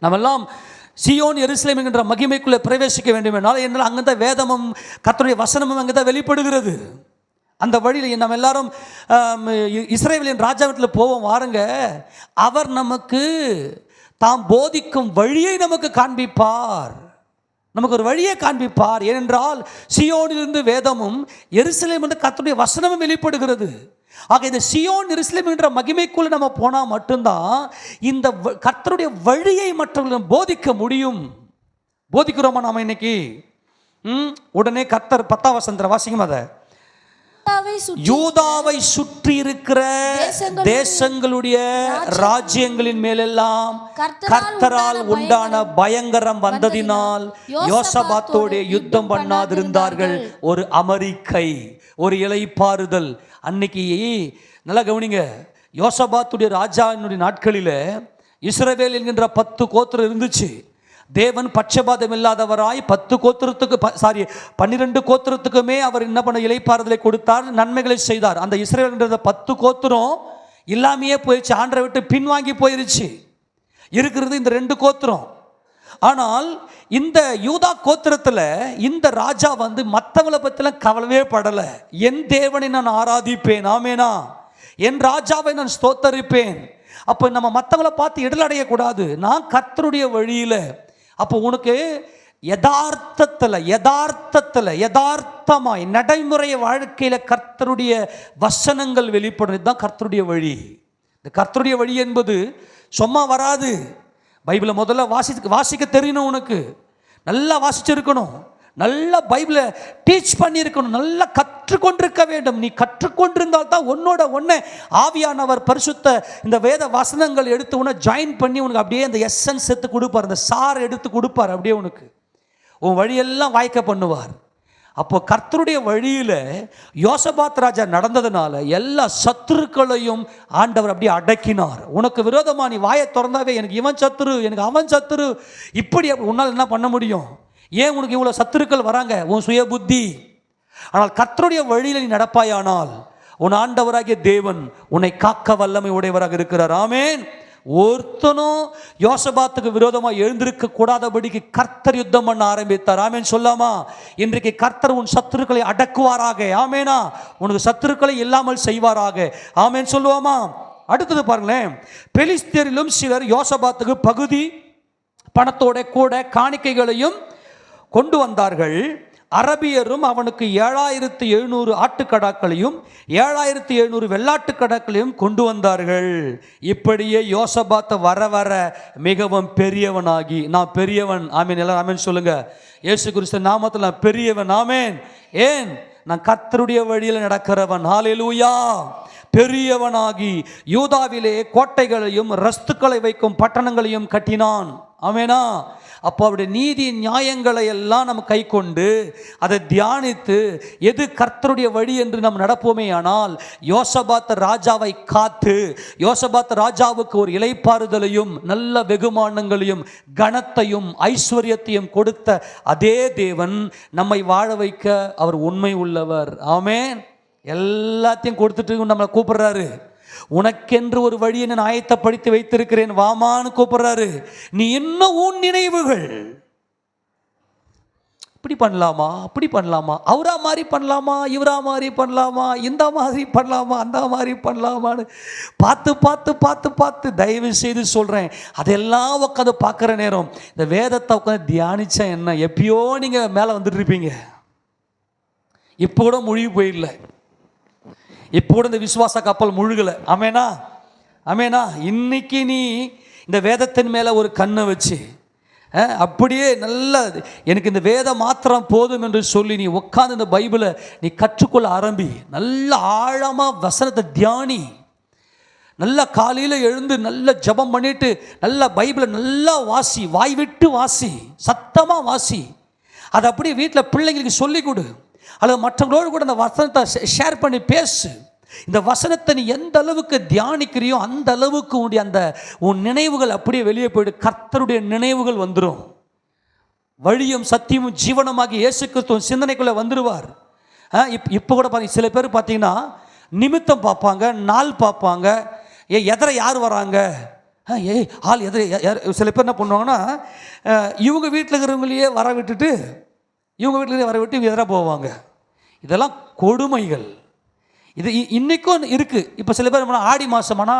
நம்ம எல்லாம் சியோன் எருசலேம் என்கின்ற மகிமைக்குள்ளே பிரவேசிக்க வேண்டும் என்றால் என்னால் அங்கேதான் வேதமும் கர்த்தருடைய வசனமும் அங்கே தான் வெளிப்படுகிறது. அந்த வழியில் நம்ம எல்லாரும் இஸ்ரவேலின் ராஜா வீட்டில் போவோம் வாருங்க. அவர் நமக்கு தாம் போதிக்கும் வழியை நமக்கு காண்பிப்பார். நமக்கு ஒரு வழியை காண்பிப்பார். ஏனென்றால் சியோனிலிருந்து வேதமும் எருசலேமிலிருந்து கர்த்தருடைய வசனமும் வெளிப்படுகிறது. ஆக இந்த சியோன் எருசலேம் என்ற மகிமைக்குள்ள நம்ம போனால் மட்டும்தான் இந்த கர்த்தருடைய வழியை மற்றவர்களும் போதிக்க முடியும். போதிக்கிறோமா நாம இன்னைக்கு? உடனே கர்த்தர் 10ஆம் வசனத்தை வாசிக்கும். அதை யூதாவை சுற்றி இருக்கிற தேசங்களுடைய ராஜ்யங்களின் மேலெல்லாம் கர்த்தரால் உண்டான பயங்கரம் வந்ததினால் யோசபாத்தோடு யுத்தம் பண்ணாதிருந்தார்கள். ஒரு அமரிக்கை, ஒரு இளைப்பாறுதல். அன்னைக்கு நல்லா கவனிங்க, யோசபாத்துடைய ராஜாவினுடைய நாட்களில் இஸ்ரவேல் என்கின்ற 10 கோத்திரம் இருந்துச்சு. தேவன் பட்சபாதம் இல்லாதவராய் 12 கோத்திரத்துக்குமே அவர் என்ன பண்ண இளைப்பாறுதலை கொடுத்தார், நன்மைகளை செய்தார். அந்த இஸ்ரவேல் என்ற 10 கோத்திரம் இல்லாமையே போயிடுச்சு, ஆண்டரை விட்டு பின்வாங்கி போயிருச்சு. இருக்கிறது இந்த 2 கோத்திரம். ஆனால் இந்த யூதா கோத்திரத்தில் இந்த ராஜா வந்து மற்றவங்களை பற்றிலாம் கவலையே படலை. என் தேவனை நான் ஆராதிப்பேன். ஆமேனா? என் ராஜாவை நான் ஸ்தோத்தரிப்பேன். அப்போ நம்ம மற்றவங்களை பார்த்து இடலடைய கூடாது. நான் கர்த்தருடைய வழியில். அப்போ உனக்கு யதார்த்தமாய் நடைமுறை வாழ்க்கையில் கர்த்தருடைய வசனங்கள் வெளிப்படும். இதுதான் கர்த்தருடைய வழி. இந்த கர்த்தருடைய வழி என்பது சும்மா வராது. பைபிளை முதல்ல வாசிக்க தெரியணும். உனக்கு நல்லா வாசிச்சிருக்கணும், நல்லா பைபிளை டீச் பண்ணியிருக்கணும், நல்லா கற்றுக்கொண்டிருக்க வேண்டும். நீ கற்றுக்கொண்டிருந்தால் தான் உன்னோட ஒன்று ஆவியானவர் பரிசுத்த இந்த வேத வசனங்கள் எடுத்து உன்னை ஜாயின் பண்ணி உனக்கு அப்படியே அந்த எசன்ஸ் எடுத்து கொடுப்பார், அந்த சார் எடுத்து கொடுப்பார். அப்படியே உனக்கு உன் வழியெல்லாம் வாய்க்க பண்ணுவார். அப்போ கர்த்தருடைய வழியில் யோசபாத் ராஜா நடந்ததுனால எல்லா சத்துருக்களையும் ஆண்டவர் அப்படியே அடக்கினார். உனக்கு விரோதமாக நீ வாயை திறந்தாவே எனக்கு இவன் சத்துரு, எனக்கு அவன் சத்துரு, இப்படி உன்னால் என்ன பண்ண முடியும்? ஏன் உனக்கு இவ்வளோ சத்துருக்கள் வராங்க? உன் சுய புத்தி. ஆனால் கர்த்தருடைய வழியில் நீ நடப்பாயானால் உன் ஆண்டவராகிய தேவன் உன்னை காக்க வல்லமை உடையவராக இருக்கிறார். ஆமேன். ஒருத்தனும் யோசபாத்துக்கு விரோதமாக எழுந்திருக்க கூடாதபடிக்கு கர்த்தர் யுத்தம் பண்ண ஆரம்பித்தார். ஆமேன் சொல்லாமா? இன்றைக்கு கர்த்தர் உன் சத்துருக்களை அடக்குவாராக. ஆமேனா? உனக்கு சத்துருக்களை இல்லாமல் செய்வாராக. ஆமேன் சொல்லுவோமா? அடுத்தது பாருங்களேன், பெலிஸ்தரிலும் சிலர் யோசபாத்துக்கு பகுதி பணத்தோட கூட காணிக்கைகளையும் கொண்டு வந்தார்கள். அரபியரும் அவனுக்கு 7700 ஆட்டுக்கடாக்களையும் 7700 வெள்ளாட்டுக்கடாக்களையும் கொண்டு வந்தார்கள். இப்படியே யோசபாத் வர வர மிகவும் பெரியவனாகி, நான் பெரியவன். ஆமேன். எல்லாரும் ஆமேன் சொல்லுங்க. இயேசு கிறிஸ்து நாமத்தில் நான் பெரியவன். ஆமேன். ஏன்? நான் கர்த்தருடைய வழியில் நடக்கிறவன். ஹல்லேலூயா. பெரியவனாகி யூதாவிலே கோட்டைகளையும் ரஸ்துக்களை வைக்கும் பட்டணங்களையும் கட்டினான். ஆமெனா. அப்போ அவருடைய நீதி நியாயங்களை எல்லாம் நம்ம கை கொண்டு அதை தியானித்து எது கர்த்தருடைய வழி என்று நாம் நடப்போமே ஆனால் யோசபாத் ராஜாவை காத்து யோசபாத் ராஜாவுக்கு ஒரு இளைப்பாறுதலையும் நல்ல வெகுமானங்களையும் கனத்தையும் ஐஸ்வர்யத்தையும் கொடுத்த அதே தேவன் நம்மை வாழ வைக்க அவர் உண்மை உள்ளவர். ஆமென். எல்லாத்தையும் கொடுத்துட்டு நம்மளை கூப்பிடுறாரு. உனக்கென்று ஒரு வழியை நான் ஆயத்தப்படுத்தி வைத்திருக்கிறேன், வாமான்னு கூப்பிடுறாரு. நீ இன்னும் உன் நினைவுகள் இப்படி பண்ணலாமா, அப்படி பண்ணலாமா, அவரா மாதிரி பண்ணலாமா, இவரா மாதிரி பண்ணலாமா, இந்த மாதிரி பண்ணலாமா, அந்த மாதிரி பண்ணலாமான்னு பார்த்து பார்த்து பார்த்து பார்த்து தயவு செய்து சொல்கிறேன், அதெல்லாம் உட்காந்து பார்க்குற நேரம் இந்த வேதத்தை உட்காந்து தியானிச்சா என்ன, எப்பயோ நீங்கள் மேலே வந்துட்டு இருப்பீங்க. இப்போ கூட முழுகி போயிடல, இப்போ கூட இந்த விசுவாச கப்பல் முழுகலை. ஆமேனா, ஆமேனா. இன்னைக்கு நீ இந்த வேதத்தின் மேலே ஒரு கண்ணை வச்சு அப்படியே நல்ல எனக்கு இந்த வேதம் மாத்திரம் போதும் என்று சொல்லி நீ உட்காந்து இந்த பைபிளை நீ கற்றுக்கொள்ள ஆரம்பி. நல்ல ஆழமாக வசனத்தை தியானி. நல்லா காலையில் எழுந்து நல்ல ஜபம் பண்ணிட்டு நல்ல பைபிளை நல்லா வாசி, வாய் விட்டு வாசி, சத்தமாக வாசி. அதை அப்படியே வீட்டில் பிள்ளைங்களுக்கு சொல்லிக் கொடு, அல்லது மற்றவங்களோடு கூட அந்த வசனத்தை ஷேர் பண்ணி பேசு. இந்த வசனத்தை நீ எந்த அளவுக்கு தியானிக்கிறியோ அந்த அளவுக்கு உன் நினைவுகள் அப்படியே வெளியே போயிடு. கர்த்தருடைய நினைவுகள் வந்துடும். வழியும் சத்தியமும் ஜீவனமாகி இயேசு கிறிஸ்துவின் சிந்தனைக்குள்ளே வந்துடுவார். இப்போ கூட பார்த்தீங்க, சில பேர் பார்த்தீங்கன்னா நிமித்தம் பார்ப்பாங்க, நாள் பார்ப்பாங்க, எதிர யார் வராங்க, ஆள் எதிர. சில பேர் என்ன பண்ணுவாங்கன்னா இவங்க வீட்டில் இருக்கிறவங்களையே வர விட்டுட்டு இவங்க வீட்டிலேயே வர விட்டு இவங்க எதிராக போவாங்க. இதெல்லாம் கொடுமைகள். இது இன்றைக்கும் இருக்குது. இப்போ சில பேர் ஆடி மாதமானா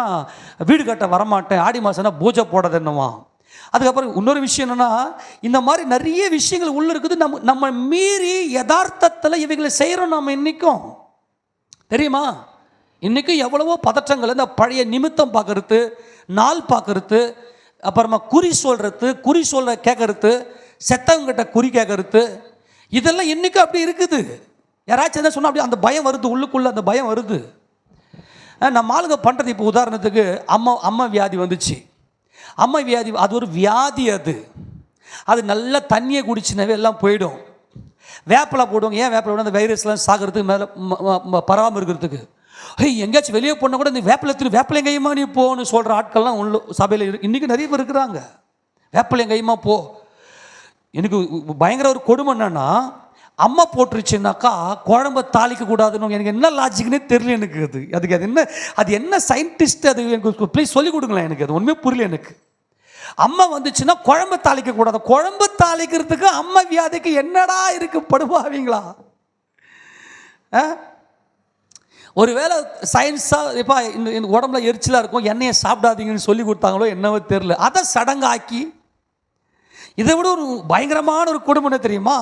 வீடு கட்ட வரமாட்டேன், ஆடி மாதம்னா பூஜை போடுறது என்னவா. அதுக்கப்புறம் இன்னொரு விஷயம் என்னென்னா, இந்த மாதிரி நிறைய விஷயங்கள் உள்ளே இருக்குது. நம்ம மீறி யதார்த்தத்தில் இவைகளை செய்கிறோம். நம்ம இன்றைக்கும் தெரியுமா, இன்றைக்கும் எவ்வளவோ பதற்றங்கள். இந்த பழைய நிமித்தம் பார்க்கறது, நாள் பார்க்கறது, அப்புறமா குறி சொல்கிற கேட்கறது, செத்தவங்கிட்ட குறி கேட்கறது, இதெல்லாம் இன்றைக்கும் அப்படி இருக்குது. யாராச்சும் என்ன சொன்னால் அப்படி அந்த பயம் வருது, உள்ளுக்குள்ளே அந்த பயம் வருது. நம்ம ஆளுங்க பண்ணுறது, இப்போ உதாரணத்துக்கு அம்மா வியாதி வந்துச்சு. அம்மா வியாதி அது ஒரு வியாதி. அது நல்ல தண்ணியை குடிச்சுனாவே எல்லாம் போயிடும். வேப்பிலை போடுவாங்க. ஏன் வேப்பிலை போட? அந்த வைரஸ்லாம் சாகிறதுக்கு மேலே பரவாமல் இருக்கிறதுக்கு. எங்கேயாச்சும் வெளியே போனால் கூட இந்த வேப்பிலை கையுமா நீ போன்னு சொல்கிற ஆட்கள்லாம் உள்ள சபையில் இன்றைக்கி நிறைய பேர் இருக்கிறாங்க. வேப்பிலை கையுமா போ. எனக்கு பயங்கர ஒரு கொடுமை என்னன்னா, அம்மா போட்டுருச்சுனாக்கா குழம்ப தாளிக்க கூடாதுன்னு எனக்கு என்ன லாஜிக்னே தெரியல எனக்கு. அது என்ன சயின்டிஸ்ட், அது எனக்கு ப்ளீஸ் சொல்லிக் கொடுங்களேன். எனக்கு அது ஒன்றுமே புரியல எனக்கு. அம்மா வந்துச்சுன்னா குழம்பு தாளிக்க கூடாது. குழம்பு தாளிக்கிறதுக்கு அம்மா வியாதிக்கு என்னடா இருக்கு, படுவாவீங்களா? ஒருவேளை சயின்ஸாக இப்போ இந்த உடம்புல எரிச்சலாக இருக்கும், எண்ணெயை சாப்பிடாதீங்கன்னு சொல்லி கொடுத்தாங்களோ என்னவோ தெரியல. அதை சடங்காக்கி இதை விட ஒரு பயங்கரமான ஒரு கொடுமை தெரியுமா,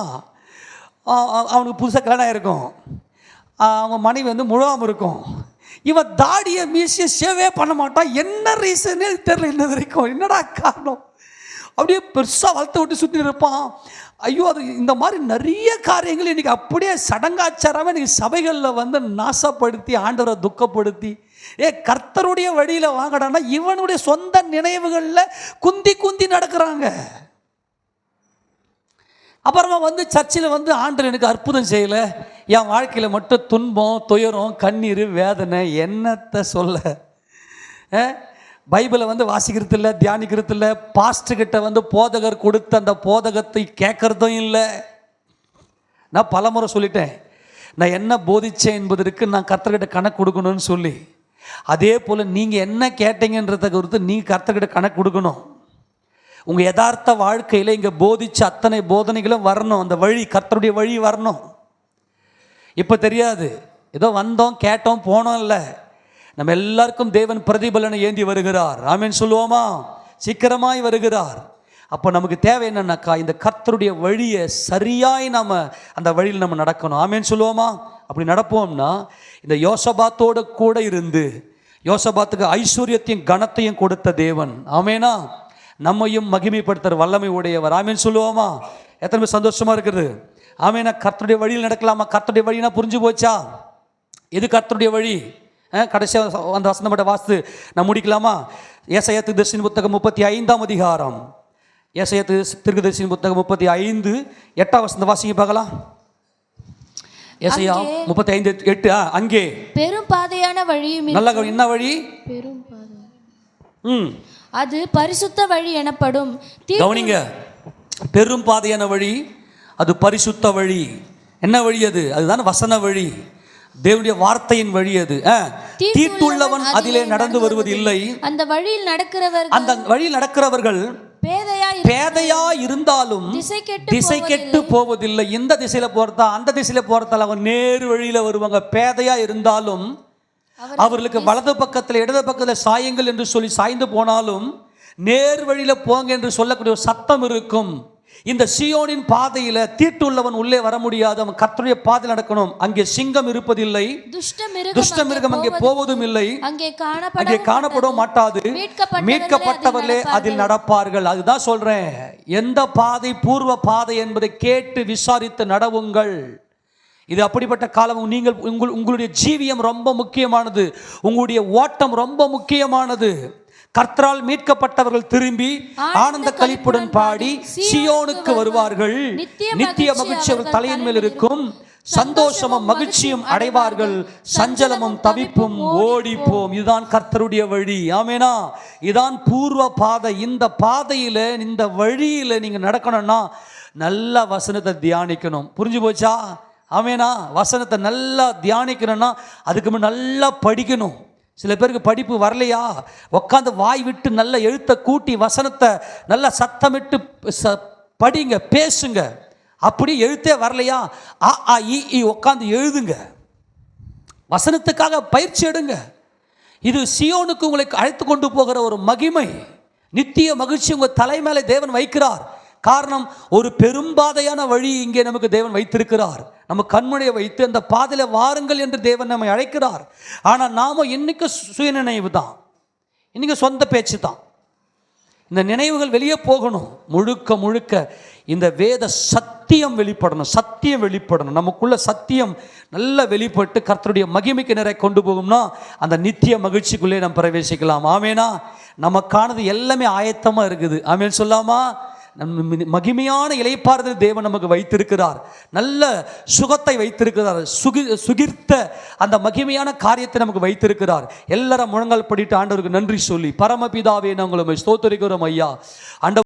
அவனுக்கு புதுசாக கல்யாணம் ஆகிருக்கும், அவங்க மனைவி முழுவாமல் இருக்கும், இவன் தாடியை மீசியை சேவே பண்ண மாட்டான். என்ன ரீசனே தெரியல இன்ன வரைக்கும், என்னடா காரணம். அப்படியே பெருசாக வளர்த்து விட்டு சுற்றி இருப்பான். ஐயோ, அது இந்த மாதிரி நிறைய காரியங்கள் இன்றைக்கி அப்படியே சடங்காச்சாரமாக இன்றைக்கி சபைகளில் நாசப்படுத்தி ஆண்டவரை துக்கப்படுத்தி, கர்த்தருடைய வழியில் வாங்கடான்னா இவனுடைய சொந்த நினைவுகளில் குந்தி நடக்கிறாங்க. அப்புறமா சர்ச்சில் ஆண்டவர் எனக்கு அற்புதம் செய்யலை, என் வாழ்க்கையில் மட்டும் துன்பம், துயரம், கண்ணீர், வேதனை, என்னத்தை சொல்ல. பைபிளை வாசிக்கிறது இல்லை, தியானிக்கிறது இல்லை, பாஸ்டர்கிட்ட போதகர் கொடுத்து அந்த போதகத்தை கேட்கறதும் இல்லை. நான் பலமுறை சொல்லிட்டேன், நான் என்ன போதிச்சேன் என்பதற்கு நான் கர்த்தர்கிட்ட கணக்கு கொடுக்கணும்னு சொல்லி. அதே போல் நீங்கள் என்ன கேட்டீங்கன்றதை குறித்து நீங்கள் கர்த்தர்கிட்ட கணக்கு கொடுக்கணும். உங்கள் யதார்த்த வாழ்க்கையில் இங்கே போதிச்ச அத்தனை போதனைகளும் வரணும். அந்த வழி, கர்த்தருடைய வழி வரணும். இப்போ தெரியாது, ஏதோ வந்தோம் கேட்டோம் போனோம் இல்லை. நம்ம எல்லாருக்கும் தேவன் பிரதிபலனை ஏந்தி வருகிறார். ஆமேன் சொல்லுவோமா? சீக்கிரமாய் வருகிறார். அப்போ நமக்கு தேவை என்னன்னாக்கா, இந்த கர்த்தருடைய வழியை சரியாய் நாம் அந்த வழியில் நம்ம நடக்கணும். ஆமேன் சொல்லுவோமா? அப்படி நடப்போம்னா இந்த யோசபாத்தோடு கூட இருந்து யோசபாத்துக்கு ஐஸ்வர்யத்தையும் கனத்தையும் கொடுத்த தேவன் ஆமேனா நம்மையும் மகிமைப்படுத்துகிற வல்லமை உடையவர். ஆமேன் சொல்லுவோமா? எத்தனை பேர் சந்தோஷமாக இருக்கிறது? ஆமேனா? கர்த்தருடைய வழியில் நடக்கலாமா? கர்த்தருடைய வழினா புரிஞ்சு போச்சா? எது கர்த்தருடைய வழி? கடைசியாக அந்த வசனம் மட்டும் வாசித்து நான் முடிக்கலாமா? ஏசாயா தீர்க்கதரிசியின் புத்தகம் 35ஆம் அதிகாரம். ஏசாயா தீர்க்கதரிசியின் புத்தகம் 35 8ஆம் வசனம் வாசிங்க பார்க்கலாம். ஏசாயா 35:8. அங்கே பெரும் பாதையான வழியும் நல்ல என்ன வழி? பெரும் பாதை. அது பரிசுத்த வழி எனப்படும். கவனிங்க, பெரும் பாதையான வழி, அது பரிசுத்த வழி. என்ன வழி அது? அதுதான் வசன வழி, தேவனுடைய வார்த்தையின் வழி. அது தீட்டுள்ளவன் அதிலே நடந்து வருவது இல்லை. அந்த வழியில் நடக்கிறவர்கள் பேதையா இருந்தாலும் திசை கெட்டு போவதில்லை. இந்த திசையில போறதா அந்த திசையில போறதால அவங்க நேரு வழியில வருவாங்க. பேதையா இருந்தாலும் அவர்களுக்கு வலது பக்கத்தில் இடது பக்கத்தில் சாயுங்கள் என்று சொல்லி சாய்ந்து போனாலும் நேர் வழியில போங்க என்று சொல்லக்கூடிய ஒரு சத்தம் இருக்கும். இந்த சீயோனின் பாதையில தீட்டுள்ளவன் உள்ளே வர முடியாது. அவன் கர்த்தருடைய பாதையில் நடக்கணும். அங்கே சிங்கம் இருப்பதில்லை, துஷ்ட மிருகம் அங்கே போவதும் இல்லை, அங்கே காணப்படவும் மாட்டாது. மீட்கப்பட்டவர்களே அதில் நடப்பார்கள். அதுதான் சொல்றேன், எந்த பாதை பூர்வ பாதை என்பதை கேட்டு விசாரித்து நடவுங்கள். இது அப்படிப்பட்ட காலம். நீங்கள் உங்களுடைய ஜீவியம் ரொம்ப முக்கியமானது, உங்களுடைய ஓட்டம் ரொம்ப முக்கியமானது. கர்த்தரால் மீட்கப்பட்டவர்கள் திரும்பி ஆனந்த களிப்புடன் பாடி சீயோனுக்கு வருவார்கள். நித்திய மகிழ்ச்சி அவர்கள் தலையின் மேல் இருக்கும். சந்தோஷமும் மகிழ்ச்சியும் அடைவார்கள், சஞ்சலமும் தவிப்பும் ஓடிப்போம். இதுதான் கர்த்தருடைய வழி. ஆமேனா? இதுதான் பூர்வ பாதை. இந்த பாதையில, இந்த வழியில நீங்க நடக்கணும்னா நல்ல வசனத்தை தியானிக்கணும். புரிஞ்சு போச்சா? ஆமேனா? வசனத்தை நல்லா தியானிக்கணும்னா அதுக்கு நல்லா படிக்கணும். சில பேருக்கு படிப்பு வரலையா, உட்காந்து வாய் விட்டு நல்ல எழுத்த கூட்டி வசனத்தை நல்ல சத்தமிட்டு படிங்க, பேசுங்க. அப்படி எழுத்தே வரலையா, ஆ இ உட்காந்து எழுதுங்க. வசனத்துக்காக பயிற்சி எடுங்க. இது சீயோனுக்கு உங்களை அழைத்து கொண்டு போகிற ஒரு மகிமை, நித்திய மகிழ்ச்சி உங்கள் தலை மேலே தேவன் வைக்கிறார். காரணம், ஒரு பெரும்பாதையான வழி இங்கே நமக்கு தேவன் வைத்திருக்கிறார். நம்ம கண்மணியை வைத்து அந்த பாதையில வாருங்கள் என்று தேவன் நம்மை அழைக்கிறார். ஆனால் நாம இன்னைக்கு சுயநினைவு தான், இன்னைக்கு சொந்த பேச்சு தான். இந்த நினைவுகள் வெளியே போகணும். முழுக்க முழுக்க இந்த வேத சத்தியம் வெளிப்படணும். சத்தியம் வெளிப்படணும். நமக்குள்ள சத்தியம் நல்லா வெளிப்பட்டு கர்த்தருடைய மகிமைக்கு நிறைய கொண்டு போகும்னா அந்த நித்திய மகிழ்ச்சிக்குள்ளே நம்ம பிரவேசிக்கலாம். ஆமேனா? நமக்கானது எல்லாமே ஆயத்தமா இருக்குது. ஆமேன் சொல்லாமா? மகிமையான இளைப்பாறுதல் தேவன் நமக்கு வைத்திருக்கிறார். நல்ல சுகத்தை வைத்திருக்கிறார். சுகிர்த்த அந்த மகிமையான காரியத்தை நமக்கு வைத்திருக்கிறார். எல்லாரும் முழங்கால் படிட்டு ஆண்டவருக்கு நன்றி சொல்லி, பரமபிதாவே நாங்கள் உம்மை ஸ்தோத்திரிக்கிறோம் ஐயா. ஆண்டவர்